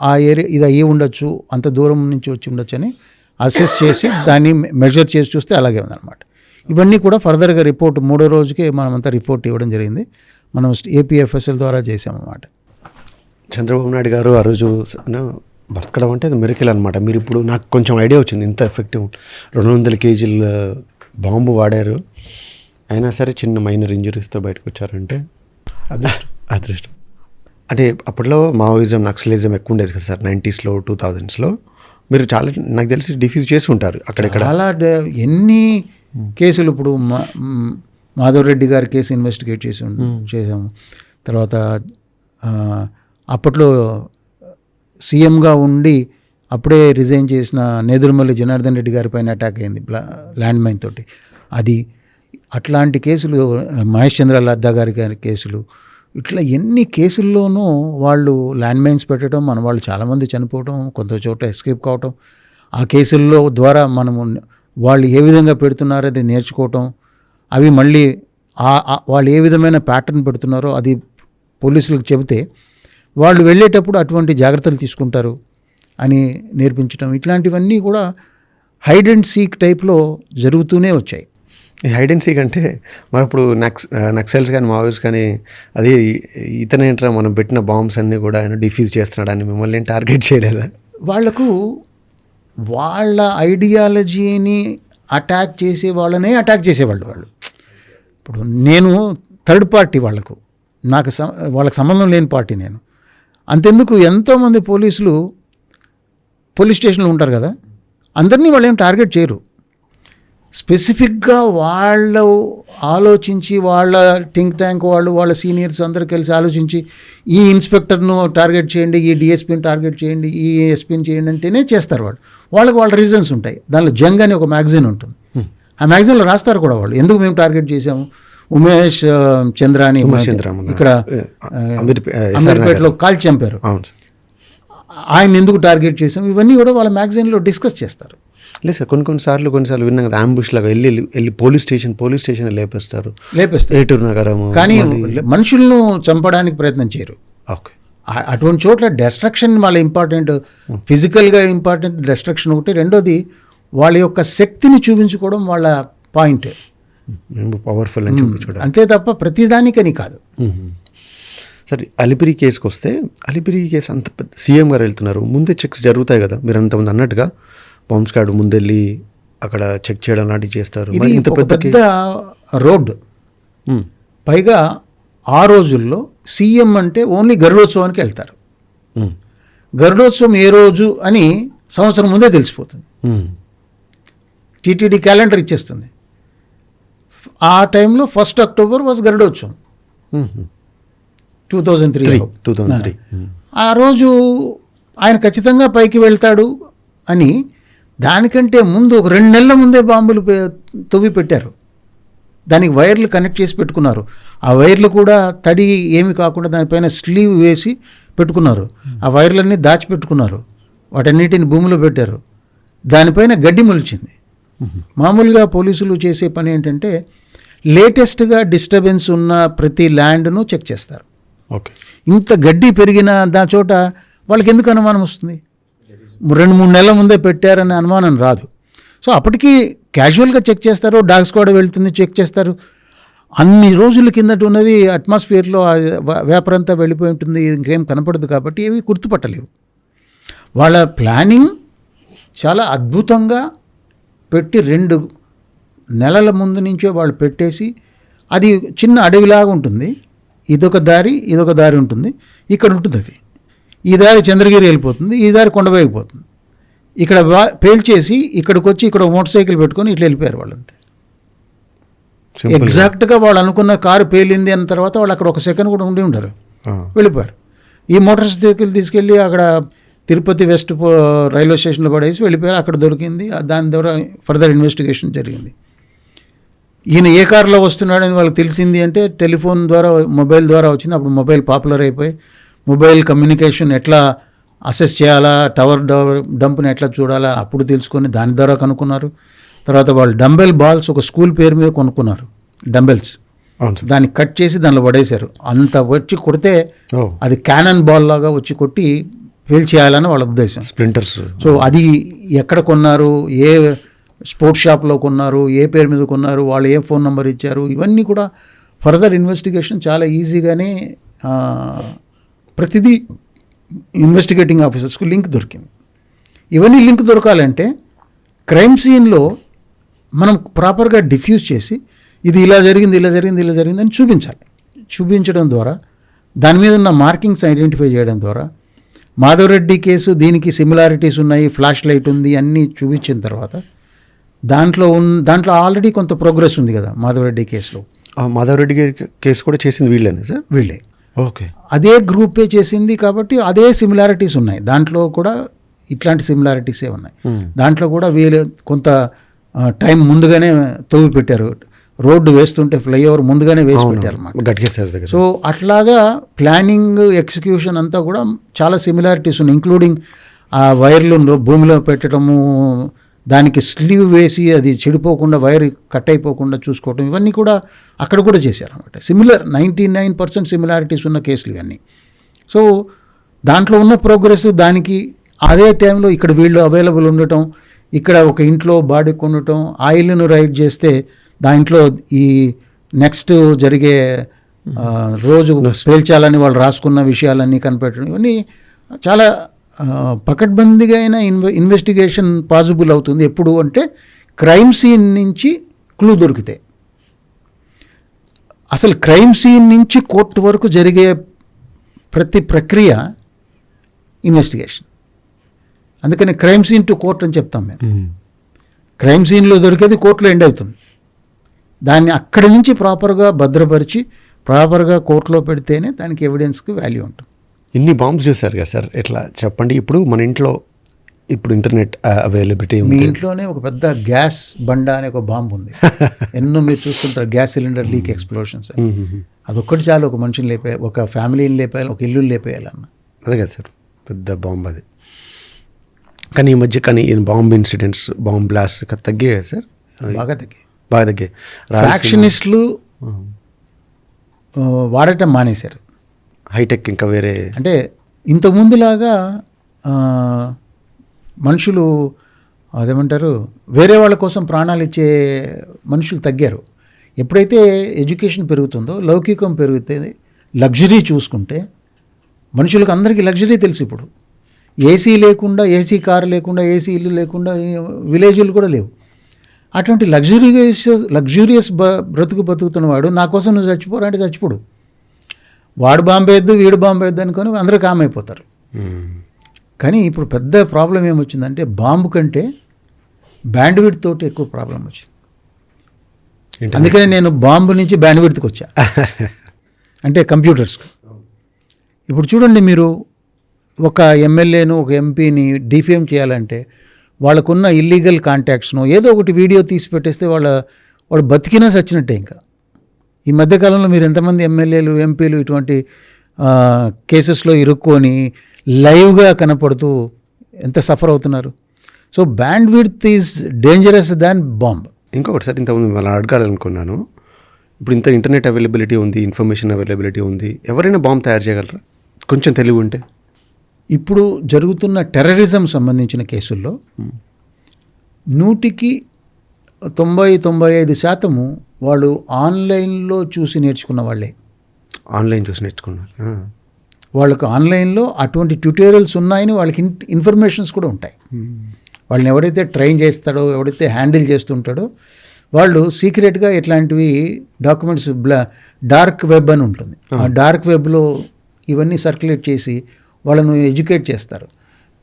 ఆ ఏరియా ఇది అయ్యి ఉండొచ్చు, అంత దూరం నుంచి వచ్చి ఉండొచ్చు అని అసెస్ చేసి దాన్ని మెజర్ చేసి చూస్తే అలాగే ఉందన్నమాట. ఇవన్నీ కూడా ఫర్దర్గా రిపోర్ట్ 3వ రోజుకే మనమంతా రిపోర్ట్ ఇవ్వడం జరిగింది. మనం ఏపీఎఫ్ఎస్ఎల్ ద్వారా చేసామన్నమాట. చంద్రబాబు నాయుడు గారు ఆ రోజు బతకడం అంటే అది మిరకిల్ అనమాట. మీరు ఇప్పుడు నాకు కొంచెం ఐడియా వచ్చింది, ఇంత ఎఫెక్టివ్ 200 కేజీల బాంబు వాడారు, అయినా సరే చిన్న మైనర్ ఇంజరీస్తో బయటకు వచ్చారంటే అదృష్టం. అంటే అప్పట్లో మావోయిజం, నక్సలిజం ఎక్కువ ఉండేది కదా సార్ 90స్లో 2000స్లో. మీరు చాలా నాకు తెలిసి డిఫ్యూజ్ చేసి ఉంటారు అక్కడెక్కడ. చాలా ఎన్ని కేసులు ఇప్పుడు మాధవరెడ్డి గారి కేసు ఇన్వెస్టిగేట్ చేసాము. తర్వాత అప్పట్లో సీఎంగా ఉండి అప్పుడే రిజైన్ చేసిన నేదురుమల్లి జనార్దన్ రెడ్డి గారి పైన అటాక్ అయింది ల్యాండ్ మైన్ తోటి. అది అట్లాంటి కేసులు, మహేష్ చంద్ర లద్దా గారి కేసులు, ఇట్లా ఎన్ని కేసుల్లోనూ వాళ్ళు ల్యాండ్ మైన్స్ పెట్టడం, మన వాళ్ళు చాలామంది చనిపోవడం, కొంత చోట ఎస్కేప్ కావటం, ఆ కేసుల్లో ద్వారా మనము వాళ్ళు ఏ విధంగా పెడుతున్నారో అది నేర్చుకోవటం, అవి మళ్ళీ వాళ్ళు ఏ విధమైన ప్యాటర్న్ పెడుతున్నారో అది పోలీసులకు చెబితే వాళ్ళు వెళ్ళేటప్పుడు అటువంటి జాగ్రత్తలు తీసుకుంటారు అని నేర్పించడం, ఇట్లాంటివన్నీ కూడా హైడ్ అండ్ సీక్ టైప్లో జరుగుతూనే వచ్చాయి. ఈ హైడ్ అండ్ సీక్ అంటే మరి ఇప్పుడు నక్సల్స్ కానీ మావోయిస్ట్ కానీ అది ఇతనేంట్రా మనం పెట్టిన బాంబ్స్ అన్నీ కూడా ఆయన డిఫ్యూజ్ చేస్తున్నాడు అని మిమ్మల్ని టార్గెట్ చేయలేదా? వాళ్లకు వాళ్ళ ఐడియాలజీని అటాక్ చేసే వాళ్ళనే అటాక్ చేసేవాళ్ళు. వాళ్ళు ఇప్పుడు నేను థర్డ్ పార్టీ, వాళ్ళకు నాకు వాళ్ళకి సంబంధం లేని పార్టీ నేను. అంతెందుకు ఎంతోమంది పోలీసులు పోలీస్ స్టేషన్లో ఉంటారు కదా, అందరినీ వాళ్ళు ఏం టార్గెట్ చేయరు. స్పెసిఫిక్గా వాళ్ళు ఆలోచించి, వాళ్ళ థింక్ ట్యాంక్ వాళ్ళు, వాళ్ళ సీనియర్స్ అందరూ కలిసి ఆలోచించి ఈ ఇన్స్పెక్టర్ను టార్గెట్ చేయండి, ఈ డిఎస్పీని టార్గెట్ చేయండి, ఈ ఎస్పీని చేయండి అంటేనే చేస్తారు. వాళ్ళకి వాళ్ళ రీజన్స్ ఉంటాయి. దానిలో జంగ్ అని ఒక మ్యాగజైన్ ఉంటుంది. ఆ మ్యాగజైన్లో రాస్తారు కూడా వాళ్ళు ఎందుకు మేము టార్గెట్ చేసాము. ఉమేష్ చంద్ర అని ఇక్కడ అమీర్పేటలో కాల్చి చంపారు, ఆయన ఎందుకు టార్గెట్ చేసాం, ఇవన్నీ కూడా వాళ్ళ మ్యాగజైన్లో డిస్కస్ చేస్తారు. లేదు సార్, కొన్నిసార్లు విన్నాం కదా, అంబుష్ లాగా వెళ్ళి పోలీస్ స్టేషన్ లేపేస్తారు ఏటూరు నగరం. కానీ మనుషులను చంపడానికి ప్రయత్నం చేయరు. ఓకే, అటువంటి చోట్ల డెస్ట్రక్షన్ వాళ్ళ ఇంపార్టెంట్, ఫిజికల్గా ఇంపార్టెంట్ డెస్ట్రక్షన్ ఒకటి. రెండోది వాళ్ళ యొక్క శక్తిని చూపించుకోవడం వాళ్ళ పాయింట్, పవర్ఫుల్ అని చూపించుకోవడం, అంతే తప్ప ప్రతిదానికని కాదు. సరే, అలిపిరి కేసుకి వస్తే, అలిపిరి కేసు అంత పెద్ద సీఎం గారు వెళ్తున్నారు, ముందే చెక్స్ జరుగుతాయి కదా, మీరు అంతమంది అన్నట్టుగా బాంబ్ స్క్వాడ్ ముందెళ్ళి అక్కడ చెక్ చేయడం లాంటివి చేస్తారు. ఇంత పెద్ద రోడ్, పైగా ఆ రోజుల్లో సీఎం అంటే ఓన్లీ గరుడోత్సవానికి వెళ్తారు. గరుడోత్సవం ఏ రోజు అని సంవత్సరం ముందే తెలిసిపోతుంది. టీటీడీ క్యాలెండర్ ఇచ్చేస్తుంది. ఆ టైంలో 1 అక్టోబర్ వాజ్ గరుడోత్సవం 2003. ఆ రోజు ఆయన ఖచ్చితంగా పైకి వెళ్తాడు అని దానికంటే ముందు ఒక 2 నెలల ముందే బాంబులు తవ్వి పెట్టారు. దానికి వైర్లు కనెక్ట్ చేసి పెట్టుకున్నారు. ఆ వైర్లు కూడా తడి ఏమి కాకుండా దానిపైన స్లీవ్ వేసి పెట్టుకున్నారు. ఆ వైర్లన్నీ దాచిపెట్టుకున్నారు. వాటన్నిటిని భూమిలో పెట్టారు. దానిపైన గడ్డి మొలిచింది. మామూలుగా పోలీసులు చేసే పని ఏంటంటే లేటెస్ట్గా డిస్టర్బెన్స్ ఉన్న ప్రతి ల్యాండ్ను చెక్ చేస్తారు. ఓకే. ఇంత గడ్డి పెరిగిన దాని చోట వాళ్ళకి ఎందుకు అనుమానం వస్తుంది? 2-3 నెలల ముందే పెట్టారనే అనుమానం రాదు. సో అప్పటికి క్యాజువల్గా చెక్ చేస్తారు. డాగ్ స్క్వాడ్ వెళ్తుంది, చెక్ చేస్తారు. అన్ని రోజుల కిందట ఉన్నది అట్మాస్ఫియర్లో వేపర్ అంతా వెళ్ళిపోయి ఉంటుంది, ఇంకేం కనపడదు. కాబట్టి ఏవి గుర్తుపట్టలేవు. వాళ్ళ ప్లానింగ్ చాలా అద్భుతంగా పెట్టి 2 నెలల ముందు నుంచే వాళ్ళు పెట్టేసి, అది చిన్న అడవిలాగా ఉంటుంది. ఇదొక దారి ఉంటుంది. ఇక్కడ ఉంటుంది అది. ఈ దారి చంద్రగిరి వెళ్ళిపోతుంది, ఈ దారి కొండపైకి పోతుంది. ఇక్కడ పేల్చేసి ఇక్కడికి వచ్చి ఇక్కడ మోటార్ సైకిల్ పెట్టుకొని ఇట్లా వెళ్ళిపోయారు వాళ్ళంతే. ఎగ్జాక్ట్గా వాళ్ళు అనుకున్న కారు పేలింది అన్న తర్వాత వాళ్ళు అక్కడ 1 సెకండ్ కూడా ఉండి ఉండరు, వెళ్ళిపోయారు. ఈ మోటార్ సైకిల్ తీసుకెళ్ళి అక్కడ తిరుపతి వెస్ట్ రైల్వే స్టేషన్లో పడేసి వెళ్ళిపోయారు. అక్కడ దొరికింది. దాని ద్వారా ఫర్దర్ ఇన్వెస్టిగేషన్ జరిగింది. ఈయన ఏ కారులో వస్తున్నాడని వాళ్ళకి తెలిసింది అంటే టెలిఫోన్ ద్వారా, మొబైల్ ద్వారా వచ్చింది. అప్పుడు మొబైల్ పాపులర్ అయిపోయి మొబైల్ కమ్యూనికేషన్ ఎట్లా అసెస్ చేయాలా, టవర్ డంప్ని ఎట్లా చూడాలా అప్పుడు తెలుసుకొని దాని ద్వారా కనుక్కున్నారు. తర్వాత వాళ్ళు డంబెల్ బాల్స్ ఒక స్కూల్ పేరు మీద కొనుక్కున్నారు. డంబెల్స్ దాన్ని కట్ చేసి దానిలో పడేశారు. అంత వచ్చి కొడితే అది క్యానన్ బాల్ లాగా వచ్చి కొట్టి ఫెయిల్ చేయాలని వాళ్ళ ఉద్దేశం. స్ప్లింటర్స్. సో అది ఎక్కడ కొన్నారు, ఏ స్పోర్ట్స్ షాప్లో కొన్నారు, ఏ పేరు మీద కొన్నారు, వాళ్ళు ఏ ఫోన్ నెంబర్ ఇచ్చారు, ఇవన్నీ కూడా ఫర్దర్ ఇన్వెస్టిగేషన్ చాలా ఈజీగానే ప్రతిదీ ఇన్వెస్టిగేటింగ్ ఆఫీసర్స్కు లింక్ దొరికింది. ఇవన్నీ లింక్ దొరకాలంటే క్రైమ్ సీన్లో మనం ప్రాపర్గా డిఫ్యూజ్ చేసి ఇది ఇలా జరిగింది అని చూపించాలి. చూపించడం ద్వారా, దాని మీద ఉన్న మార్కింగ్స్ ఐడెంటిఫై చేయడం ద్వారా, మాధవరెడ్డి కేసు దీనికి సిమిలారిటీస్ ఉన్నాయి, ఫ్లాష్ లైట్ ఉంది అన్నీ చూపించిన తర్వాత దాంట్లో ఆల్రెడీ కొంత ప్రోగ్రెస్ ఉంది కదా మాధవరెడ్డి కేసులో. మాధవరెడ్డి కేసు కూడా చేసింది వీళ్ళేనా సార్? వీళ్ళే. ఓకే. అదే గ్రూపే చేసింది కాబట్టి అదే సిమిలారిటీస్ ఉన్నాయి. దాంట్లో కూడా ఇట్లాంటి సిమిలారిటీసే ఉన్నాయి. దాంట్లో కూడా వీళ్ళు కొంత టైం ముందుగానే తవ్వి పెట్టారు. రోడ్డు వేస్తుంటే ఫ్లైఓవర్ ముందుగానే వేసి పెట్టారు అన్నమాట. సో అట్లాగా ప్లానింగ్, ఎగ్జిక్యూషన్ అంతా కూడా చాలా సిమిలారిటీస్ ఉన్నాయి. ఇంక్లూడింగ్ ఆ వైర్లు భూమిలో పెట్టడము, దానికి స్లీవ్ వేసి అది చెడిపోకుండా వైర్ కట్ అయిపోకుండా చూసుకోవటం, ఇవన్నీ కూడా అక్కడ కూడా చేశారు అనమాట. 99% సిమిలారిటీస్ ఉన్న కేసులు ఇవన్నీ. సో దాంట్లో ఉన్న ప్రోగ్రెస్, దానికి అదే టైంలో ఇక్కడ వీళ్ళు అవైలబుల్ ఉండటం, ఇక్కడ ఒక ఇంట్లో బాడీ కొనటం, ఆయిల్ను రైడ్ చేస్తే దాంట్లో ఈ నెక్స్ట్ జరిగే రోజు పేల్చాలని వాళ్ళు రాసుకున్న విషయాలన్నీ కనిపెట్టడం, ఇవన్నీ చాలా పకడ్బందీగా అయిన ఇన్వెస్టిగేషన్ పాసిబుల్ అవుతుంది. ఎప్పుడు అంటే క్రైమ్ సీన్ నుంచి క్లూ దొరికితే. అసలు క్రైమ్ సీన్ నుంచి కోర్టు వరకు జరిగే ప్రతి ప్రక్రియ ఇన్వెస్టిగేషన్. అందుకని క్రైమ్ సీన్ టు కోర్ట్ అని చెప్తాం మేము. క్రైమ్ సీన్లో దొరికేది కోర్టులో ఎండ్ అవుతుంది. దాన్ని అక్కడి నుంచి ప్రాపర్గా భద్రపరిచి ప్రాపర్గా కోర్టులో పెడితేనే దానికి ఎవిడెన్స్కి వాల్యూ ఉంటుంది. ఇన్ని బాంబ్స్ చూశారు కదా సార్, ఎట్లా చెప్పండి. ఇప్పుడు మన ఇంట్లో ఇప్పుడు ఇంటర్నెట్ అవైలబిలిటీ మీ ఇంట్లోనే ఒక పెద్ద గ్యాస్ బండ అనే ఒక బాంబు ఉంది. ఎన్నో మీరు చూస్తుంటారు గ్యాస్ సిలిండర్ లీక్ ఎక్స్ప్లోషన్స్. అదొక్కటి చాలు ఒక మనిషిని లేపేయాలి, ఒక ఫ్యామిలీని లేపేయాలి, ఒక ఇల్లుని లేపేయాలన్న. అదే కదా సార్ పెద్ద బాంబు అది. కానీ ఈ మధ్య బాంబ్ ఇన్సిడెంట్స్, బాంబ్ బ్లాస్ట్ తగ్గాయి సార్, బాగా తగ్గాయి. ఫ్యాక్షనిస్టులు వాడటం మానేశారు. హైటెక్ ఇంకా వేరే అంటే ఇంతకుముందులాగా మనుషులు అదేమంటారు వేరే వాళ్ళ కోసం ప్రాణాలు ఇచ్చే మనుషులు తగ్గారు. ఎప్పుడైతే ఎడ్యుకేషన్ పెరుగుతుందో, లౌకికం పెరుగుతుంది, లగ్జరీ చూసుకుంటే మనుషులకు అందరికీ లగ్జరీ తెలుసు. ఇప్పుడు ఏసీ లేకుండా, ఏసీ కారు లేకుండా, ఏసీ ఇల్లు లేకుండా విలేజ్లు కూడా లేవు. అటువంటి లగ్జూరియస్ బ్రతుకు బతుకుతున్నవాడు నా కోసం నువ్వు చచ్చిపోరా అంటే చచ్చిపోడు. వాడు బాంబేద్దు, వీడు బాంబేద్దు అనుకొని అందరూ కామ్ అయిపోతారు. కానీ ఇప్పుడు పెద్ద ప్రాబ్లం ఏమొచ్చిందంటే బాంబు కంటే బ్యాండ్విడ్త్ తోటి ఎక్కువ ప్రాబ్లం వచ్చింది. అందుకని నేను బాంబు నుంచి బ్యాండ్విడ్త్కి వచ్చా, అంటే కంప్యూటర్స్కి. ఇప్పుడు చూడండి, మీరు ఒక ఎమ్మెల్యేను, ఒక ఎంపీని డిఫేమ్ చేయాలంటే వాళ్ళకున్న ఇల్లీగల్ కాంటాక్ట్స్ను ఏదో ఒకటి వీడియో తీసి పెట్టేస్తే వాడు బతికినా చచ్చినట్టే. ఇంకా ఈ మధ్యకాలంలో మీరు ఎంతమంది ఎమ్మెల్యేలు, ఎంపీలు ఇటువంటి కేసెస్లో ఇరుక్కొని లైవ్గా కనపడుతూ ఎంత సఫర్ అవుతున్నారు. So band width is dangerous than bomb. ఇంకొకటి సార్, ఇంతకుముందు మిమ్మల్ని అడగాలనుకున్నాను. ఇప్పుడు ఇంత ఇంటర్నెట్ అవైలబిలిటీ ఉంది, ఇన్ఫర్మేషన్ అవైలబిలిటీ ఉంది, ఎవరైనా బాంబు తయారు చేయగలరా కొంచెం తెలివి ఉంటే? ఇప్పుడు జరుగుతున్న టెర్రరిజం సంబంధించిన కేసుల్లో 90-95% వాళ్ళు ఆన్లైన్లో చూసి నేర్చుకున్న వాళ్ళే. ఆన్లైన్ చూసి నేర్చుకున్నారు. వాళ్ళకు ఆన్లైన్లో అటువంటి ట్యూటోరియల్స్ ఉన్నాయని వాళ్ళకి ఇన్ఫర్మేషన్స్ కూడా ఉంటాయి. వాళ్ళని ఎవరైతే ట్రైన్ చేస్తాడో, ఎవరైతే హ్యాండిల్ చేస్తుంటాడో వాళ్ళు సీక్రెట్గా ఇట్లాంటివి డాక్యుమెంట్స్ డార్క్ వెబ్ అని ఉంటుంది. ఆ డార్క్ వెబ్లో ఇవన్నీ సర్క్యులేట్ చేసి వాళ్ళను ఎడ్యుకేట్ చేస్తారు.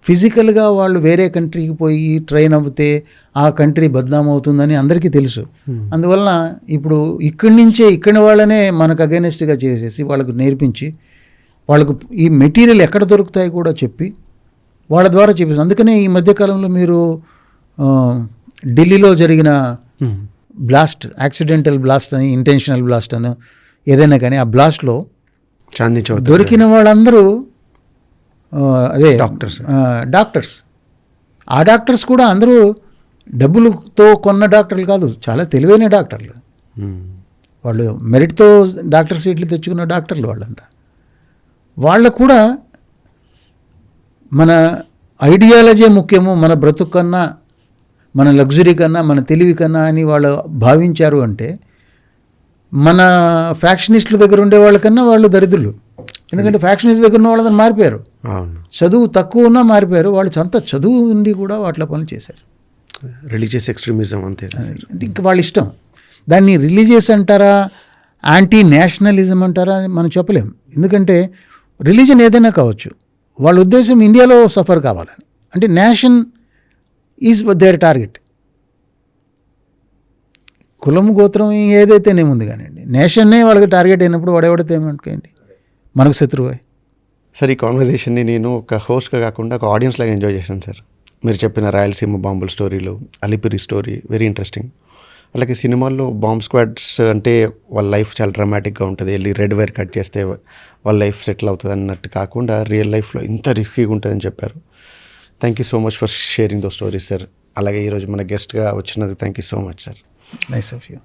ఫిజికల్గా వాళ్ళు వేరే కంట్రీకి పోయి ట్రైన్ అవుతే ఆ కంట్రీ బద్నాం అవుతుందని అందరికీ తెలుసు. అందువలన ఇప్పుడు ఇక్కడి వాళ్ళనే మనకు అగైనెస్ట్గా చేసేసి వాళ్ళకు నేర్పించి వాళ్ళకు ఈ మెటీరియల్ ఎక్కడ దొరుకుతాయి కూడా చెప్పి వాళ్ళ ద్వారా చెప్పేసి. అందుకనే ఈ మధ్యకాలంలో మీరు ఢిల్లీలో జరిగిన బ్లాస్ట్, యాక్సిడెంటల్ బ్లాస్ట్ అని, ఇంటెన్షనల్ బ్లాస్ట్ అని ఏదైనా కానీ, ఆ బ్లాస్ట్లో చాందీ చౌక్ దొరికిన వాళ్ళందరూ అదే డాక్టర్స్. ఆ డాక్టర్స్ కూడా అందరూ డబ్బులతో కొన్న డాక్టర్లు కాదు, చాలా తెలివైన డాక్టర్లు. వాళ్ళు మెరిట్తో డాక్టర్ సీట్లు తెచ్చుకున్న డాక్టర్లు వాళ్ళంతా. వాళ్ళకు కూడా మన ఐడియాలజీ ముఖ్యము, మన బ్రతుకు కన్నా, మన లగ్జరీ కన్నా, మన తెలివి కన్నా అని వాళ్ళు భావించారు అంటే మన ఫ్యాక్షనిస్టుల దగ్గర ఉండే వాళ్ళకన్నా వాళ్ళు దరిద్రులు. ఎందుకంటే ఫ్యాక్షనిస్ట్ దగ్గర ఉన్న వాళ్ళని మారిపోయారు. చదువు తక్కువ ఉన్నా మారిపోయారు. వాళ్ళు అంత చదువు ఉండి కూడా వాటిలో పనులు చేశారు. రిలీజియస్ ఎక్స్ట్రీమిజం అంతే. ఇంకా వాళ్ళ ఇష్టం. దాన్ని రిలీజియస్ అంటారా, యాంటీ నేషనలిజం అంటారా మనం చెప్పలేం. ఎందుకంటే రిలీజన్ ఏదైనా కావచ్చు, వాళ్ళ ఉద్దేశం ఇండియాలో సఫర్ కావాలని. అంటే నేషన్ ఈజ్ దేర్ టార్గెట్. కులం, గోత్రం ఏదైతేనేముంది కానివ్వండి, నేషన్నే వాళ్ళకి టార్గెట్ అయినప్పుడు వాడెవడితే ఏమనుకోండి, మనకు శత్రువే. సార్, ఈ కాన్వర్జేషన్ని నేను ఒక హోస్ట్గా కాకుండా ఒక ఆడియన్స్ లాగా ఎంజాయ్ చేశాను సార్. మీరు చెప్పిన రాయలసీమ బాంబుల స్టోరీలు, అలిపిరి స్టోరీ వెరీ ఇంట్రెస్టింగ్. అలాగే సినిమాల్లో బాంబ్ స్క్వాడ్స్ అంటే వాళ్ళ లైఫ్ చాలా డ్రామాటిక్గా ఉంటుంది, వెళ్ళి రెడ్ వైర్ కట్ చేస్తే వాళ్ళ లైఫ్ సెటిల్ అవుతుంది అన్నట్టు కాకుండా రియల్ లైఫ్లో ఇంత రిస్కీగా ఉంటుందని చెప్పారు. Thank you so much for sharing though stories sir. అలాగే ఈరోజు మన గెస్ట్గా వచ్చినందుకు thank you so much sir. Nice of you.